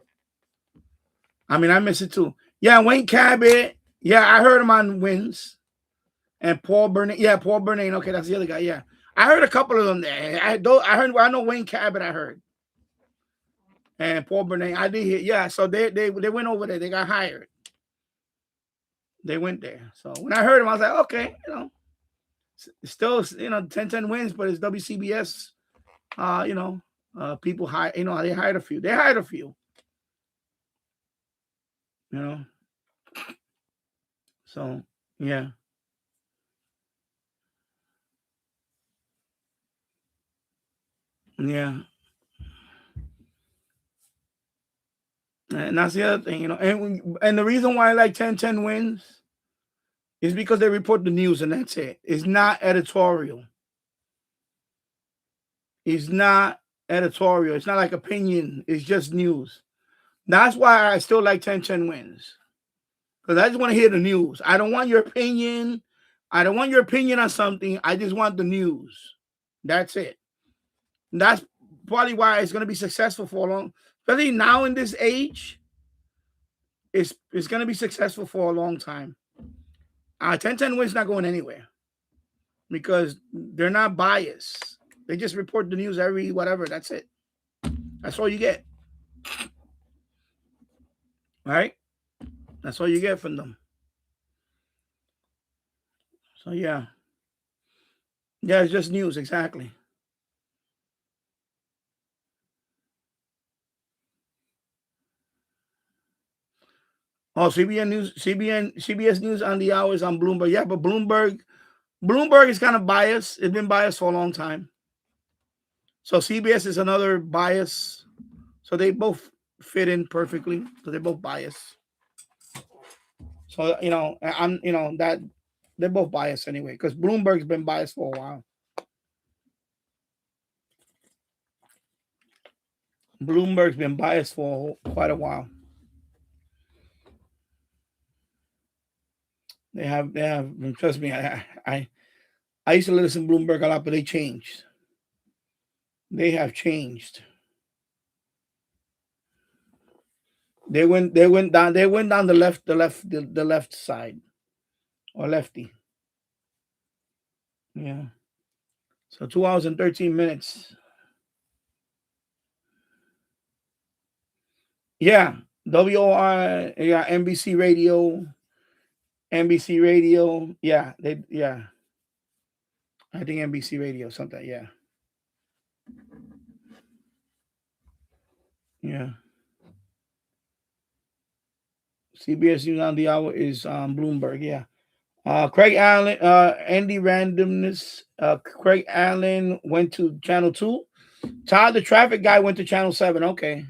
I mean, I miss it too. Yeah, Wayne Cabot. Yeah, I heard him on Wins. And Paul Bernay. Yeah, Paul Bernay. Okay, that's the other guy. Yeah. I heard a couple of them there. I know Wayne Cabot, I heard. And Paul Bernay. I did hear. Yeah, so they went over there. They got hired. They went there. So when I heard him, I was like, okay, it's still, 10-10 Wins, but it's WCBS. People hire, they hired a few. They hired a few. So yeah. Yeah. And that's the other thing, and the reason why I like 10-10 Wins is because they report the news and that's it. It's not editorial. It's not editorial. It's not like opinion. It's just news. That's why I still like 10-10 Wins. Because I just want to hear the news. I don't want your opinion. I don't want your opinion on something. I just want the news. That's it. And that's probably why it's going to be successful for a long, especially now in this age. It's going to be successful for a long time. 10-10 Wins not going anywhere because they're not biased. They just report the news every whatever. That's it. That's all you get. All right? That's all you get from them. So, yeah. Yeah, it's just news. Exactly. Oh, CBS News on the hours on Bloomberg. Yeah, but Bloomberg is kind of biased. It's been biased for a long time. So CBS is another bias. So they both fit in perfectly. So they're both biased. So that they're both biased anyway, because Bloomberg's been biased for a while. Bloomberg's been biased for quite a while. They have. Trust me, I used to listen to Bloomberg a lot, but they changed. They have changed. They went down the left side, or lefty. Yeah. So 2 hours and 13 minutes. Yeah. WOR, yeah, NBC Radio. Yeah, I think NBC Radio, something, yeah. Yeah. CBS News on the hour is Bloomberg, yeah. Craig Allen, Andy Randomness. Craig Allen went to Channel 2. Todd, the traffic guy, went to Channel 7. Okay.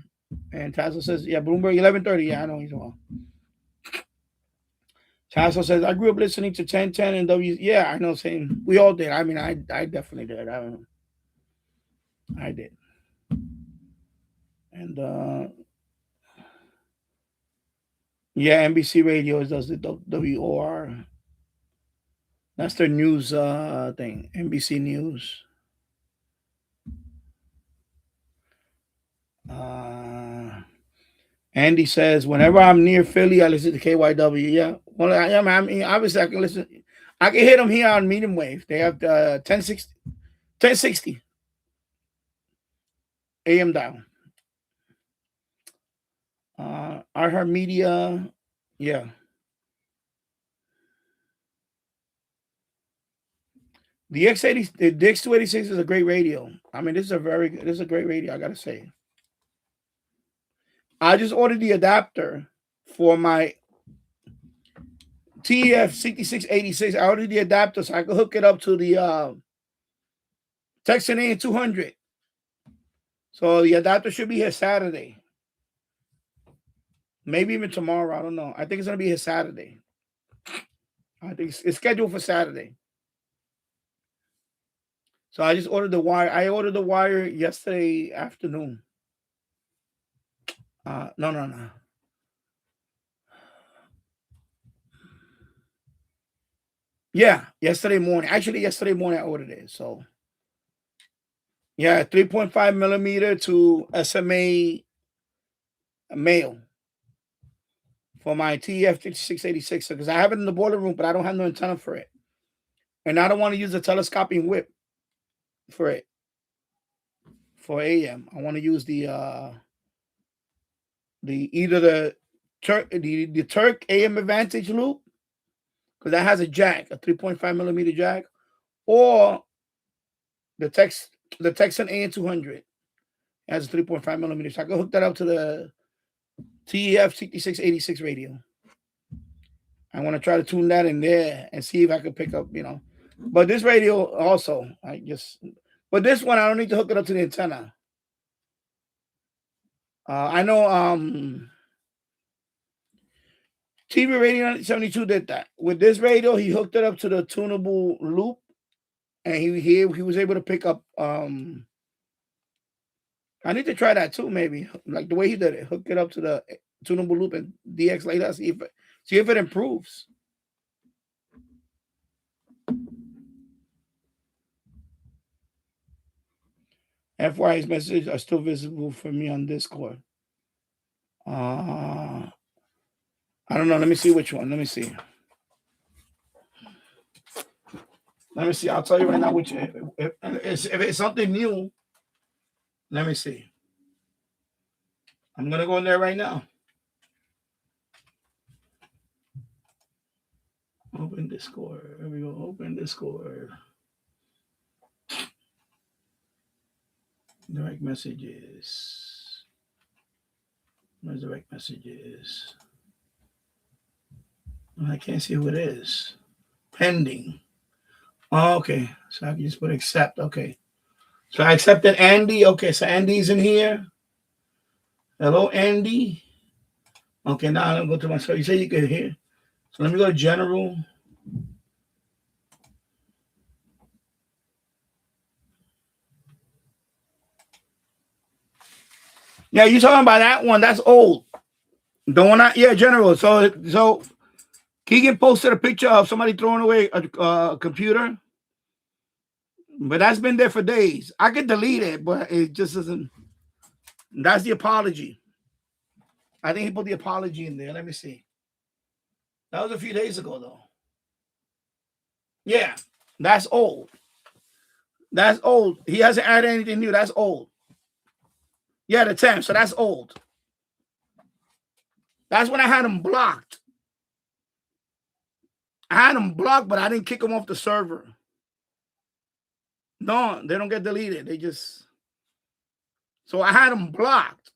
And Tasso says, yeah, Bloomberg 11:30. Yeah, I know he's wrong. Tasso says, I grew up listening to 10-10 and W. Yeah, I know, same. We all did. I mean, I definitely did. I did. And yeah, NBC Radio does the WOR. That's their news thing. NBC News. Andy says, whenever I'm near Philly, I listen to KYW. Yeah. Well, I mean, obviously I can listen. I can hit them here on medium wave. They have 1060 AM dial. iHeartMedia. Yeah. The X80, the X286 is a great radio. I mean, this is a great radio, I gotta say. I just ordered the adapter for my TF6686. I ordered the adapter so I could hook it up to the Texan AM200. So the adapter should be here Saturday. Maybe even tomorrow. I don't know. I think it's going to be here Saturday. I think it's scheduled for Saturday. So I just ordered the wire. I ordered the wire yesterday afternoon. No. Yeah, yesterday morning. Actually, yesterday morning I ordered it. So, yeah, 3.5 millimeter to SMA male for my TF5686. Because I have it in the boiler room, but I don't have no antenna for it. And I don't want to use a telescoping whip for it. For AM. I want to use the Turk AM Advantage loop, because that has a jack, a 3.5 millimeter jack, or the Texan AM200 has a 3.5 millimeter. So I can hook that up to the TF6686 radio. I want to try to tune that in there and see if I can pick up, But this radio also, but this one I don't need to hook it up to the antenna. I know TV Radio 72 did that. With this radio, he hooked it up to the tunable loop, and he was able to pick up. I need to try that too, maybe. Like the way he did it, hook it up to the tunable loop and DX like that. See if it improves. FYI's messages are still visible for me on Discord. I don't know. Let me see which one. Let me see. I'll tell you right now which. If it's something new, let me see. I'm gonna go in there right now. Open Discord. There we go. Open Discord. Direct messages. Where's direct messages? I can't see who it is. Pending. Oh, okay. So I can just put accept. Okay. So I accepted Andy. Okay, so Andy's in here. Hello, Andy. Okay, now I'm going to go to my. So you say you can hear. So let me go to general. Yeah, you're talking about that one. That's old. The one, general. So Keegan posted a picture of somebody throwing away a computer, but that's been there for days. I could delete it, but it just isn't. That's the apology. I think he put the apology in there. Let me see. That was a few days ago, though. Yeah, that's old. That's old. He hasn't added anything new. That's old. Yeah, the 10th. So that's old. That's when I had him blocked. I had him blocked, but I didn't kick him off the server. No, they don't get deleted. They just... So I had him blocked.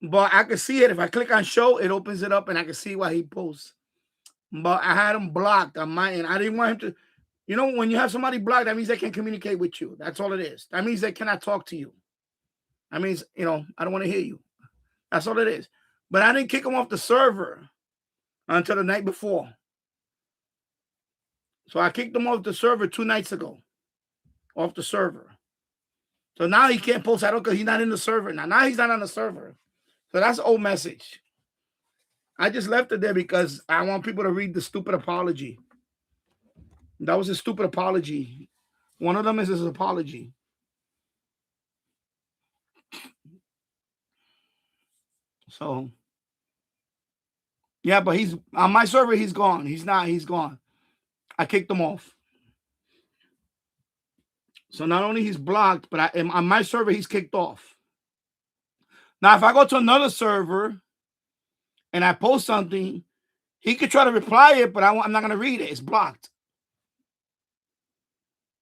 But I can see it. If I click on show, it opens it up and I can see what he posts. But I had him blocked on my end. I didn't want him to... when you have somebody blocked, that means they can't communicate with you. That's all it is. That means they cannot talk to you. That means, I don't want to hear you. That's all it is. But I didn't kick him off the server until the night before. So I kicked him off the server 2 nights ago. Off the server. So now he can't post that because he's not in the server. Now he's not on the server. So that's an old message. I just left it there because I want people to read the stupid apology. That was a stupid apology. One of them is his apology. So, yeah, but he's on my server. He's gone. He's gone. I kicked him off. So not only he's blocked, but on my server, he's kicked off. Now, if I go to another server and I post something, he could try to reply it, but I'm not going to read it. It's blocked.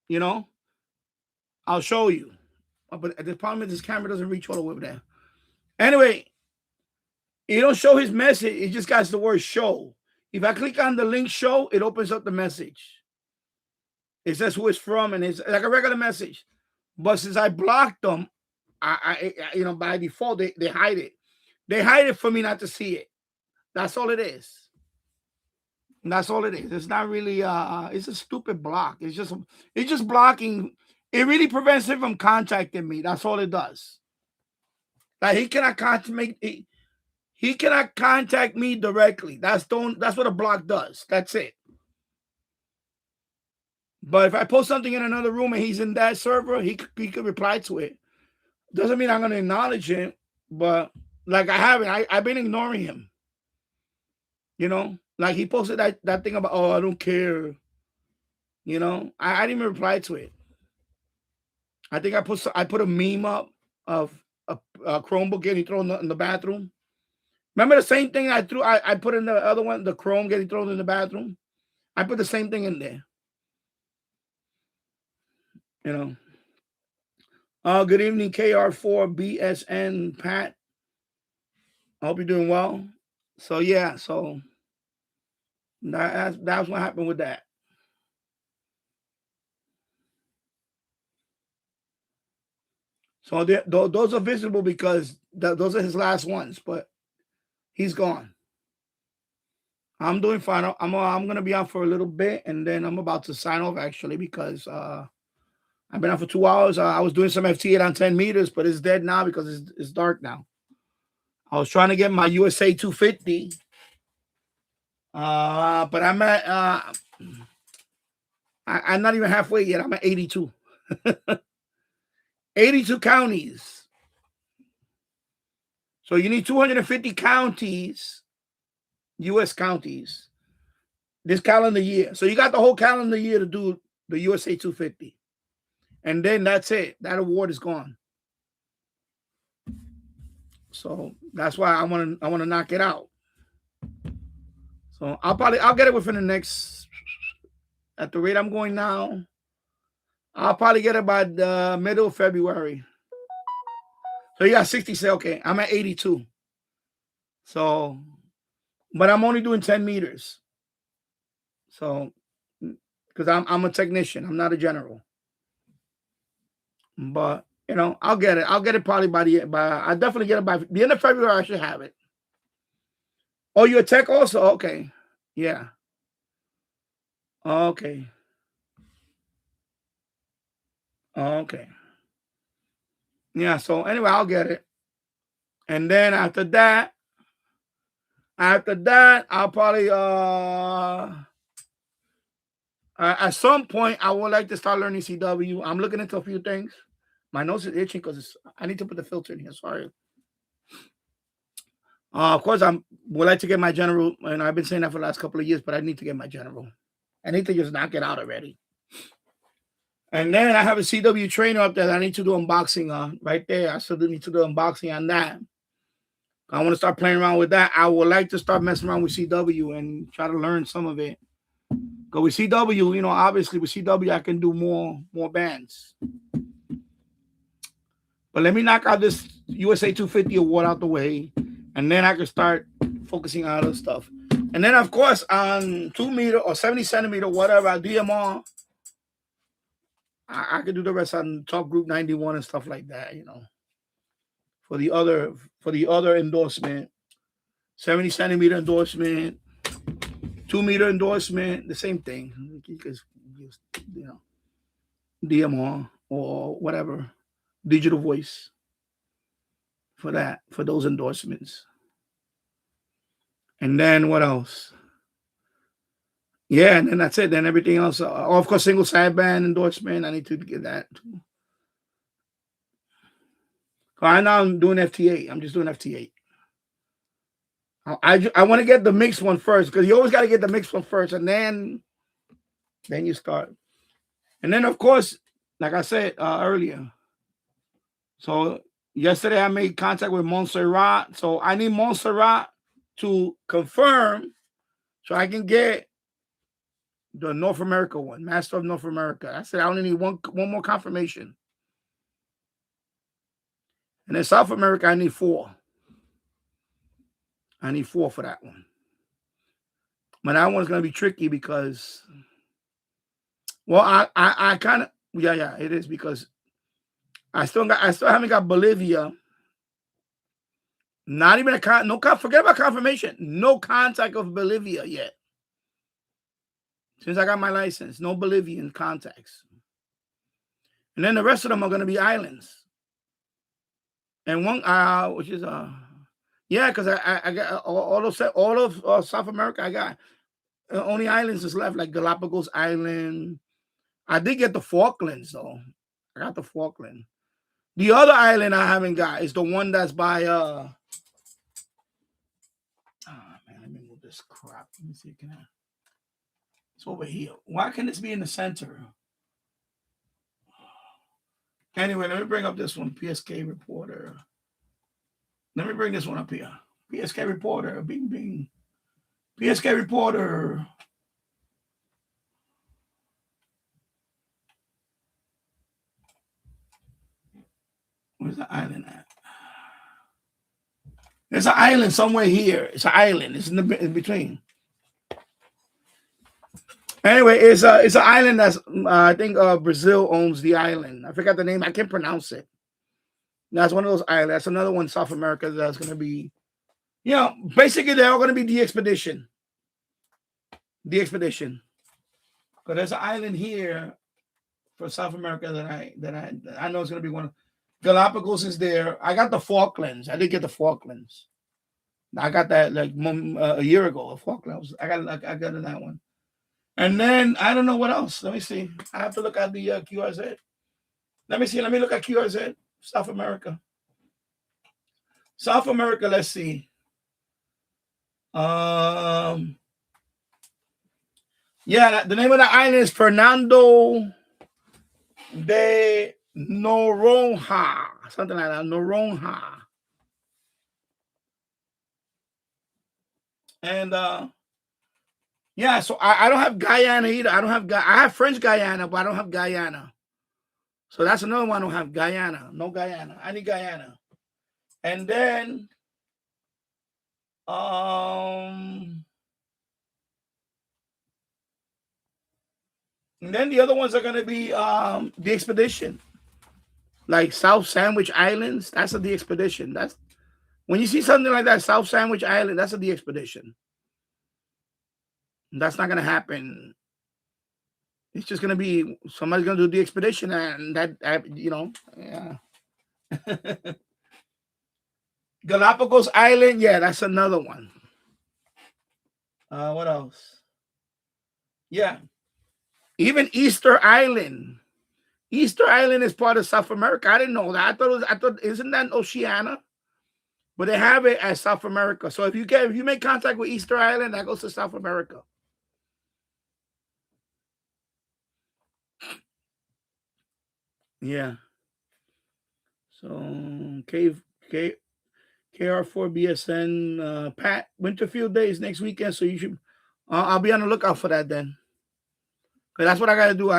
You know? I'll show you. But the problem is this camera doesn't reach all the way over there. Anyway, it don't show his message. It just got the word show. If I click on the link show, it opens up the message. It says who it's from, and it's like a regular message. But since I blocked them, I by default, they hide it. They hide it for me not to see it. That's all it is. That's all it is. It's not really it's a stupid block. It's just blocking. It really prevents him from contacting me. That's all it does. Like he cannot contact me directly. That's what a block does. That's it. But if I post something in another room and he's in that server, he could reply to it. Doesn't mean I'm going to acknowledge him, but like I haven't. I've been ignoring him. You know, like he posted that thing about, oh, I don't care. You know, I didn't even reply to it. I think I put a meme up of a Chromebook getting thrown in the bathroom. Remember the same thing I put in the other one, the Chrome getting thrown in the bathroom? I put the same thing in there. You know. Good evening, KR4 BSN Pat. I hope you're doing well. So yeah, so that's what happened with that. So those are visible because those are his last ones, but he's gone. I'm doing fine. I'm gonna be out for a little bit, and then I'm about to sign off actually because I've been out for 2 hours. I was doing some FT8 on 10 meters, but it's dead now because it's dark now. I was trying to get my USA 250, but I'm at I'm not even halfway yet. I'm at 82. 82 counties. So you need 250 counties, U.S. counties, this calendar year. So you got the whole calendar year to do the USA 250. And then that's it. That award is gone. So that's why I want to knock it out. So I'll get it within the next, at the rate I'm going now, I'll probably get it by the middle of February. So you got 60, say, okay, I'm at 82. So, but I'm only doing 10 meters. So, because I'm a technician, I'm not a general. But, you know, I'll get it. I'll get it probably I'll definitely get it by the end of February. I should have it. Oh, you're a tech also? Okay. Yeah. Okay. Okay. Yeah, so anyway, I'll get it. And then after that, I'll probably at some point I would like to start learning CW. I'm looking into a few things. My nose is itching because I need to put the filter in here. Sorry. Of course, would like to get my general, and I've been saying that for the last couple of years, but I need to get my general. I need to just knock it out already. And then I have a CW trainer up there that I need to do unboxing on right there. I still need to do unboxing on that. I want to start playing around with that. I would like to start messing around with CW and try to learn some of it. Because with CW, you know, obviously with CW, I can do more bands. But let me knock out this USA 250 award out the way, and then I can start focusing on other stuff. And then, of course, on 2 meter or 70 centimeter, whatever, DMR, I could do the rest on Top Group 91 and stuff like that, you know. For the other endorsement, 70 centimeter endorsement, 2 meter endorsement, the same thing. Because, you know, DMR or whatever, digital voice for that, for those endorsements. And then what else? Yeah, and then that's it. Then everything else. Of course, single sideband endorsement. I need to get that too. Right now I'm doing FT8. I'm just doing FT8. I want to get the mixed one first because you always got to get the mixed one first, and then you start. And then of course, like I said earlier, so Yesterday, I made contact with Montserrat. So I need Montserrat to confirm so I can get the North America one, Master of North America. I said I only need one more confirmation. And in South America, I need 4. I need 4 for that one. But that one's gonna be tricky because, well, I kind of yeah, it is because I still haven't got Bolivia. Not even forget about confirmation. No contact of Bolivia yet. Since I got my license, no Bolivian contacts. And then the rest of them are going to be islands. And one, which is yeah, because I got all of South America. I got only islands is left, like Galapagos Island. I did get the Falklands though. I got the Falkland. The other island I haven't got is the one that's by oh man, let me move this crap. Let me see. Can I? It's over here. Why can't this be in the center? Anyway, let me bring up this one. PSK Reporter. Let me bring this one up here. PSK Reporter. Bing, bing. PSK Reporter. Where's the island at? There's an island somewhere here. It's an island. It's in between. Anyway, it's an island that's I think Brazil owns the island. I forgot the name. I can't pronounce it. That's one of those islands. That's another one in South America that's going to be, basically they're all going to be the expedition. The expedition. But there's an island here for South America that I know is going to be one of. Galapagos is there. I got the Falklands. I did get the Falklands. I got that like a year ago. The Falklands. I got that one. And then I don't know what else. Let me see. I have to look at the QRZ. Let me see. Let me look at QRZ. South America. South America. Let's see. Yeah, the name of the island is Fernando de Noronha, something like that. Noronha. And yeah, so I don't have Guyana either. I have French Guyana, but I don't have Guyana. So that's another one I don't have. Guyana. No Guyana. I need Guyana. And then the other ones are gonna be the expedition. Like South Sandwich Islands, that's the expedition. That's when you see something like that, South Sandwich Island, that's the expedition. That's not gonna happen. It's just gonna be somebody's gonna do the expedition, and that yeah. Galapagos Island, yeah, that's another one. What else? Yeah, even Easter Island. Easter Island is part of South America. I didn't know that. I thought isn't that Oceania? But they have it as South America. So if you make contact with Easter Island, that goes to South America. Yeah. So KR4BSN Pat Winterfield Day is next weekend. So you should I'll be on the lookout for that then. Because that's what I gotta do.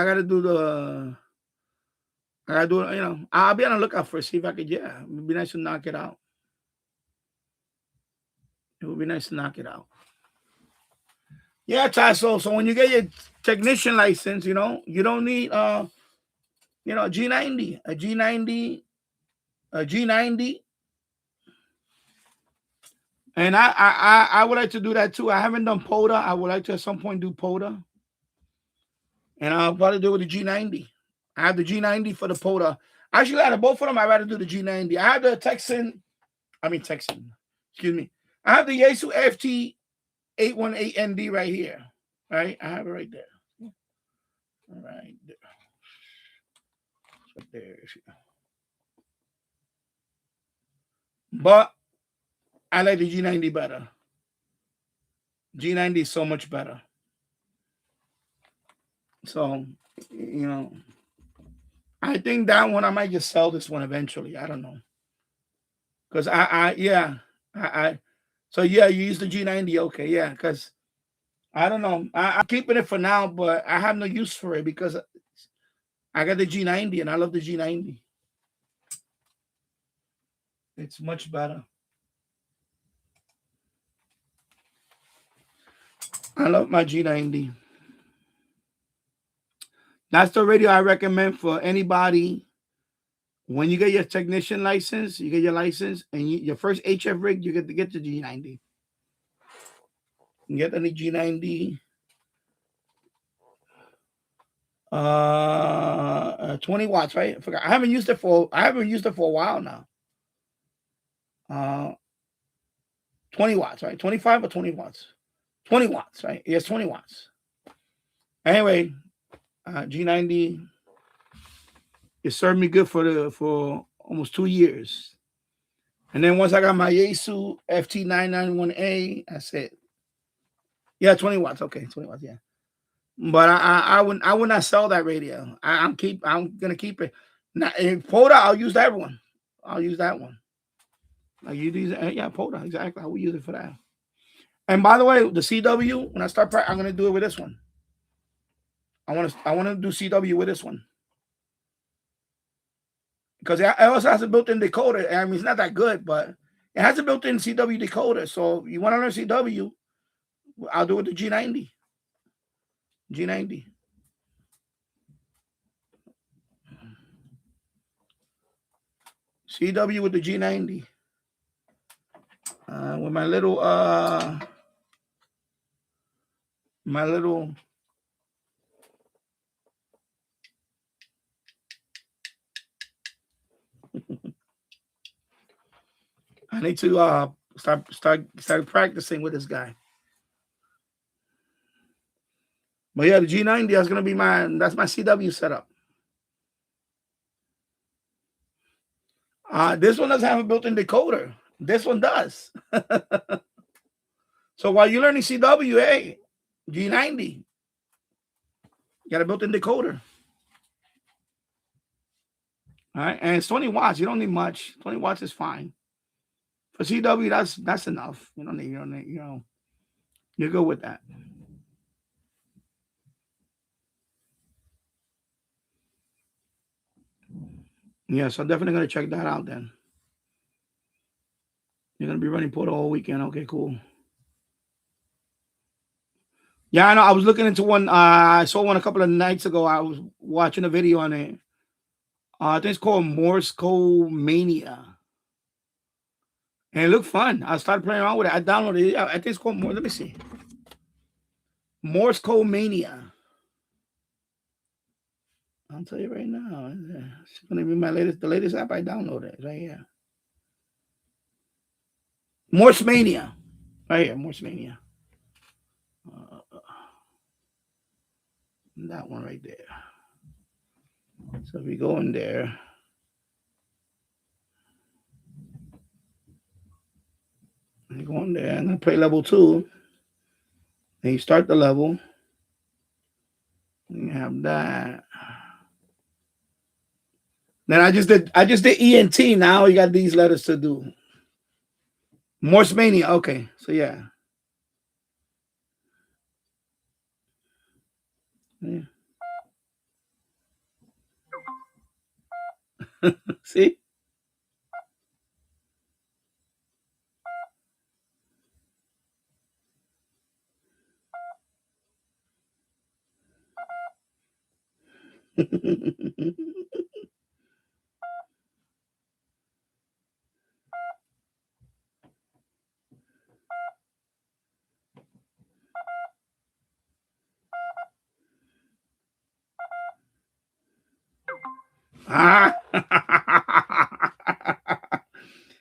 I'll be on the lookout for it, see if I could, it would be nice to knock it out. It would be nice to knock it out. Yeah, Tasso. So when you get your technician license, you don't need G90, a G90. And I would like to do that too. I haven't done POTA. I would like to at some point do POTA. And I'll probably do it with the G90. I have the G90 for the POTA. Actually, out of both of them, I'd rather do the G90. I have the Texan. Excuse me. I have the Yaesu FT 818ND right here. Right? I have it right there. All right. So there. But I like the G90 better. G90 is so much better. So, I think that one, I might just sell this one eventually. I don't know. Because so you use the G90, okay, yeah, because I don't know. I'm keeping it for now, but I have no use for it because I got the G90 and I love the G90. It's much better. I love my G90. That's the radio I recommend for anybody. When you get your technician license, you get your license, and your first HF rig, you get to get the G90. You get any G90. 20 watts, right? I forgot. I haven't used it for a while now. 20 watts, right? 25 or 20 watts? 20 watts, right? Yes, 20 watts. Anyway, G90. It served me good for almost 2 years. And then once I got my Yaesu FT991A, I said, yeah, 20 watts. Okay, 20 watts, yeah. But I would not sell that radio. I'm gonna keep it. Now in POTA, I'll use that one. I'll use that one. Like you use POTA, exactly. I will use it for that. And by the way, the CW, when I start I'm gonna do it with this one. I want to do CW with this one. Because it also has a built-in decoder. I mean, it's not that good, but it has a built-in CW decoder. So you want to learn CW, I'll do it with the G90. G90. CW with the G90. With my little I need to start practicing with this guy. But yeah, the G90 is gonna be that's my CW setup. This one doesn't have a built-in decoder. This one does. So while you're learning CW, hey, G90, you got a built-in decoder. All right, and it's 20 watts. You don't need much. 20 watts is fine. For CW, that's enough. You don't need, you're good with that. Yeah, so I'm definitely gonna check that out then. You're gonna be running POTA all weekend. Okay, cool. Yeah, I know. I was looking into one. I saw one a couple of nights ago. I was watching a video on it. I think it's called Morse Code Mania. And it looked fun. I started playing around with it. I downloaded it. I think it's called let me see. Morse Code Mania. I'll tell you right now. It's gonna be the latest app I downloaded right here. Morse Mania. Right here, Morse Mania. That one right there. So if we go in there. You go in there. I'm gonna play level 2. And you start the level. You have that. Then I just did ENT. Now you got these letters to do. Morse Mania. Okay, so yeah. See?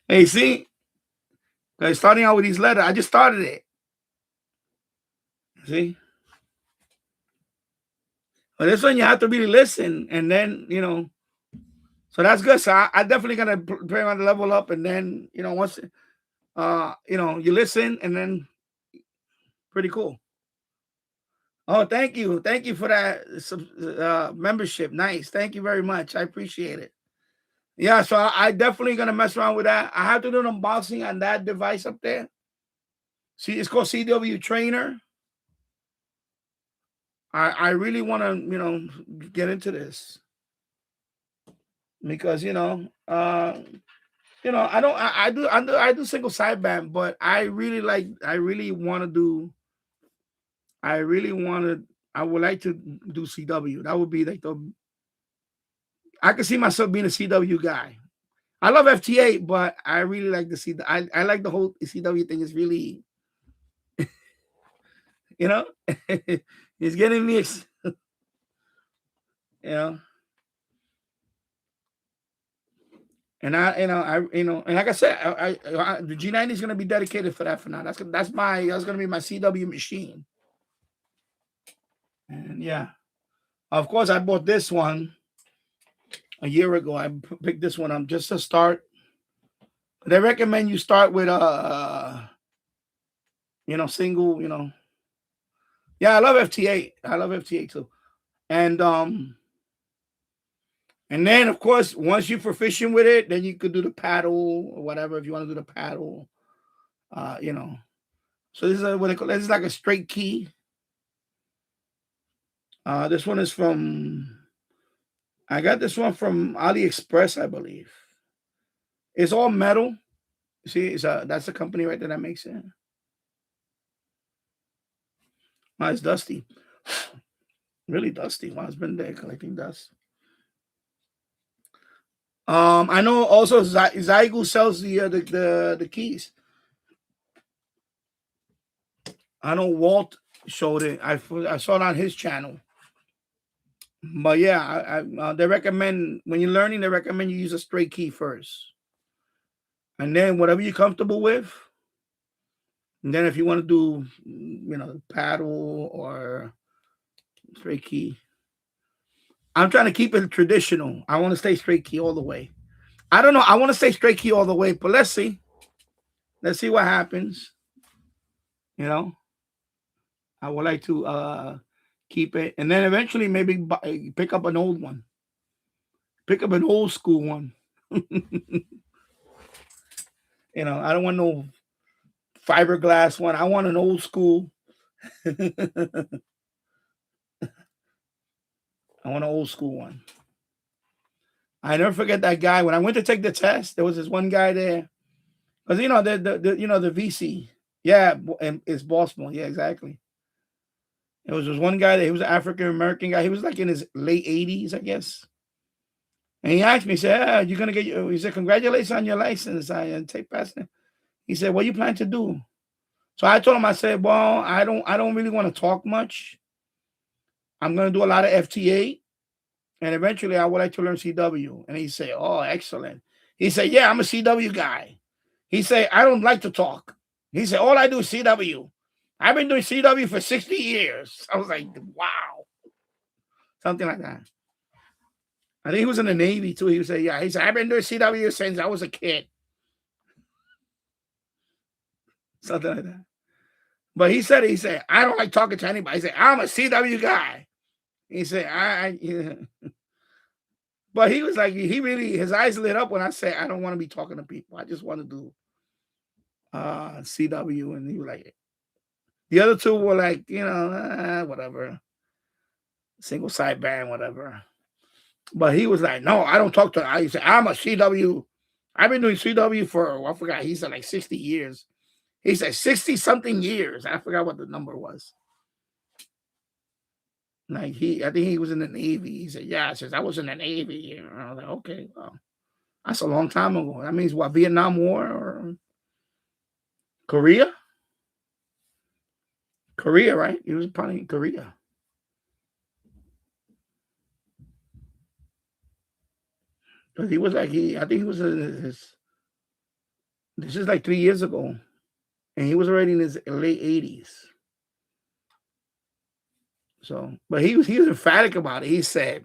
Hey, see? Okay, starting out with these letters, I just started it. See? But this one you have to really listen, and then so that's good. So I definitely gonna play on the level up, and then once you listen, and then pretty cool. Oh, thank you for that membership. Nice, thank you very much. I appreciate it. Yeah, so I definitely gonna mess around with that. I have to do an unboxing on that device up there. See, it's called CW Trainer. I really want to, get into this because I don't I do single sideband, but I really I would like to do CW. That would be like I could see myself being a CW guy. I love FT8, but I really like the CW. I like the whole CW thing. Is really, it's getting me, and and like I said, the G90 is gonna be dedicated for that for now. That's gonna be my CW machine. And yeah, of course, I bought this one a year ago. I picked this one up just to start. They recommend you start with single, Yeah, I love FT8. I love FT8 too. And then of course, once you're proficient with it, then you could do the paddle or whatever if you want to do the paddle. So this is what they call this is like a straight key. This one is I got this one from AliExpress, I believe. It's all metal. See, that's the company right there that makes it. Wow, it's dusty. Really dusty. Wow, it's been there collecting dust. I know also Zygo sells the keys. I know Walt showed it. I saw it on his channel. But yeah, they recommend when you're learning, they recommend you use a straight key first, and then whatever you're comfortable with. And then if you want to do, paddle or straight key, I'm trying to keep it traditional. I want to stay straight key all the way. I don't know. I want to stay straight key all the way, but let's see. Let's see what happens. I would like to keep it, and then eventually maybe pick up an old one. Pick up an old school one. I don't want no fiberglass one. I want an old school. I want an old school one. I never forget that guy. When I went to take the test, there was this one guy there. Because the VC. Yeah, and it's Boston. Yeah, exactly. It was this one guy that he was an African American guy. He was like in his late 80s, I guess. And he asked me, he said, you're gonna get he said, congratulations on your license. I take passing. He said, what you plan to do? So I told him, I said, well, I don't really want to talk much. I'm gonna do a lot of FT8. And eventually I would like to learn CW. And he said, oh, excellent. He said, yeah, I'm a CW guy. He said, I don't like to talk. He said, all I do is CW. I've been doing CW for 60 years. I was like, wow. Something like that. I think he was in the Navy too. He would say, yeah. He said, I've been doing CW since I was a kid. Something like that. But he said, I don't like talking to anybody. He said, I'm a CW guy. He said, yeah. But he was like, his eyes lit up when I said, I don't want to be talking to people. I just want to do CW. And he was like, the other two were like, whatever. Single sideband, whatever. But he was like, no, I don't talk to. He said, I'm a CW. I've been doing CW for, I forgot. He said like 60 years. He said 60 something years. I forgot what the number was. Like I think he was in the Navy. He said, yeah, I was in the Navy. And I was like, okay, well, that's a long time ago. That means what, Vietnam War or Korea? Korea, right? He was probably in Korea. Because he was like, I think he was this is like 3 years ago. And he was already in his late 80s. So, but he was emphatic about it. He said,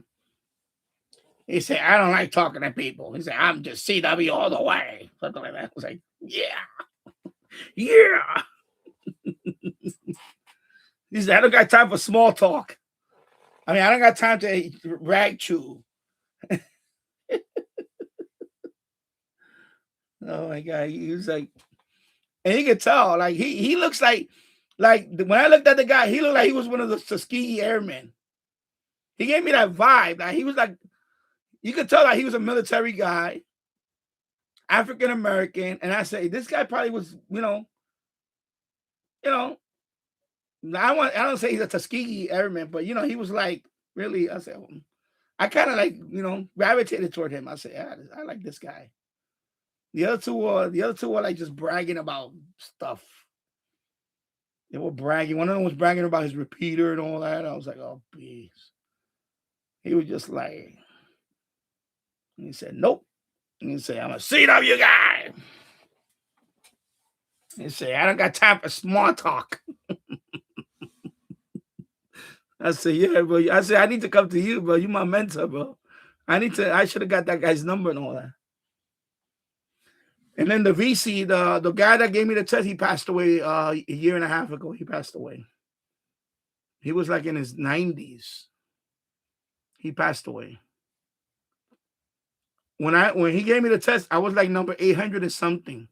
I don't like talking to people. He said, I'm just CW all the way. Something like that. I was like, yeah. Yeah. He said, I don't got time for small talk. I mean, I don't got time to rag chew. Oh my God, he was like, and you could tell, like he looks like when I looked at the guy, he looked like he was one of the Tuskegee Airmen. He gave me that vibe. Like he was like, you could tell that he was a military guy, African American, and I say this guy probably was, I don't say he's a Tuskegee Airman, but he was like really. I said, I kind of like gravitated toward him. I said, yeah, I like this guy. The other two were like just bragging about stuff. They were bragging. One of them was bragging about his repeater and all that. I was like, oh, please. He was just like, he said, nope. And he said, I'm a CW guy. He said, I don't got time for small talk. I said, yeah, bro. I said, I need to come to you, bro. You my mentor, bro. I should have got that guy's number and all that. And then the VC, the guy that gave me the test, he passed away a year and a half ago. He passed away. He was like in his 90s. He passed away. When he gave me the test, I was like number 800 and something.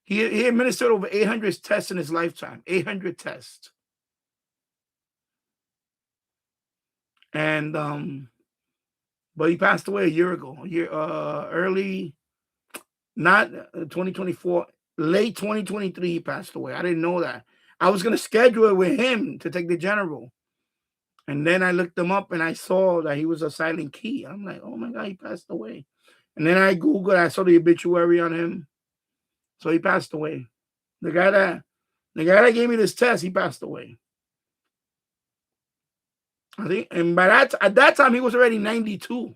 He administered over 800 tests in his lifetime. 800 tests. And but he passed away a year ago. Early, not 2024, late 2023, he passed away. I didn't know that. I was gonna schedule it with him to take the general. And then I looked him up and I saw that he was a silent key. I'm like, oh my God, he passed away. And then I Googled, I saw the obituary on him. So he passed away. The guy that gave me this test, he passed away. I think, and at that time he was already 92.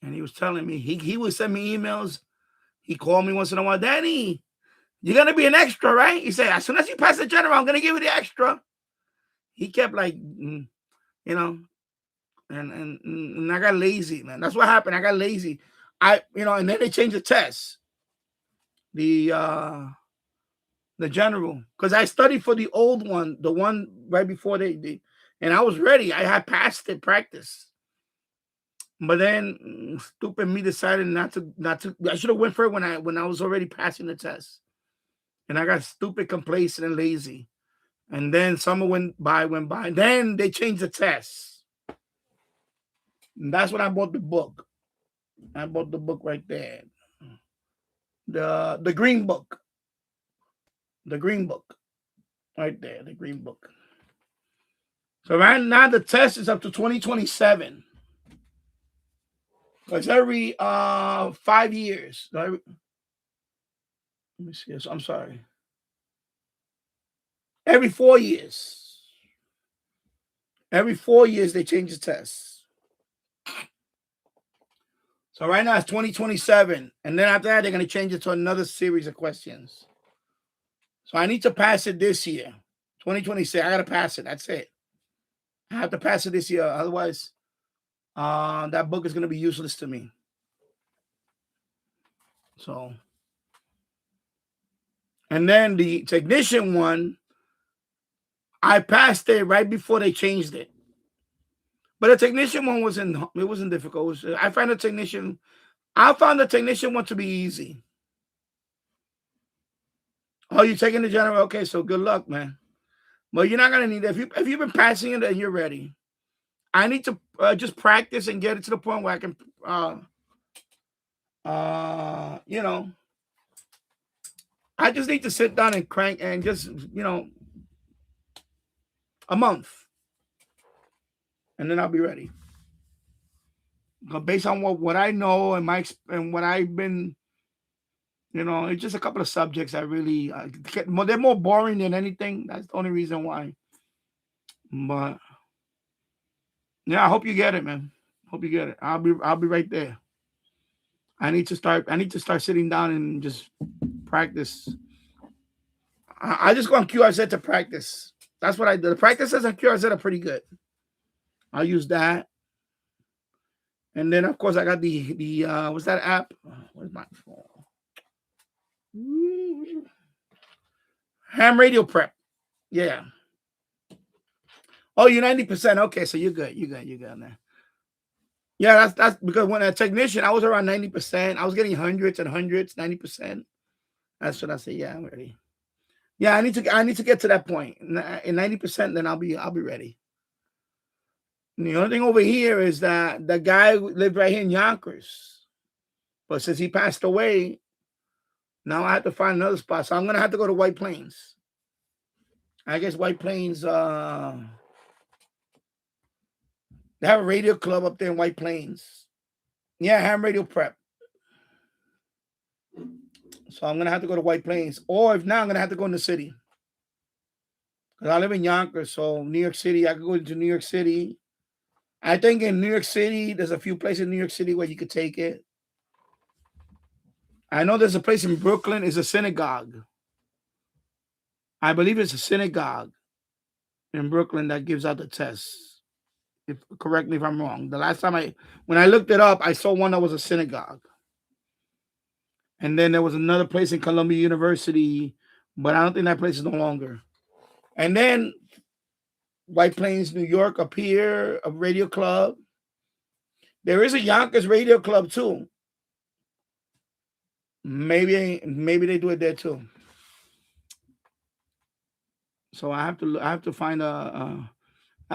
And he was telling me, he would send me emails. He called me once in a while, Danny, you're gonna be an extra, right? He said, as soon as you pass the general, I'm gonna give you the extra. He kept like, and I got lazy, man. That's what happened. I got lazy. And then they changed the test. The general, because I studied for the old one, the one right before they and I was ready. I had passed it, practice. But then stupid me decided not to. I should have went for it when I was already passing the test. And I got stupid, complacent, and lazy. And then summer went by. And then they changed the test. And that's when I bought the book. I bought the book right there. The green book. The green book. Right there, the green book. So right now the test is up to 2027. It's every 5 years. Let me see this. I'm sorry. Every 4 years. Every 4 years they change the test. So right now it's 2027. And then after that, they're going to change it to another series of questions. So I need to pass it this year. 2026. I got to pass it. That's it. I have to pass it this year. Otherwise, that book is going to be useless to me. So, and then the technician one, I passed it right before they changed it. But the technician one wasn't difficult. I found the technician one to be easy. Oh, you're taking the general? Okay, so good luck, man. But you're not going to need it. If you've been passing it, then you're ready. I need to just practice and get it to the point where I can, I just need to sit down and crank and just, a month. And then I'll be ready. But based on what I know and what I've been, it's just a couple of subjects I really, they're more boring than anything. That's the only reason why. But yeah, I hope you get it, man. Hope you get it. I'll be right there. I need to start sitting down and just practice. I just go on QRZ to practice. That's what I do. The practices on QRZ are pretty good. I'll use that. And then of course I got the what's that app? Where's my phone? Ham Radio Prep. Yeah. Oh, you're 90%. Okay, so you're good. You're good on there. Yeah, that's because when a technician, I was around 90%. I was getting hundreds and hundreds, 90%. That's what I say. Yeah, I'm ready. Yeah, I need to get to that point. In 90%, then I'll be ready. And the only thing over here is that the guy lived right here in Yonkers. But since he passed away, now I have to find another spot. So I'm gonna have to go to White Plains. I guess White Plains, they have a radio club up there in White Plains. Yeah, Ham Radio Prep. So I'm gonna have to go to White Plains, or if not, I'm gonna have to go in the city. Because I live in Yonkers, so New York City, I could go into New York City. I think in New York City, there's a few places in New York City where you could take it. I know there's a place in Brooklyn, it's a synagogue. I believe it's a synagogue in Brooklyn that gives out the tests. Correct me if I'm wrong. The last time when I looked it up, I saw one that was a synagogue. And then there was another place in Columbia University, but I don't think that place is no longer. And then White Plains, New York, up here, a radio club. There is a Yonkers radio club too. Maybe they do it there too. So I have to find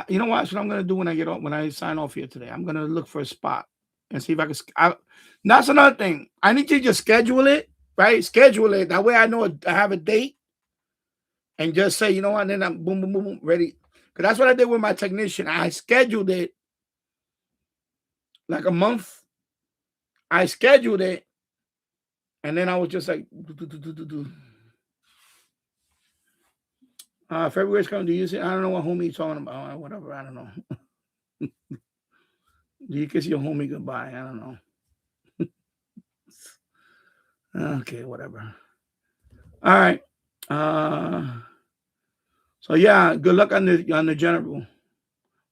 you know what? That's what I'm gonna do when I sign off here today. I'm gonna look for a spot and see if I can. That's another thing. I need to just schedule it, right? Schedule it. That way I know I have a date, and just say, you know what? And then I'm boom, boom, boom, boom, ready. Because that's what I did with my technician. I scheduled it like a month. I scheduled it, and then I was just like, February's coming. Do you see? I don't know what homie you're talking about. Whatever. I don't know. Do you kiss your homie goodbye? I don't know. Okay, whatever. All right. So yeah, good luck on the general.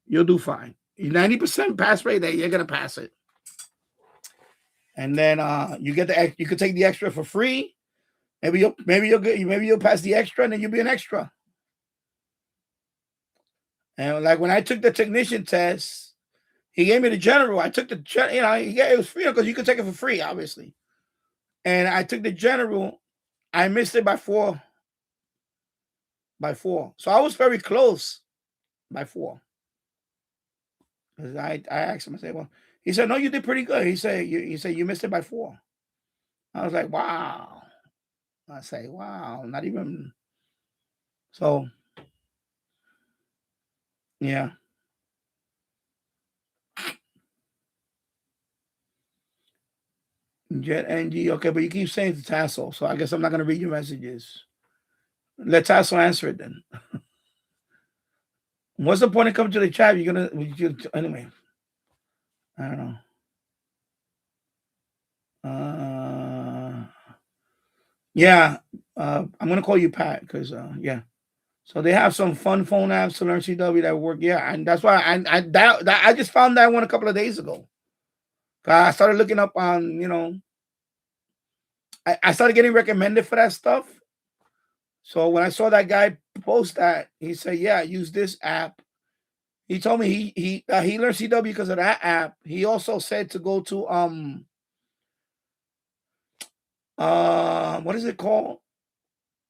You'll do fine. 90% pass rate. You're gonna pass it. And then you could take the extra for free. Maybe you'll pass the extra, and then you'll be an extra. And like when I took the technician test, he gave me the general. I took it was free because you could take it for free, obviously. And I took the general. I missed it by 4. So I was very close by 4. Because I asked him, I said, well, he said, no, you did pretty good. He said, you missed it by 4. I was like, wow. I say, wow, not even. So, yeah. Jet NG, okay, but you keep saying to Tassel, so I guess I'm not going to read your messages. Let Tassel answer it then. What's the point of coming to the chat? Anyway. I don't know. Yeah, I'm going to call you Pat because, yeah. So they have some fun phone apps to learn CW that work. Yeah, and that's why I just found that one a couple of days ago. I started looking up on, I started getting recommended for that stuff. So when I saw that guy post that, he said, yeah, use this app. He told me he learned CW because of that app. He also said to go to what is it called?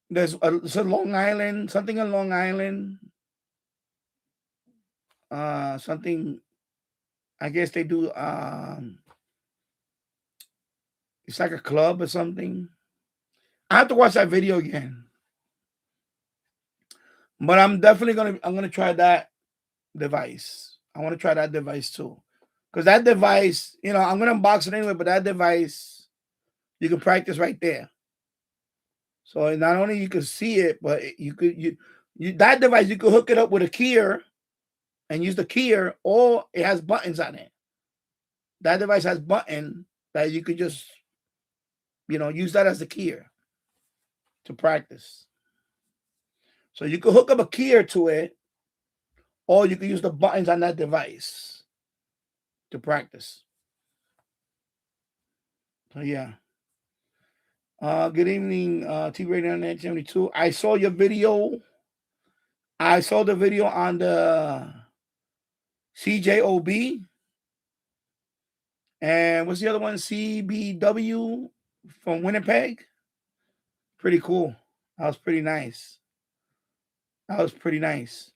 There's a Long Island, something in Long Island. Something, I guess they do it's like a club or something. I have to watch that video again. But I'm definitely gonna try that device. I want to try that device too. Because that device, I'm gonna unbox it anyway, but that device, you can practice right there. So not only you can see it, but that device, you can hook it up with a keyer and use the keyer, or it has buttons on it. That device has buttons that you could just, use that as the keyer to practice. So you can hook up a keyer to it, or you can use the buttons on that device to practice. So yeah. Good evening, T-Radio 972. I saw your video. I saw the video on the CJOB. And what's the other one? CBW from Winnipeg. Pretty cool. That was pretty nice. That was pretty nice.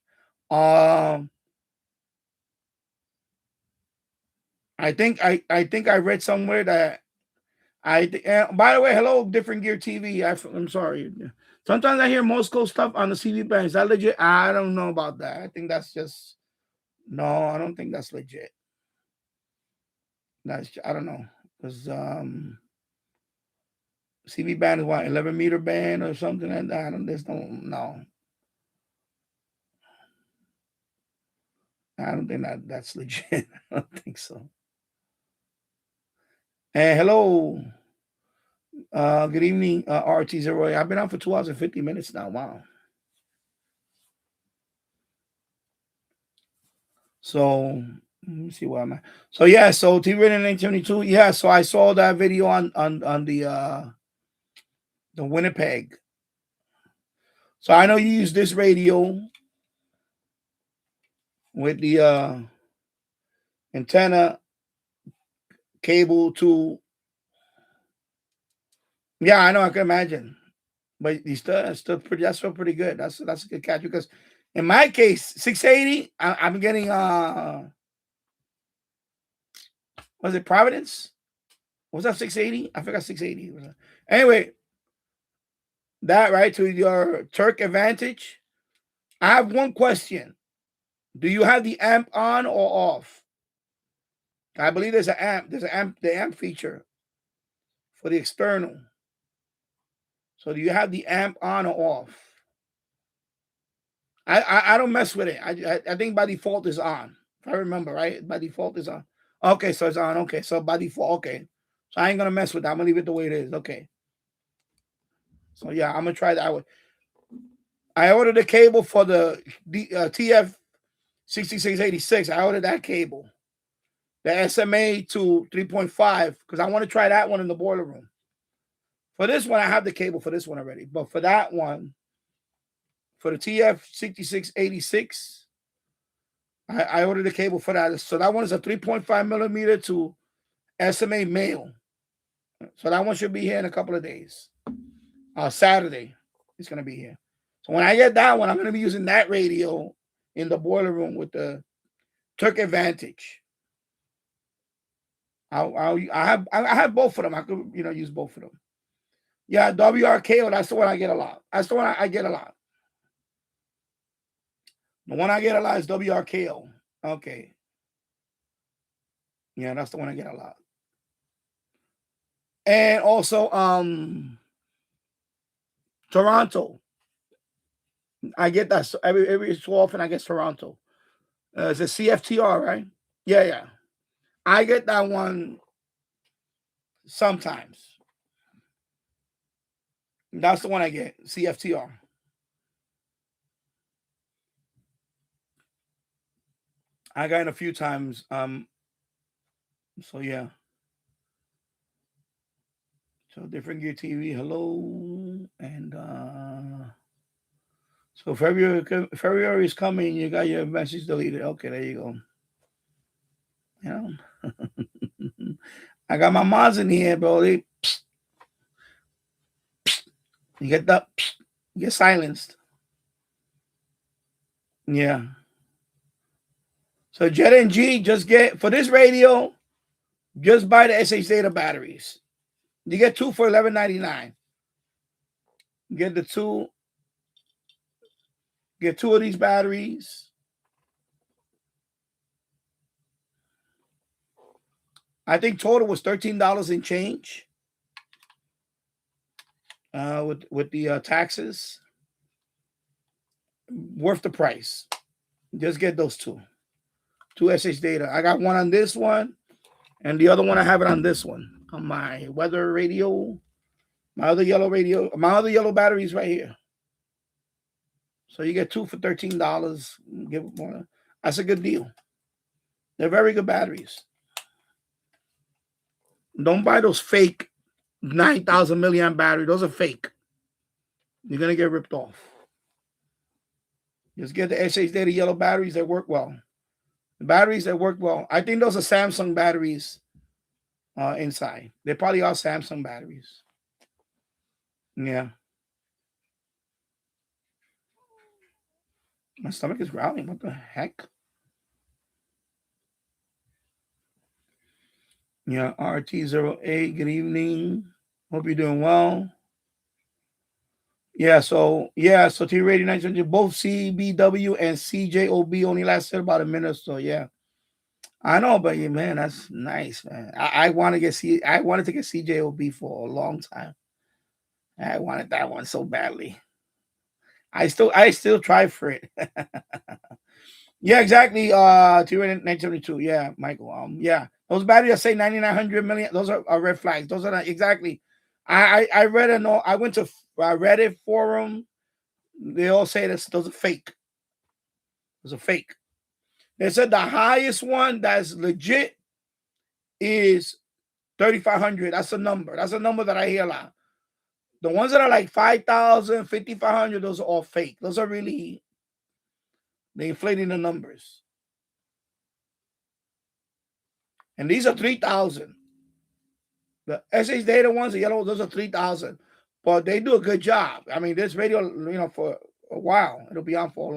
I think I read somewhere that by the way, hello, Different Gear TV. I'm sorry. Sometimes I hear Moscow stuff on the CV band. Is that legit? I don't know about that. I think that's just no. I don't think that's legit. I don't know because CV band is what 11-meter band or something like that. No. I don't think that's legit. I don't think so. And hello. Good evening, RT0. I've been on for 2 hours and 50 minutes now. Wow. So let me see where I'm at. So yeah, so TV Radio 972. Yeah, so I saw that video on the Winnipeg. So I know you use this radio with the antenna cable to. Yeah, I know. I can imagine, but that's still pretty good. That's a good catch because in my case, 680. I'm getting was it Providence? Was that 680? I forgot 680. Anyway, that right to your Turk Advantage. I have one question. Do you have the amp on or off? I believe there's an amp. There's the amp feature for the external. So do you have the amp on or off? I don't mess with it. I think by default is on. If I remember right, by default is on. Okay, so it's on. Okay, so by default, okay. So I ain't gonna mess with that. I'm gonna leave it the way it is. Okay. So yeah, I'm gonna try that way. I ordered a cable for the TF 6686. I ordered that cable, the SMA to 3.5, because I want to try that one in the boiler room. For this one, I have the cable for this one already. But for that one, for the TF 6686, I ordered the cable for that. So that one is a 3.5 millimeter to SMA male. So that one should be here in a couple of days. Saturday, it's going to be here. So when I get that one, I'm going to be using that radio in the boiler room with the Turk Advantage. I have both of them. I could use both of them. Yeah, WRKO. That's the one I get a lot. That's the one I get a lot. The one I get a lot is WRKO. Okay. Yeah, that's the one I get a lot. And also Toronto. I get that every so often. I get Toronto. It's a CFTR, right? Yeah. I get that one sometimes. That's the one I get, CFTR. I got it a few times. So yeah. So Different Gear TV, hello. And so February is coming. You got your message deleted. Okay, there you go. I got my mods in here, bro. You get silenced. Yeah. So Jet and G, just get for this radio, just buy the SH Data batteries. You get 2 for $11.99. Get the 2. Get 2 of these batteries. I think total was $13 in change. With the taxes. Worth the price. Just get those 2. 2 SH Data. I got one on this one, and the other one I have it on this one. On my weather radio, my other yellow radio, my other yellow batteries right here. So you get 2 for $13. Give it more. That's a good deal. They're very good batteries. Don't buy those fake 9,000 milliamp batteries. Those are fake. You're gonna get ripped off. Just get the SH Data yellow batteries that work well. The batteries that work well. I think those are Samsung batteries inside. They're probably all Samsung batteries. Yeah. My stomach is growling. What the heck? Yeah, RT08. Good evening. Hope you're doing well. Yeah, so T Radio 900, both CBW and CJOB only lasted about a minute or so. Yeah. I know, but yeah, man, that's nice, man. I wanted to get CJOB for a long time. I wanted that one so badly. I still try for it. Yeah, exactly. T Radio 972. Yeah, Michael. Yeah. Those batteries that say 9,900 million, those are red flags. Those are not exactly. I read I went to Reddit forum. They all say those are fake. Those are fake. They said the highest one that's legit is 3,500. That's a number. That's a number that I hear a lot. The ones that are like 5,000, 5,500, those are all fake. Those are really, they're inflating the numbers. And these are 3,000. The SH Data ones, the yellow, those are 3,000. But they do a good job. I mean, this radio, for a while, it'll be on for a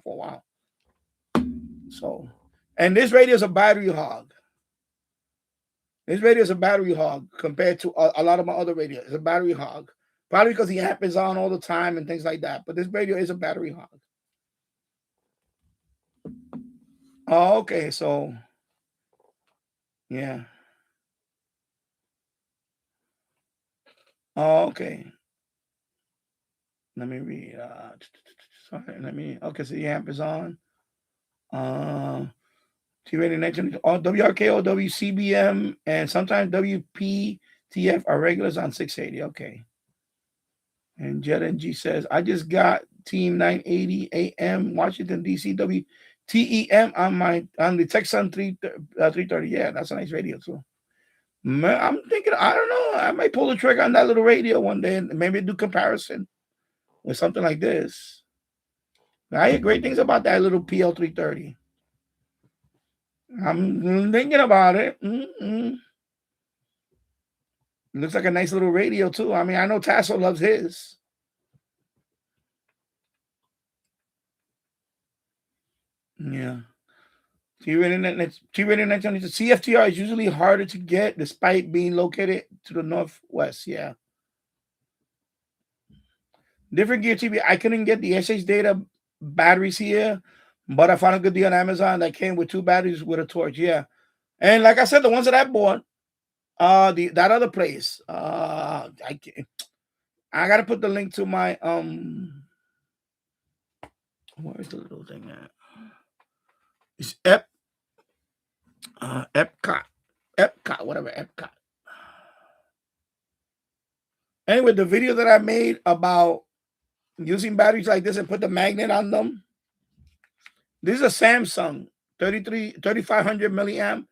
while. So, and this radio is a battery hog. This radio is a battery hog compared to a lot of my other radios. It's a battery hog. Probably because the amp is on all the time and things like that. But this radio is a battery hog. Oh, okay. So, yeah. Oh, okay. Let me read. Okay, so the amp is on. T-Radio 920, WRKO, WCBM, and sometimes WPTF are regulars on 680. Okay. And Jet NG says, I just got Team 980 AM Washington DC WTEM on the Texan 330. Yeah, that's a nice radio too. Man, I'm thinking, I don't know, I might pull the trigger on that little radio one day and maybe do comparison with something like this. I hear great things about that little PL330. I'm thinking about it. Looks like a nice little radio too. I mean, I know Tasso loves his. Yeah. T-Radio 920. CFTR is usually harder to get despite being located to the northwest. Yeah. Different gear TV. I couldn't get the SH Data batteries here, but I found a good deal on Amazon that came with 2 batteries with a torch. Yeah. And like I said, the ones that I bought, that other place, I gotta put the link to my where's the little thing at? It's Epcot, whatever, Epcot. Anyway, the video that I made about using batteries like this and put the magnet on them. This is a Samsung 3,500 milliamp.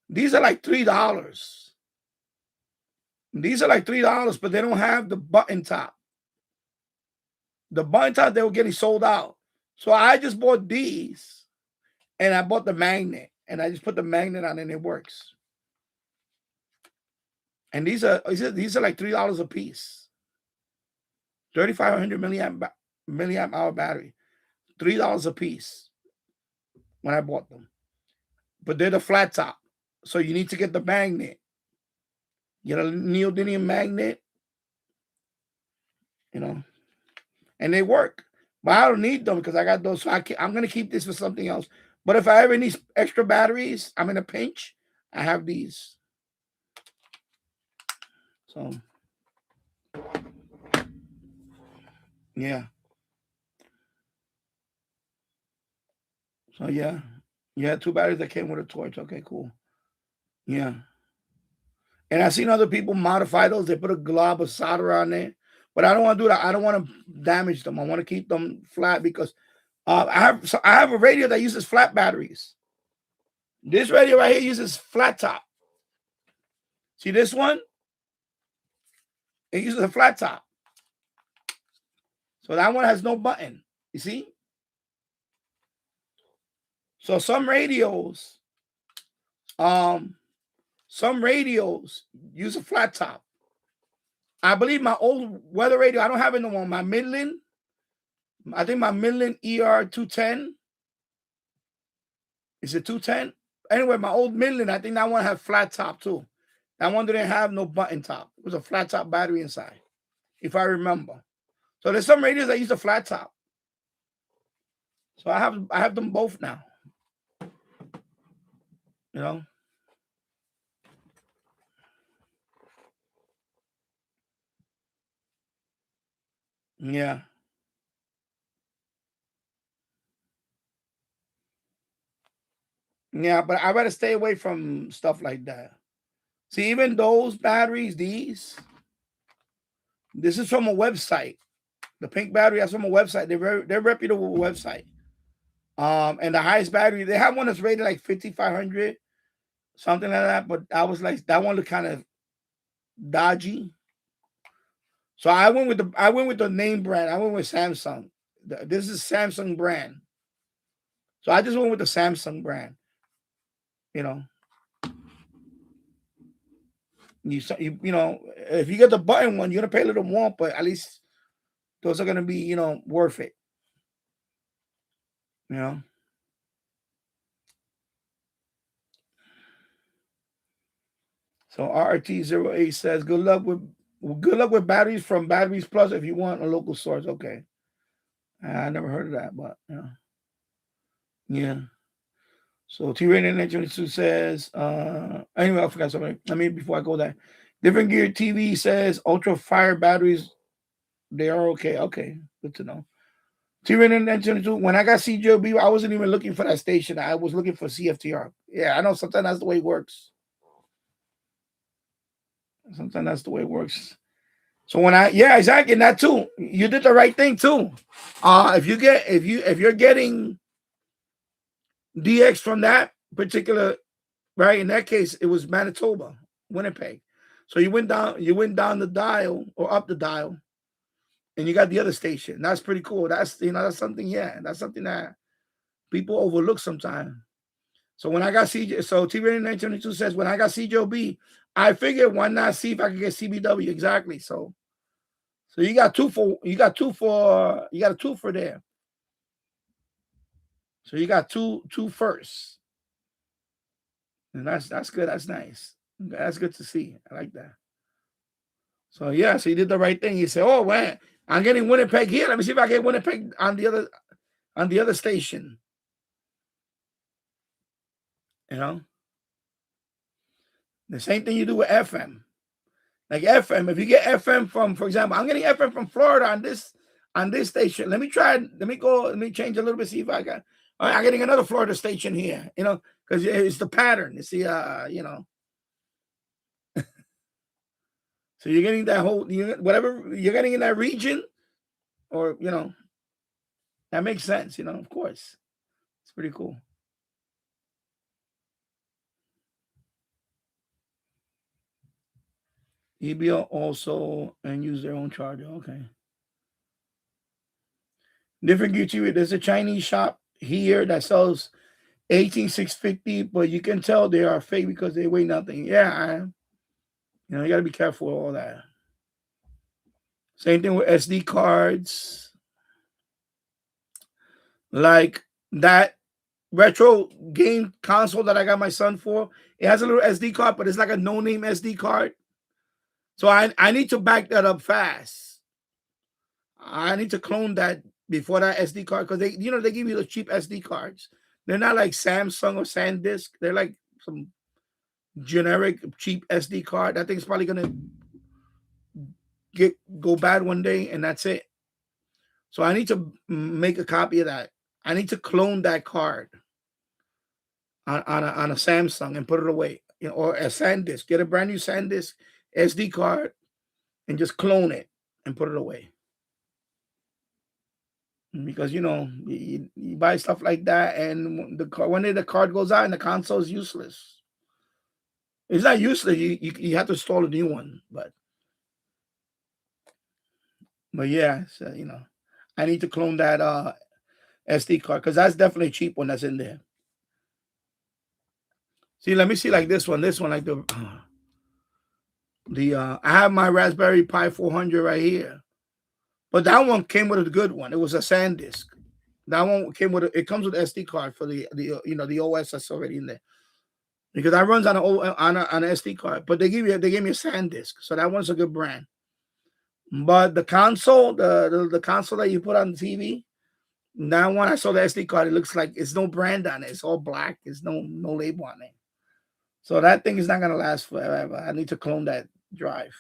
These are like $3. These are like $3, but they don't have the button top. The button top, they were getting sold out. So I just bought these and I bought the magnet and I just put the magnet on and it works. And these are like $3 a piece. 3,500 milliamp hour battery. $3 a piece when I bought them. But they're the flat top. So you need to get the magnet. Get a neodymium magnet. And they work. But I don't need them because I got those. So I'm going to keep this for something else. But if I ever need extra batteries, I'm in a pinch, I have these. So, yeah. So, yeah. Yeah, 2 batteries that came with a torch. Okay, cool. Yeah. And I've seen other people modify those. They put a glob of solder on it. But I don't want to do that. I don't want to damage them. I want to keep them flat because I have a radio that uses flat batteries. This radio right here uses flat top. See this one? It uses a flat top. So that one has no button. You see? So some radios, some radios use a flat top. I believe my old weather radio, I don't have it no more. My Midland, I think my Midland ER 210. Is it 210? Anyway, my old Midland, I think that one had flat top too. That one didn't have no button top. It was a flat top battery inside, if I remember. So there's some radios that use a flat top. So I have them both now. You know? Yeah. Yeah, but I better stay away from stuff like that. See, even those batteries, this is from a website. The pink battery is from a website. They're reputable website. And the highest battery, they have one that's rated like 5,500, something like that. But I was like, that one looked kind of dodgy. So I went with the name brand. I went with Samsung. This is Samsung brand. So I just went with the Samsung brand. You know, you know, if you get the button one, you're gonna pay a little more, but at least those are gonna be, you know, worth it. You know. So RRT08 says, good luck with batteries from Batteries Plus if you want a local source. Okay. I never heard of that, but yeah. So T-Rated 922 says, anyway, I forgot something. I mean, before I go there, Different Gear TV says Ultra Fire batteries, they are okay. Okay, good to know. T-Rated 922, when I got CJOB, I wasn't even looking for that station. I was looking for CFTR. Yeah, I know sometimes that's the way it works. Sometimes that's the way it works. So when yeah, exactly, and that too. You did the right thing too. If you're getting DX from that particular, right? In that case, it was Manitoba, Winnipeg. So you went down the dial or up the dial, and you got the other station. That's pretty cool. That's that's something. Yeah, that's something that people overlook sometimes. So when I got CJ, so T-Rated 922 says when I got CJOB, I figured why not see if I could get CBW exactly. So you got two for there. So you got two first. And that's good. That's nice. That's good to see. I like that. So yeah, so you did the right thing. You said, "Oh man, I'm getting Winnipeg here. Let me see if I get Winnipeg on the other station." You know, the same thing you do with FM. Like FM, if you get FM from, for example, I'm getting FM from Florida on this station. Let me change a little bit. See if I got. I'm getting another Florida station here. You know, because it's the pattern. You see, you know. So you're getting that whole, whatever you're getting in that region, or, you know, that makes sense, you know, of course. It's pretty cool. EBL also and use their own charger. Okay. Different Gear TV. There's a Chinese shop here that sells 18650, but you can tell they are fake because they weigh nothing. Yeah, you know, you got to be careful with all that. Same thing with SD cards. Like that retro game console that I got my son for. It has a little SD card, but it's like a no-name SD card. So I need to back that up fast. I need to clone that before that SD card, because they give you the cheap SD cards. They're not like Samsung or SanDisk. They're like some generic cheap SD card. That thing's probably gonna go bad one day, and that's it. So I need to make a copy of that. I need to clone that card on a Samsung and put it away, you know, or a SanDisk. Get a brand new SanDisk SD card and just clone it and put it away. Because, you know, you buy stuff like that, and one day the card goes out and the console is useless. It's not useless. You have to install a new one, but yeah, so, you know, I need to clone that SD card, because that's definitely a cheap one that's in there. See, let me see like this one. This one, like the I have my Raspberry Pi 400 right here, but that one came with a good one. It was a SanDisk. That one came with it comes with SD card for the the OS that's already in there, because that runs on an SD card. But they gave me a SanDisk, so that one's a good brand. But the console, the console that you put on the TV, that one I saw the SD card. It looks like it's no brand on it. It's all black. There's no label on it. So that thing is not gonna last forever. I need to clone that drive.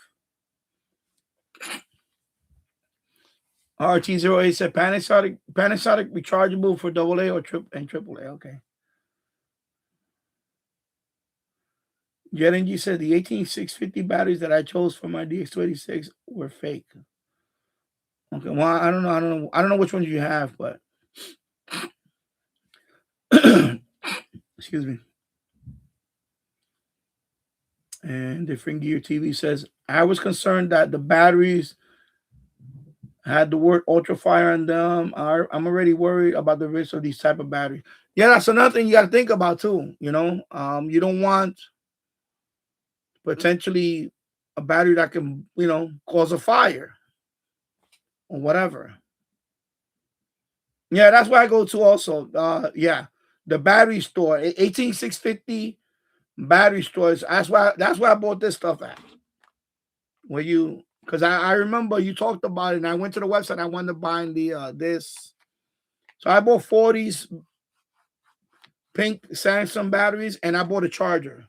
RT08 said Panasonic rechargeable for AA or AAA. Okay. JetNG said the 18650 batteries that I chose for my DX286 were fake. Okay, well, I don't know which ones you have, but excuse me. And Different Gear TV says, I was concerned that the batteries had the word ultrafire on them. I'm already worried about the risk of these type of batteries. Yeah, that's another thing you got to think about too. You don't want potentially a battery that can, cause a fire or whatever. Yeah, that's where I go to also. The battery store, 18650 battery stores. That's why I bought this stuff at. Because I remember you talked about it, and I went to the website. I wanted to buy this, so I bought 40s pink Samsung batteries, and I bought a charger.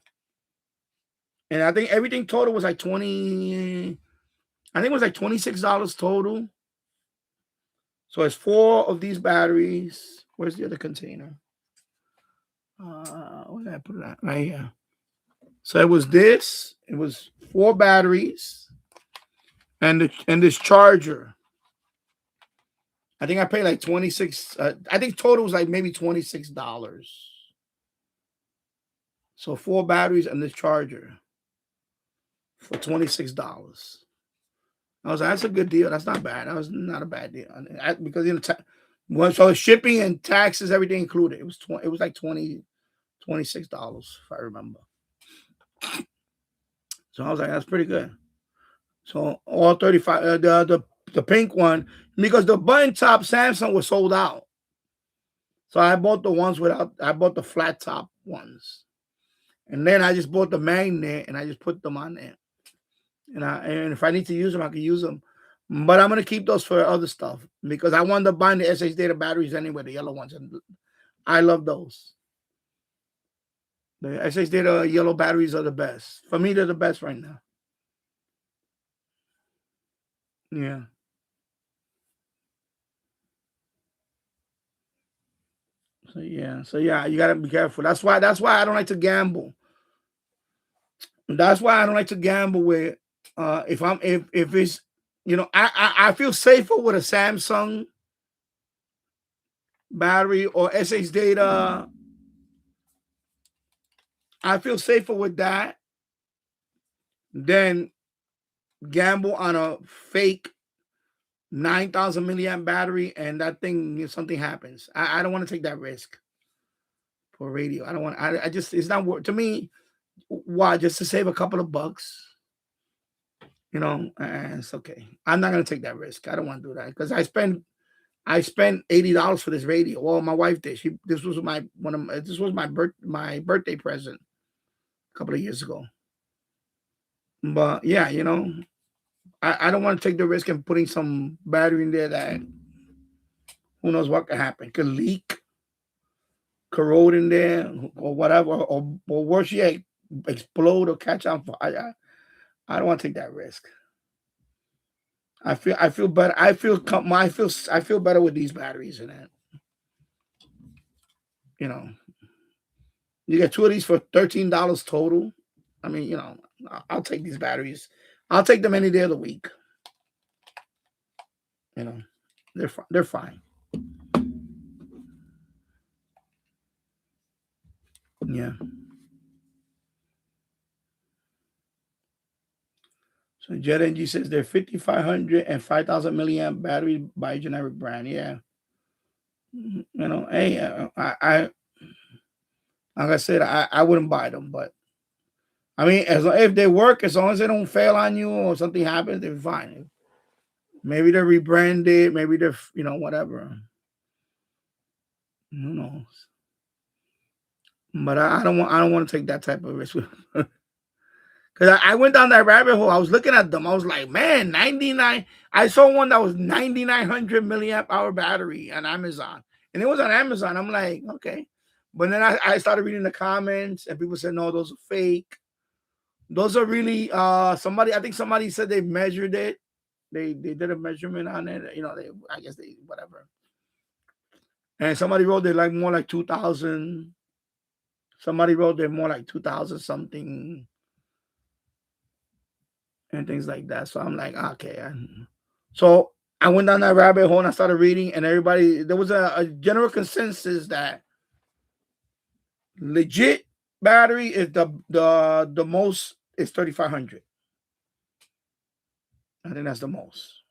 And I think everything total was like $20. I think it was like $26 total. So it's 4 of these batteries. Where's the other container? Where did I put it at? Right here. So it was this. It was 4 batteries, and this charger. I think I paid like $26. I think total was like maybe $26. So 4 batteries and this charger for $26. I was like, that's a good deal. That's not bad. That was not a bad deal. Because so shipping and taxes, everything included. It was like $26, if I remember. So I was like, that's pretty good. So all 35, the pink one, because the button top Samsung was sold out. So I bought the ones I bought the flat top ones. And then I just bought the magnet and I just put them on there. And if I need to use them, I can use them. But I'm going to keep those for other stuff because I wanted to buy the SH Data batteries anyway, the yellow ones. And I love those. The SH Data yellow batteries are the best. For me, they're the best right now. Yeah. So yeah, you gotta be careful. That's why I don't like to gamble. That's why I don't like to gamble with if it's I feel safer with a Samsung battery or SH Data. I feel safer with that than gamble on a fake 9,000 milliamp battery and that thing, something happens. I don't want to take that risk for radio. I don't want. I just, it's not worth to me. Why? Just to save a couple of bucks, it's okay. I'm not gonna take that risk. I don't want to do that because I spent $80 for this radio. Well, my wife did. This was my birthday present a couple of years ago. But yeah, I don't want to take the risk of putting some battery in there that who knows what could happen. Could leak, corrode in there, or whatever, or worse yet, explode or catch on fire. I don't want to take that risk. I feel better. I feel better with these batteries in it. You get 2 of these for $13 total. I mean, I'll take these batteries. I'll take them any day of the week. They're fine. Yeah. So JetNG says they're 5,500 and 5,000 milliamp battery by a generic brand. Yeah. Hey, Like I said, I wouldn't buy them, but I mean, if they work, as long as they don't fail on you or something happens, they're fine. Maybe they're rebranded, maybe they're whatever. Who knows? But I don't want to take that type of risk. Because I went down that rabbit hole. I was looking at them. I was like, man, 99. I saw one that was 9,900 milliamp hour battery on Amazon. And it was on Amazon. I'm like, okay. But then I started reading the comments and people said, no, those are fake. Those are really I think somebody said they measured it. They did a measurement on it. I guess they whatever. And somebody wrote they're more like 2,000. Somebody wrote they're more like 2,000 something. And things like that. So I'm like, okay. So I went down that rabbit hole and I started reading, and there was a general consensus that legit battery is the most is 3,500. I think that's the most.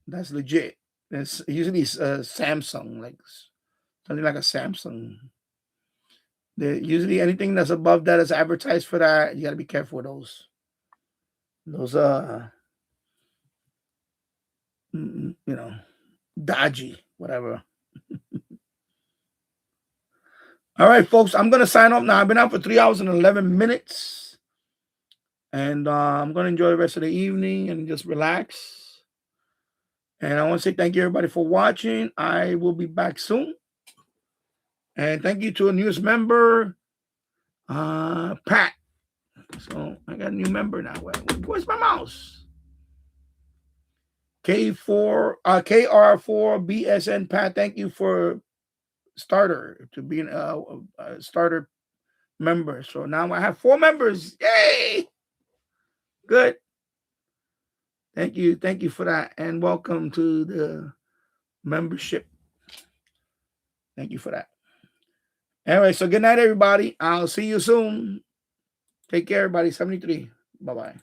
That's legit. It's usually Samsung, like something like a Samsung. Usually anything that's above that is advertised for that. You got to be careful with those. Those dodgy, whatever. All right, folks, I'm gonna sign off now. I've been out for 3 hours and 11 minutes, and I'm gonna enjoy the rest of the evening and just relax. And I want to say thank you everybody for watching. I will be back soon, and thank you to a newest member, Pat. So I got a new member now. Where's my mouse? KR4BSN Pat. Thank you for being a starter member. So now I have 4 members. Yay! Good. Thank you for that, and welcome to the membership. Thank you for that. Anyway, so good night, everybody. I'll see you soon. Take care, everybody. 73. Bye-bye.